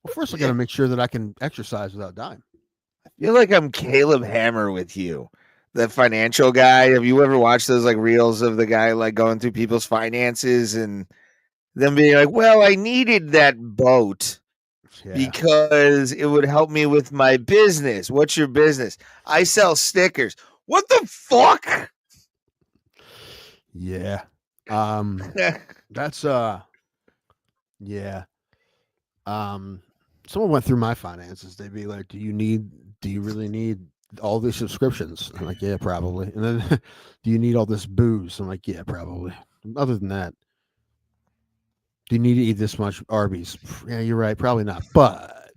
Well, first I got to make sure that I can exercise without dying. I feel like I'm Caleb Hammer with you, the financial guy. Have you ever watched those like reels of the guy like going through people's finances and them being like, "Well, I needed that boat." Yeah. Because it would help me with my business. What's your business? I sell stickers. What the fuck? Yeah. That's yeah. Someone went through my finances. They'd be like, do you really need all these subscriptions? I'm like, yeah, probably. And then do you need all this booze? I'm like, yeah, probably. Other than that, do you need to eat this much Arby's? Yeah, you're right. Probably not. But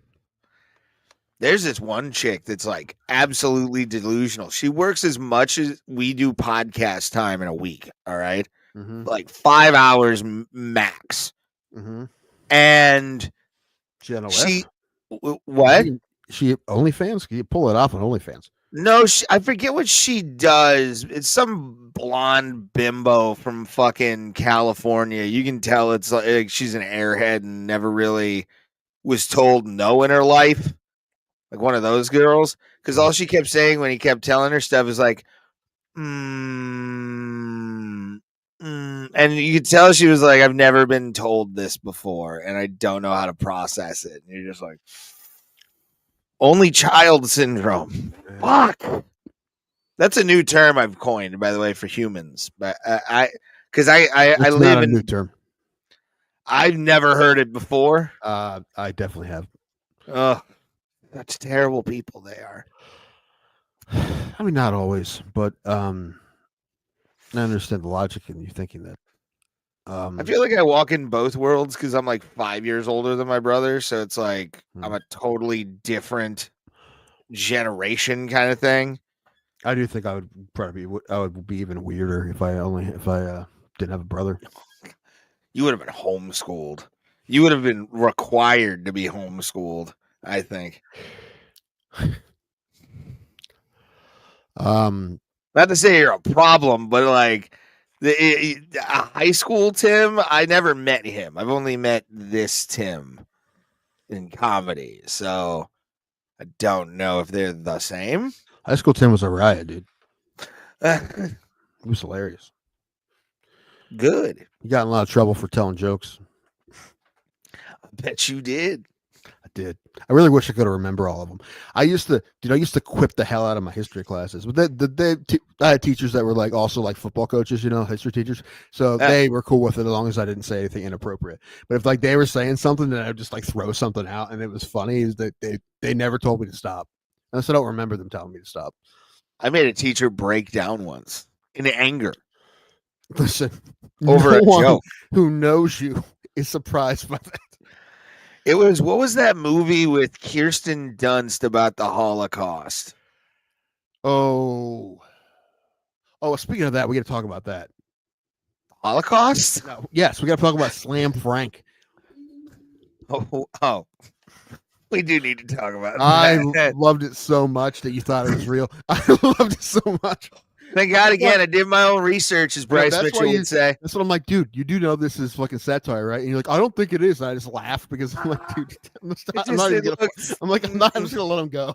there's this one chick that's like absolutely delusional. She works as much as we do podcast time in a week. All right. Like 5 hours max. And she what? She OnlyFans? Can you pull it off on OnlyFans? No, I forget what she does. It's some blonde bimbo from fucking California. You can tell it's like she's an airhead and never really was told no in her life. Like one of those girls. Because all she kept saying when he kept telling her stuff is like, and you could tell she was like, I've never been told this before and I don't know how to process it. And you're just like, only child syndrome. Fuck. That's a new term I've coined, by the way, for humans. But I live in a new term. I've never heard it before. I definitely have. Oh, that's terrible people they are. I mean, not always, but I understand the logic in you thinking that. I feel like I walk in both worlds because I'm like 5 years older than my brother, so it's like I'm a totally different generation kind of thing. I do think I would be even weirder if I didn't have a brother. You would have been homeschooled. You would have been required to be homeschooled, I think. Not to say you're a problem, but like a high school Tim, I never met him. I've only met this Tim in comedy, so I don't know if they're the same. High school Tim was a riot, dude. It was hilarious. Good. You got in a lot of trouble for telling jokes. I bet you did. I did. I really wish I could remember all of them. I used to quip the hell out of my history classes. But I had teachers that were like also like football coaches, history teachers. So they were cool with it as long as I didn't say anything inappropriate. But if like they were saying something, then I would just like throw something out, and it was funny. Is that they never told me to stop, and so I don't remember them telling me to stop. I made a teacher break down once in anger. Listen, over no a joke. Who knows you is surprised by that. It was, what was that movie with Kirsten Dunst about the Holocaust? Oh, speaking of that, we got to talk about that. Holocaust? No, yes, we got to talk about Slam Frank. Oh. We do need to talk about I that. loved it so much that you thought it was real. I loved it so much. Thank God again. I did my own research, as Bryce that's Mitchell would say. That's what I'm like, dude. You do know this is fucking satire, right? And you're like, I don't think it is. And I just laugh because I'm like, dude, I'm not even gonna. I'm just gonna let him go.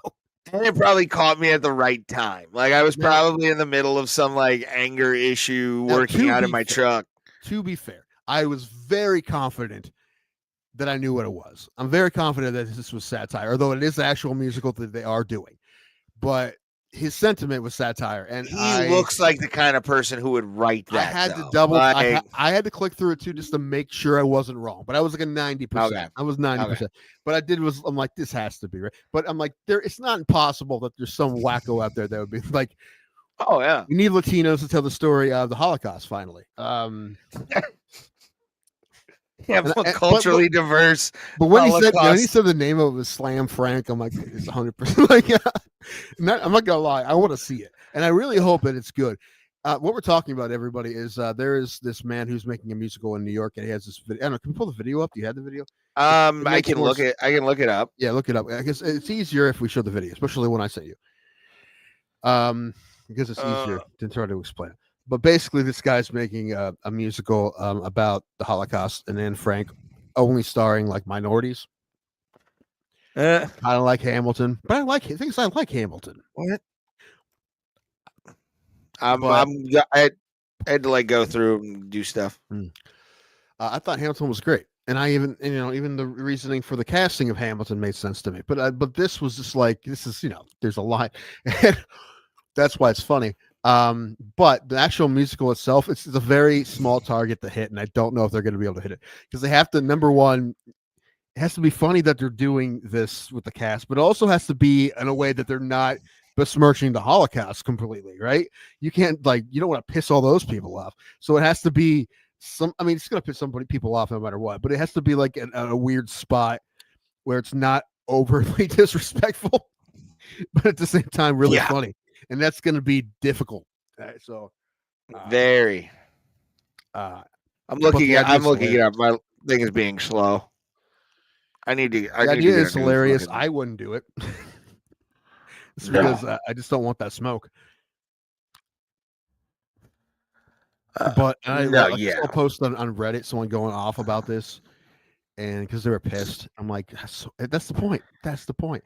And it probably caught me at the right time. Like I was probably in the middle of some like anger issue working out in my truck. To be fair, I was very confident that I knew what it was. I'm very confident that this was satire, although it is the actual musical that they are doing. But his sentiment was satire, and he looks like the kind of person who would write that. I had to double. I had to click through it too just to make sure I wasn't wrong. But I was like a 90%. Okay. I was 90%. Okay. But I'm like, this has to be right. But I'm like, it's not impossible that there's some wacko out there that would be like, oh yeah, we need Latinos to tell the story of the Holocaust finally. Yeah, culturally diverse. But when he said the name of it was Slam Frank, I'm like, it's 100%. Like, I'm not gonna lie, I want to see it, and I really hope that it's good. What we're talking about, everybody, is there is this man who's making a musical in New York, and he has this video. I don't know, can we pull the video up? Do you have the video? I can look it up. Yeah, look it up. I guess it's easier if we show the video, especially when I say you. Because it's easier to try to explain it. But basically, this guy's making a musical about the Holocaust, and Anne Frank, only starring like minorities. Kind of like Hamilton, but I like Hamilton. What? I had to like go through and do stuff. I thought Hamilton was great, and I even the reasoning for the casting of Hamilton made sense to me. But this was just like, this is, there's a lot, and that's why it's funny. But the actual musical itself, it's a very small target to hit, and I don't know if they're going to be able to hit it because they have to, number one, it has to be funny that they're doing this with the cast, but it also has to be in a way that they're not besmirching the Holocaust completely, right? You can't, you don't want to piss all those people off. So it has to be it's going to piss people off no matter what, but it has to be like a weird spot where it's not overly disrespectful, but at the same time, really funny. And that's going to be difficult. So very. I'm looking it up. My thing is being slow. The idea is hilarious. I wouldn't do it. It's because I just don't want that smoke. But I'll post on Reddit someone going off about this, and because they were pissed, I'm like, that's the point. That's the point.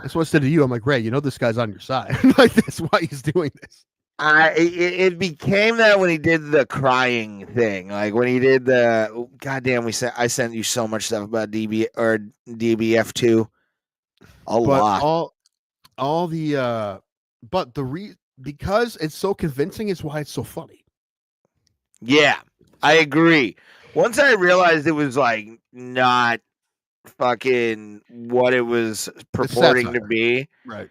That's what I said to you. I'm like, Ray, this guy's on your side. Like, that's why he's doing this. It became that when he did the crying thing, like when he did the goddamn. I sent you so much stuff about DBF2. Because it's so convincing is why it's so funny. Yeah, I agree. Once I realized it was like not fucking what it was purporting to be, right?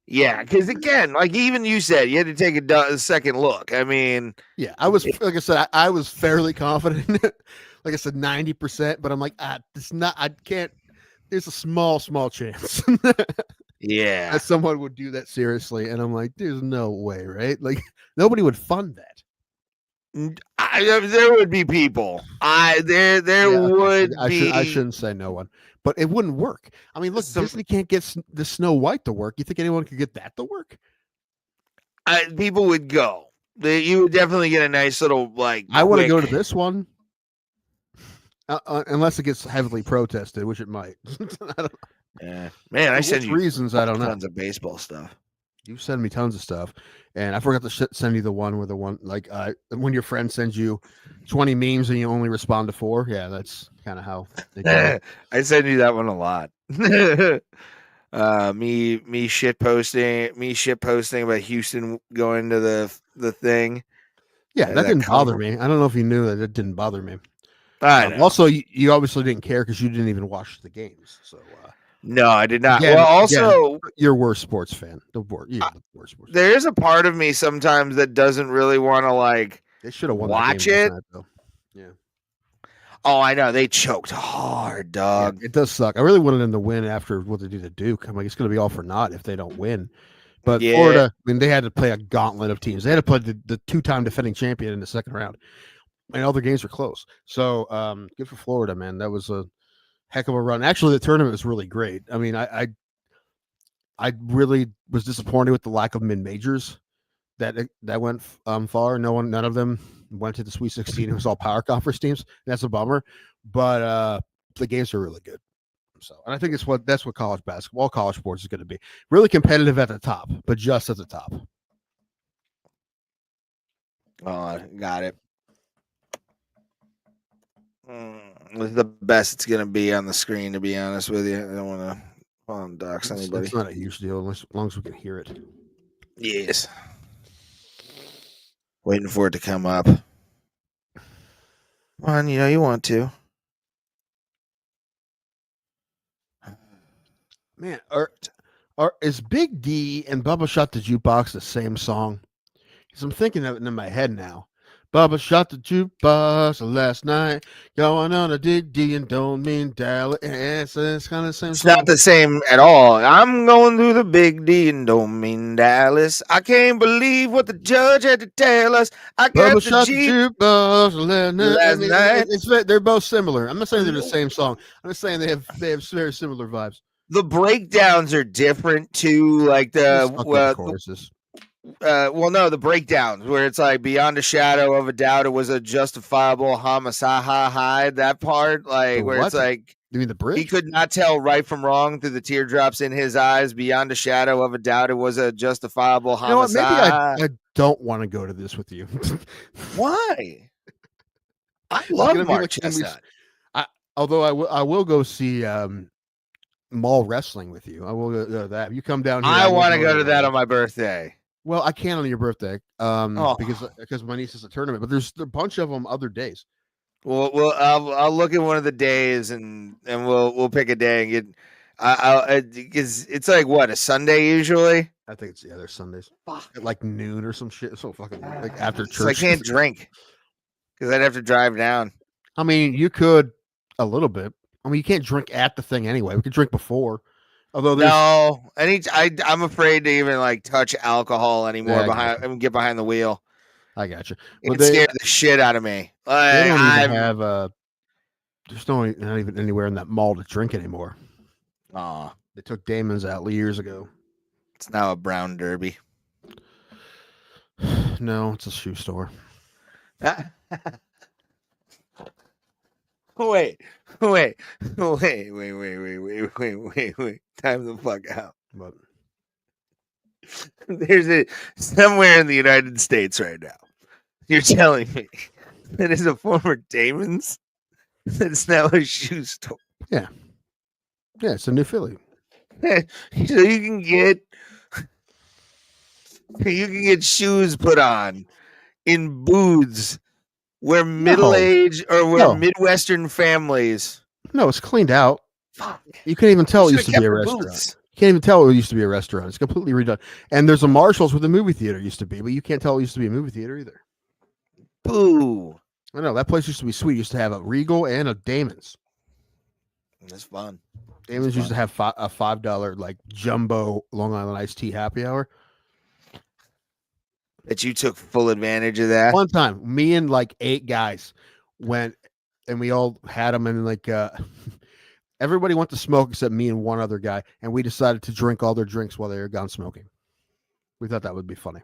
Yeah, because again, like even you said, you had to take a second look. I mean, yeah, I was like I said, I was fairly confident. Like I said, 90%, but I'm like, it's not. I can't. There's a small chance. Yeah, that someone would do that seriously, and I'm like, there's no way, right? Like nobody would fund that. There would be people. There would be. I shouldn't say no one, but it wouldn't work. I mean, look, Disney can't get the Snow White to work. You think anyone could get that to work? People would go. You would definitely get a nice little like. I want to go to this one, unless it gets heavily protested, which it might. I don't. Yeah, man, I send you reasons. I don't know. Tons of baseball stuff. You send me tons of stuff, and I forgot to send you the one where when your friend sends you 20 memes and you only respond to 4. Yeah, that's kind of how they go. I send you that one a lot. Me shit posting about Houston going to the thing. Yeah, that didn't bother me. I don't know if you knew that it didn't bother me. I know. Also, you obviously didn't care because you didn't even watch the games. So. No, I did not. Well, also, you're a worst sports fan. The worst sports there is a part of me sometimes that doesn't really want to They should have watch it. Night, though. Yeah. Oh, I know they choked hard, dog. Yeah, it does suck. I really wanted them to win after what they did to Duke. I'm like, it's going to be all for naught if they don't win. But Florida, they had to play a gauntlet of teams. They had to play the 2-time defending champion in the second round, and all their games were close. So, good for Florida, man. That was a heck of a run. Actually, the tournament was really great. I mean, I really was disappointed with the lack of mid-majors. that went far. None of them went to the Sweet 16. It was all power conference teams. That's a bummer, but the games are really good. So, and I think that's what college basketball, college sports is going to be. Really competitive at the top, but just at the top. Oh, got it. It's the best it's going to be on the screen, to be honest with you. I don't want to dox anybody. It's not a huge deal as long as we can hear it. Yes. Waiting for it to come up. One, you want to. Man, is Big D and Bubba Shot the Jukebox the same song? Because I'm thinking of it in my head now. Bubba shot the jukebox last night. Going on a D and don't mean Dallas. It's kind of the same It's song. not the same at all. I'm going through the Big D and don't mean Dallas. I can't believe what the judge had to tell us. I got Bubba the shot the Jeep jukebox last night. They're both similar. I'm not saying they're the same song. I'm just saying they have very similar vibes. The breakdowns are different too. Like the choruses. No, the breakdowns where it's like beyond a shadow of a doubt, it was a justifiable homicide. That part, like where it's like, you mean the bridge? He could not tell right from wrong through the teardrops in his eyes. Beyond a shadow of a doubt, it was a justifiable homicide. Maybe I don't want to go to this with you. Why? I love Mark Chestnut. Although I will go see mall wrestling with you. I will go to that. You come down here. I want to go to that on my birthday. Well, I can't on your birthday because my niece is a tournament, but there's a bunch of them other days. Well, I'll look at one of the days and we'll pick a day and get. Because it's like what, a Sunday usually. I think it's they're Sundays at like noon or some shit. So fucking like after church. So I can't drink because I'd have to drive down. I mean, you could a little bit. I mean, you can't drink at the thing anyway. We could drink before. Although I'm afraid to even like touch alcohol anymore. Get behind the wheel. I got you. It scared the shit out of me. They don't even have there's not even anywhere in that mall to drink anymore. They took Damon's out years ago. It's now a Brown Derby. No, it's a shoe store. Wait. Time the fuck out. But there's somewhere in the United States right now. You're telling me that is a former Damon's that's now a shoe store. Yeah, it's a new Philly. So you can get shoes put on in booths where middle-aged or Midwestern families. No, it's cleaned out. Fuck. You can't even tell it used to be a restaurant. You can't even tell it used to be a restaurant. It's completely redone. And there's a Marshall's where the movie theater used to be, but you can't tell it used to be a movie theater either. Boo. I know that place used to be sweet. It used to have a Regal and a Damon's. That's fun. Damon's used to have a $5 like jumbo Long Island iced tea happy hour. That you took full advantage of that. One time, me and like 8 guys went, and we all had them, and like everybody went to smoke except me and one other guy, and we decided to drink all their drinks while they were gone smoking. We thought that would be funny.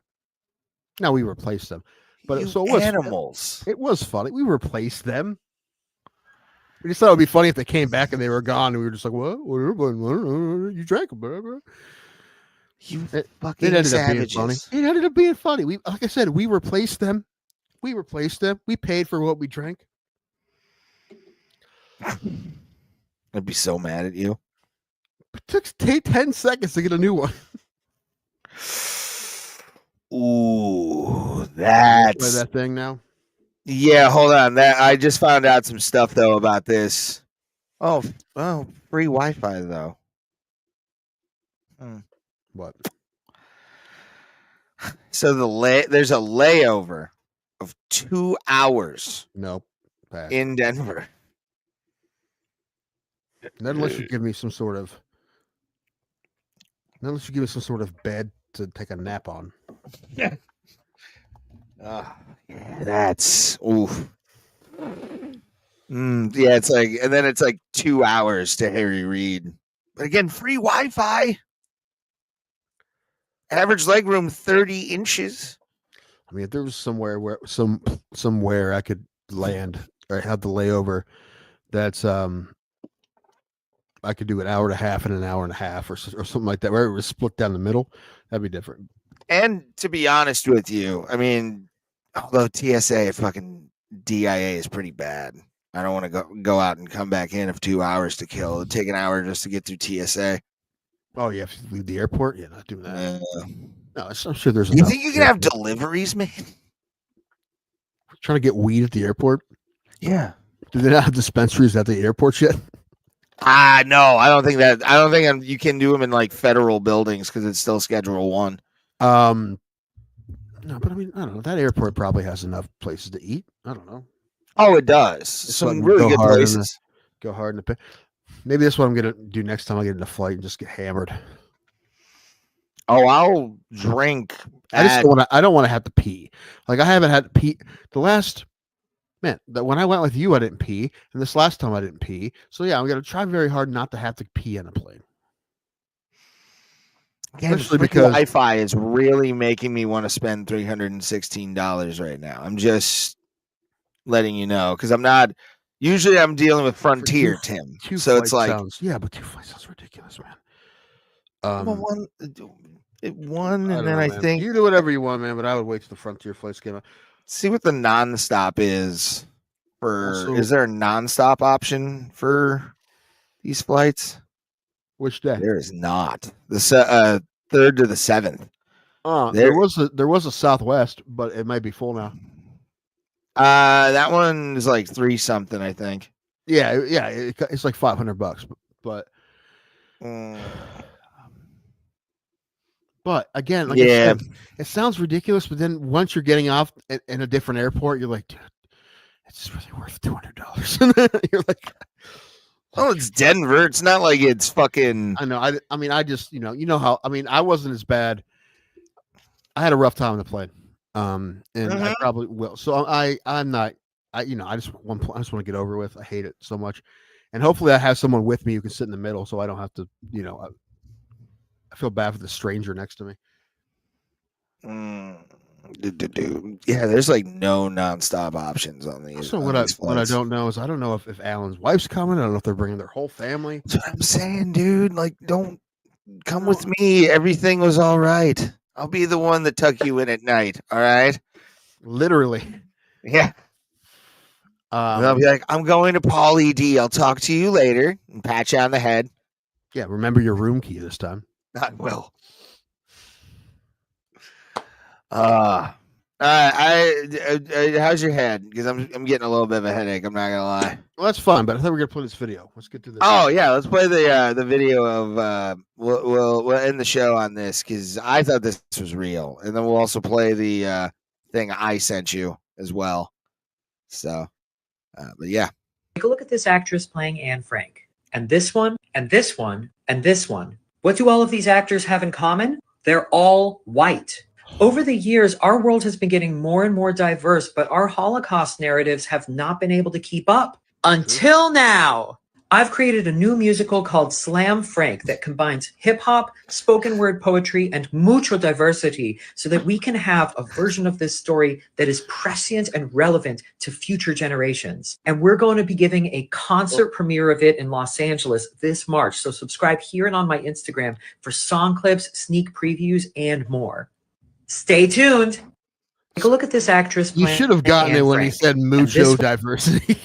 Now we replaced them, but it was animals. It was funny. We replaced them. We just thought it would be funny if they came back and they were gone, and we were just like, "What? You drank them, bro." It ended savages. It ended up being funny. Like I said, we replaced them. We paid for what we drank. I'd be so mad at you. It took 10 seconds to get a new one. Ooh, that's play that thing now. Yeah, hold on. I just found out some stuff though about this. Oh, free Wi-Fi though. What? So there's a layover of 2 hours. Nope. Pass. In Denver. Not unless you give me some sort of bed to take a nap on. Yeah, that's oof. Yeah, it's like, and then it's like 2 hours to Harry Reid. But again, free Wi-Fi. Average leg room 30 inches. I mean, if there was somewhere I could land or have the layover, that's I could do an hour and a half and an hour and a half or something like that, where it was split down the middle. That'd be different. And to be honest with you, I mean, although TSA fucking DIA is pretty bad, I don't want to go out and come back in of 2 hours to kill. It'd take an hour just to get through TSA. Oh, you have to leave the airport? Yeah, not doing that. No, I'm sure there's. You think you can have deliveries, man? Trying to get weed at the airport? Yeah. Do they not have dispensaries at the airport yet? No, I don't think that. I don't think you can do them in like federal buildings because it's still Schedule 1. No, but I mean, I don't know. That airport probably has enough places to eat. I don't know. Oh, it does. Some really good places. Go hard in the pit. Maybe that's what I'm gonna do next time I get in a flight and just get hammered. Oh, I'll drink. I don't want to have to pee. Like I haven't had to pee the last. Man, that when I went with you, I didn't pee, and this last time I didn't pee. So yeah, I'm gonna try very hard not to have to pee on a plane. Especially because Wi-Fi is really making me want to spend $316 right now. I'm just letting you know because I'm not. Usually, I'm dealing with Frontier, Tim. So it's like, but 2 flights sounds ridiculous, man. One, and then I think you do whatever you want, man. But I would wait till the Frontier flights came out. See what the nonstop is for. Also, is there a nonstop option for these flights? Which day? There is not. The 3rd to the 7th. There was a Southwest, but it might be full now. That one is like 3 something, I think. Yeah, it's like $500, but but again, like I said, it sounds ridiculous. But then once you're getting off in a different airport, you're like, dude, it's really worth $200. You're like, oh, it's Denver. It's not like it's fucking. I know. I mean, I just you know how. I mean, I wasn't as bad. I had a rough time on the plane, and I probably will. So I'm not. I just want to get over with. I hate it so much, and hopefully I have someone with me who can sit in the middle, so I don't have to. I feel bad for the stranger next to me. Yeah, there's like no nonstop options on these. So what I don't know is I don't know if Alan's wife's coming. I don't know if they're bringing their whole family. That's what I'm saying, dude. Like, don't come with me. Everything was all right. I'll be the one that tuck you in at night. All right. Literally. Yeah. I'll be like, I'm going to Paul ED. I'll talk to you later and pat you on the head. Yeah. Remember your room key this time. I will. How's your head? Because I'm getting a little bit of a headache. I'm not gonna lie. Well, that's fine, but I thought we were gonna play this video. Let's get to this. Oh yeah, let's play the video of we'll end the show on this because I thought this was real, and then we'll also play the thing I sent you as well. So, but yeah, take a look at this actress playing Anne Frank, and this one, and this one, and this one. What do all of these actors have in common? They're all white. Over the years, our world has been getting more and more diverse, but our Holocaust narratives have not been able to keep up. Until now. I've created a new musical called Slam Frank that combines hip-hop, spoken word poetry, and mucho diversity so that we can have a version of this story that is prescient and relevant to future generations. And we're going to be giving a concert premiere of it in Los Angeles this March. So subscribe here and on my Instagram for song clips, sneak previews, and more. Stay tuned. Take a look at this actress. You should have gotten it when he said mucho diversity.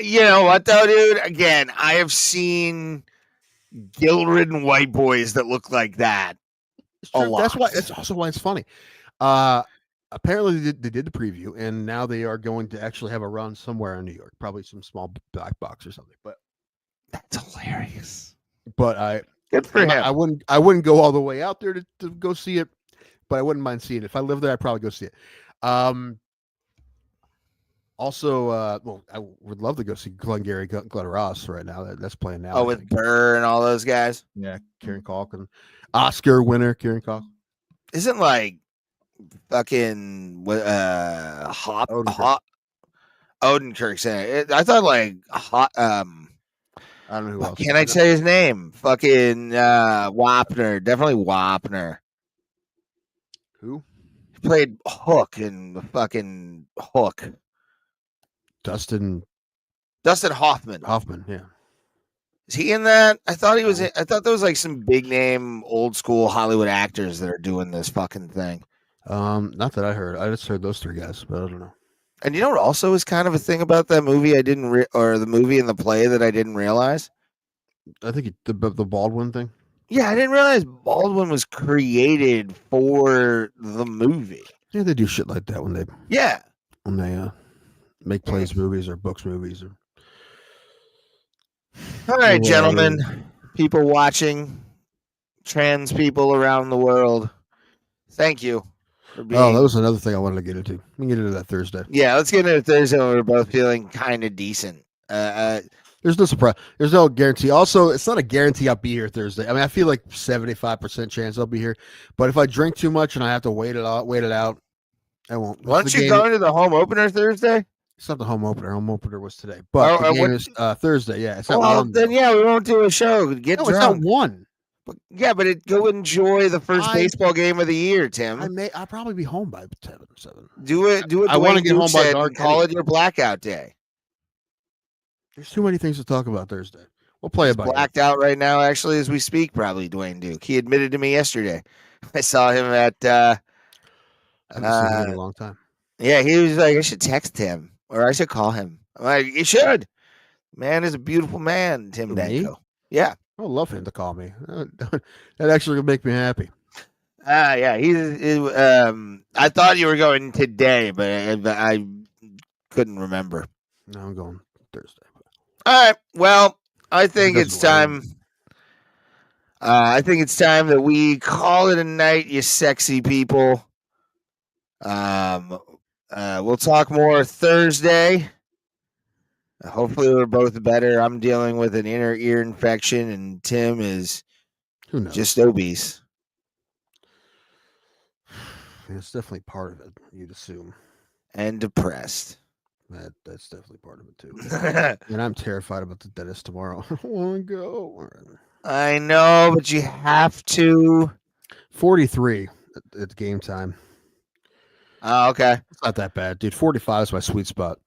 You know what, though, dude? Again, I have seen guilt-ridden white boys that look like that a lot. That's also why it's funny. Apparently, they did the preview, and now they are going to actually have a run somewhere in New York, probably some small black box or something. But that's hilarious. But good for him. I wouldn't go all the way out there to go see it, but I wouldn't mind seeing it. If I lived there, I'd probably go see it. Also, well, I would love to go see Glengarry Glen Ross right now. That's playing now. Oh, with Burr and all those guys. Yeah, Kieran Culkin, Oscar winner Kieran Culkin. Isn't like fucking Odenkirk's in it. I thought like hot. I don't know who else. Can I say his name? Fucking Wapner. Definitely Wapner. Who? played Hook in the fucking Hook? Dustin Hoffman. yeah. Is he in that? I thought he was. I thought there was like some big name, old school Hollywood actors that are doing this fucking thing. Not that I heard. I just heard those three guys, but I don't know. And you know what also is kind of a thing about that movie I didn't or the movie and the play that I didn't realize? I think the Baldwin thing. Yeah, I didn't realize Baldwin was created for the movie. Yeah, they do shit like that when they make plays movies or books movies. Or... All right, gentlemen, people watching, trans people around the world, thank you. Oh, that was another thing I wanted to get into. We can get into that Thursday. Yeah, let's get into Thursday when we're both feeling kind of decent. There's no surprise. There's no guarantee. Also, it's not a guarantee I'll be here Thursday. I mean, I feel like 75% chance I'll be here. But if I drink too much and I have to wait it out, I won't. Why don't you go to the home opener Thursday? It's not the home opener. Home opener was today. But the game is Thursday. Yeah, it's not one. Then yeah, we won't do a show. Get drunk. It's not one. But go enjoy the first baseball game of the year, Tim. I'll probably be home by 7. Do it. I want to get home by dark. Call it your blackout day. There's too many things to talk about Thursday. We'll play it by blacked out right now, actually, as we speak. Probably Dwayne Duke. He admitted to me yesterday. I saw him at. I haven't seen him in a long time. Yeah, he was like, I should text him or I should call him. I'm like, you should. Man is a beautiful man, Tim Danko. Yeah. I would love him to call me. That actually would make me happy. Yeah. I thought you were going today, but I couldn't remember. No, I'm going Thursday. All right. Well, I think it's time. I think it's time that we call it a night, you sexy people. We'll talk more Thursday. Hopefully we're both better. I'm dealing with an inner ear infection, and Tim is just obese. It's definitely part of it, you'd assume. And depressed. That's definitely part of it, too. And I'm terrified about the dentist tomorrow. I don't want to go. I know, but you have to. 43 at game time. Oh, okay. It's not that bad, dude. 45 is my sweet spot.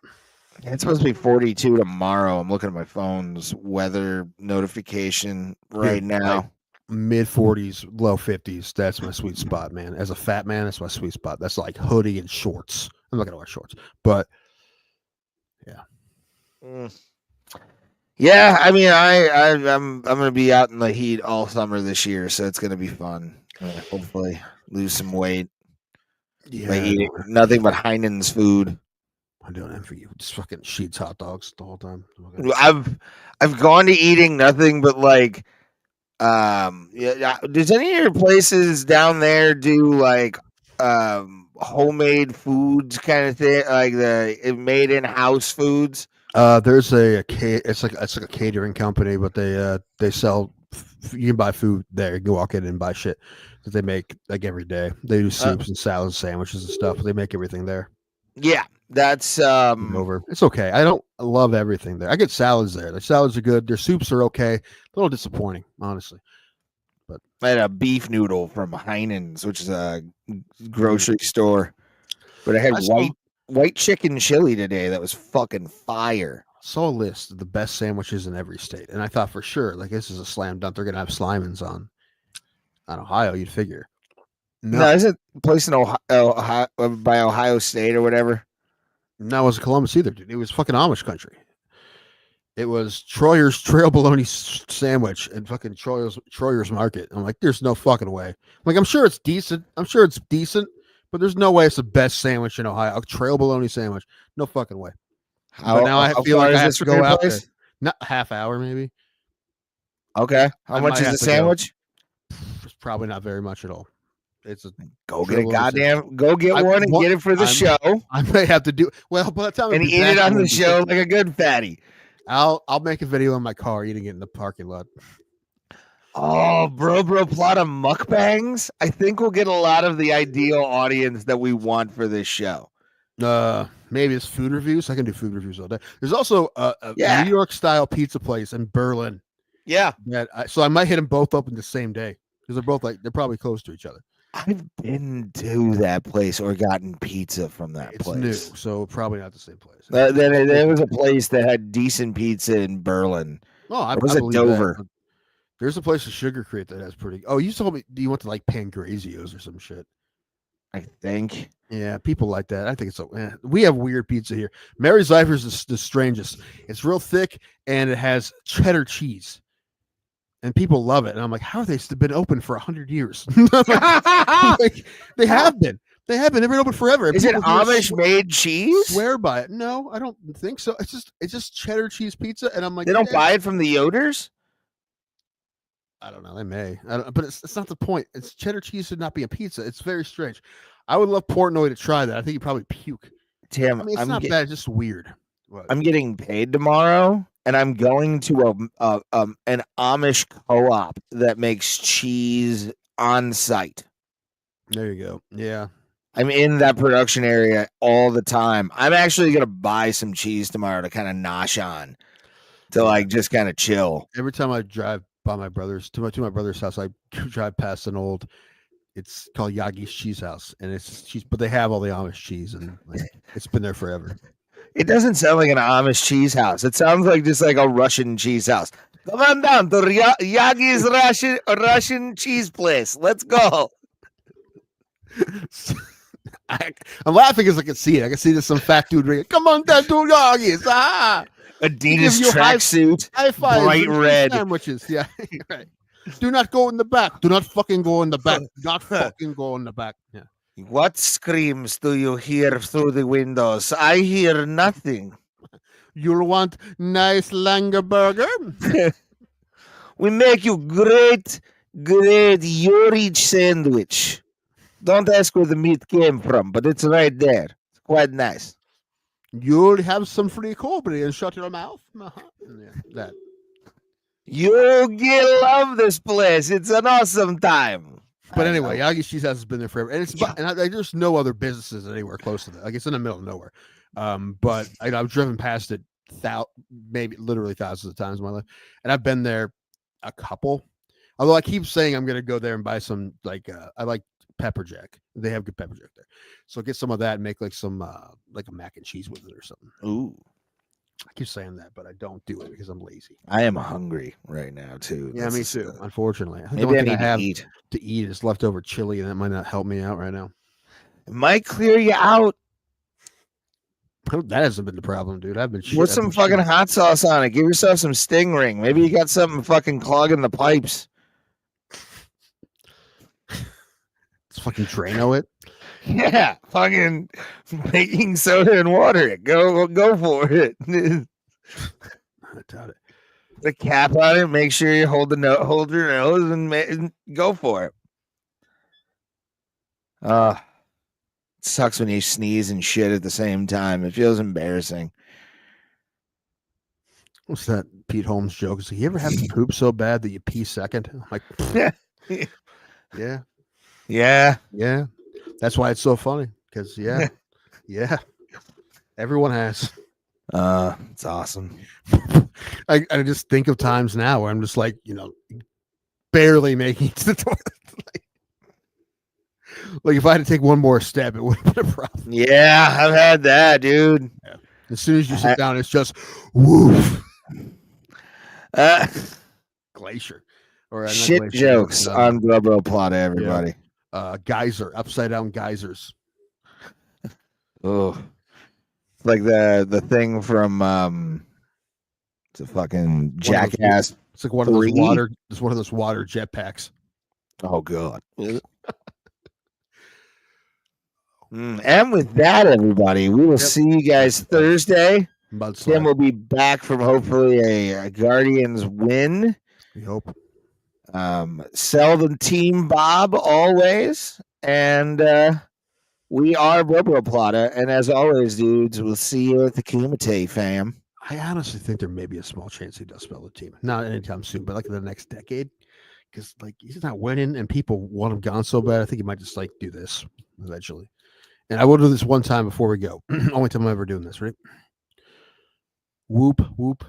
It's supposed to be 42 tomorrow. I'm looking at my phone's weather notification right now. Like mid 40s, low 50s. That's my sweet spot, man. As a fat man, that's my sweet spot. That's like hoodie and shorts. I'm not gonna wear shorts, but yeah. Yeah, I mean, I'm gonna be out in the heat all summer this year, so it's gonna be fun. Hopefully, lose some weight. Yeah, by eating nothing but Heinen's food. I'm doing it for you. Just fucking Sheets hot dogs the whole time. I've gone to eating nothing but like does any of your places down there do like homemade foods kind of thing, like the made in house foods? There's it's like a catering company, but they sell. You can buy food there. You can walk in and buy shit that they make like every day. They do soups and salads, sandwiches and stuff. They make everything there. Yeah, that's over. It's okay. I don't love everything there. I get salads there. Their salads are good. Their soups are okay. A little disappointing, honestly. But I had a beef noodle from Heinen's, which is a grocery store. But I had white chicken chili today. That was fucking fire. Saw a list of the best sandwiches in every state, and I thought for sure, like, this is a slam dunk. They're gonna have Slimans on Ohio. You'd figure. No, is it a place in Ohio by Ohio State or whatever? No, it was Columbus either, dude. It was fucking Amish country. It was Troyer's Trail Bologna Sandwich and fucking Troyer's Market. I'm like, there's no fucking way. Like, I'm sure it's decent. But there's no way it's the best sandwich in Ohio. A Trail Bologna Sandwich. No fucking way. But now I feel like I have to go out there. Not a half hour, maybe. Okay. How much is the sandwich? It's probably not very much at all. It's a go get one and get it for the show. I may have to do well by the time and eat it on the show like a good fatty. I'll make a video in my car eating it in the parking lot. Oh, bro, Plata mukbangs. I think we'll get a lot of the ideal audience that we want for this show. Maybe it's food reviews. I can do food reviews all day. There's also a New York style pizza place in Berlin. Yeah. So I might hit them both up in the same day because they're both they're probably close to each other. I've been to that place or gotten pizza from that It's place. new, so probably not the same place. There was a place that had decent pizza in Berlin. Oh, I Or was it believe Dover? that. There's a place in Sugar Creek that has pretty. Oh, you told me you went to like Pangrazio's or some shit. I think. Yeah, people like that. I think it's so. We have weird pizza here. Mary's Lifer's is the strangest. It's real thick and it has cheddar cheese, and people love it. And I'm like, how have they been open for 100 years? Like, they have been. They have been. They've been open forever. And Is it people here Amish made cheese? Swear by it. No, I don't think so. It's just cheddar cheese pizza, and I'm like, They don't buy it from the Yoders? I don't know. They may, but it's not the point. It's cheddar cheese should not be a pizza. It's very strange. I would love Portnoy to try that. I think he'd probably puke. Tim, I mean, it's not bad. It's just weird. What? I'm getting paid tomorrow, and I'm going to an Amish co-op that makes cheese on site. There you go. Yeah. I'm in that production area all the time. I'm actually going to buy some cheese tomorrow to kind of nosh on, to like just kind of chill. Every time I drive by my brother's to my brother's house, I drive past an old. It's called Yagi's Cheese House, and it's cheese, but they have all the Amish cheese, and like, it's been there forever. It doesn't sound like an Amish cheese house. It sounds like just like a Russian cheese house. Come on down to Yagi's Russian cheese place. Let's go. I'm laughing because I can see it. I can see this some fat dude ringing. Come on down to Yagi's. Adidas tracksuit, high five, bright red sandwiches. Yeah, right. Do not go in the back. Do not fucking go in the back. Do not fucking go in the back. Yeah. What screams do you hear through the windows? I hear nothing. You'll want nice Langer burger. We make you great Yorich sandwich. Don't ask where the meat came from, but it's right there. It's quite nice. You'll have some free cobra and shut your mouth. Uh-huh. Yeah, that. You'll love this place. It's an awesome time. But anyway, Yagi's Cheese House has been there forever, and there's no other businesses anywhere close to that. Like, it's in the middle of nowhere. But I've driven past it maybe literally thousands of times in my life, and I've been there a couple. Although I keep saying I'm going to go there and buy some, like, I like pepper jack. They have good pepper jack there, so get some of that and make like some like a mac and cheese with it or something. Ooh. I keep saying that, but I don't do it because I'm lazy. I am hungry right now too. Yeah, me too. Unfortunately, maybe I need to eat is leftover chili, and that might not help me out right now. It might clear you out. That hasn't been the problem, dude. Put some fucking hot sauce on it. Give yourself some sting ring. Maybe you got something fucking clogging the pipes. Let's fucking Drano it. Yeah, fucking baking soda and water it. Go for it. I doubt it. The cap on it. Make sure you hold your nose and go for it. It sucks when you sneeze and shit at the same time. It feels embarrassing. What's that Pete Holmes joke? Is you ever have to poop so bad that you pee second? I'm like, yeah. That's why it's so funny. Because yeah, everyone has. It's awesome. I just think of times now where I'm just like, barely making it to the toilet. Like if I had to take one more step, it would have been a problem. Yeah, I've had that, dude. Yeah. As soon as you sit down, it's just woof. Glacier. Or shit glacier, jokes on Global Plata, everybody. Yeah. Geyser, upside down geysers. Oh, like the thing from it's a fucking Jackass. It's like one of those water. It's one of those water jetpacks. Oh god. And with that, everybody, we will see you guys Thursday. Tim will be back from hopefully a Guardians win. We hope. Sell the team, Bob, always. And we are Robo Plata. And as always, dudes, we'll see you at the Kumite, fam. I honestly think there may be a small chance he does spell the team. Not anytime soon, but like in the next decade. Because like he's not winning and people want him gone so bad. I think he might just like do this eventually. And I will do this one time before we go. Only time I'm ever doing this, right? Whoop, whoop.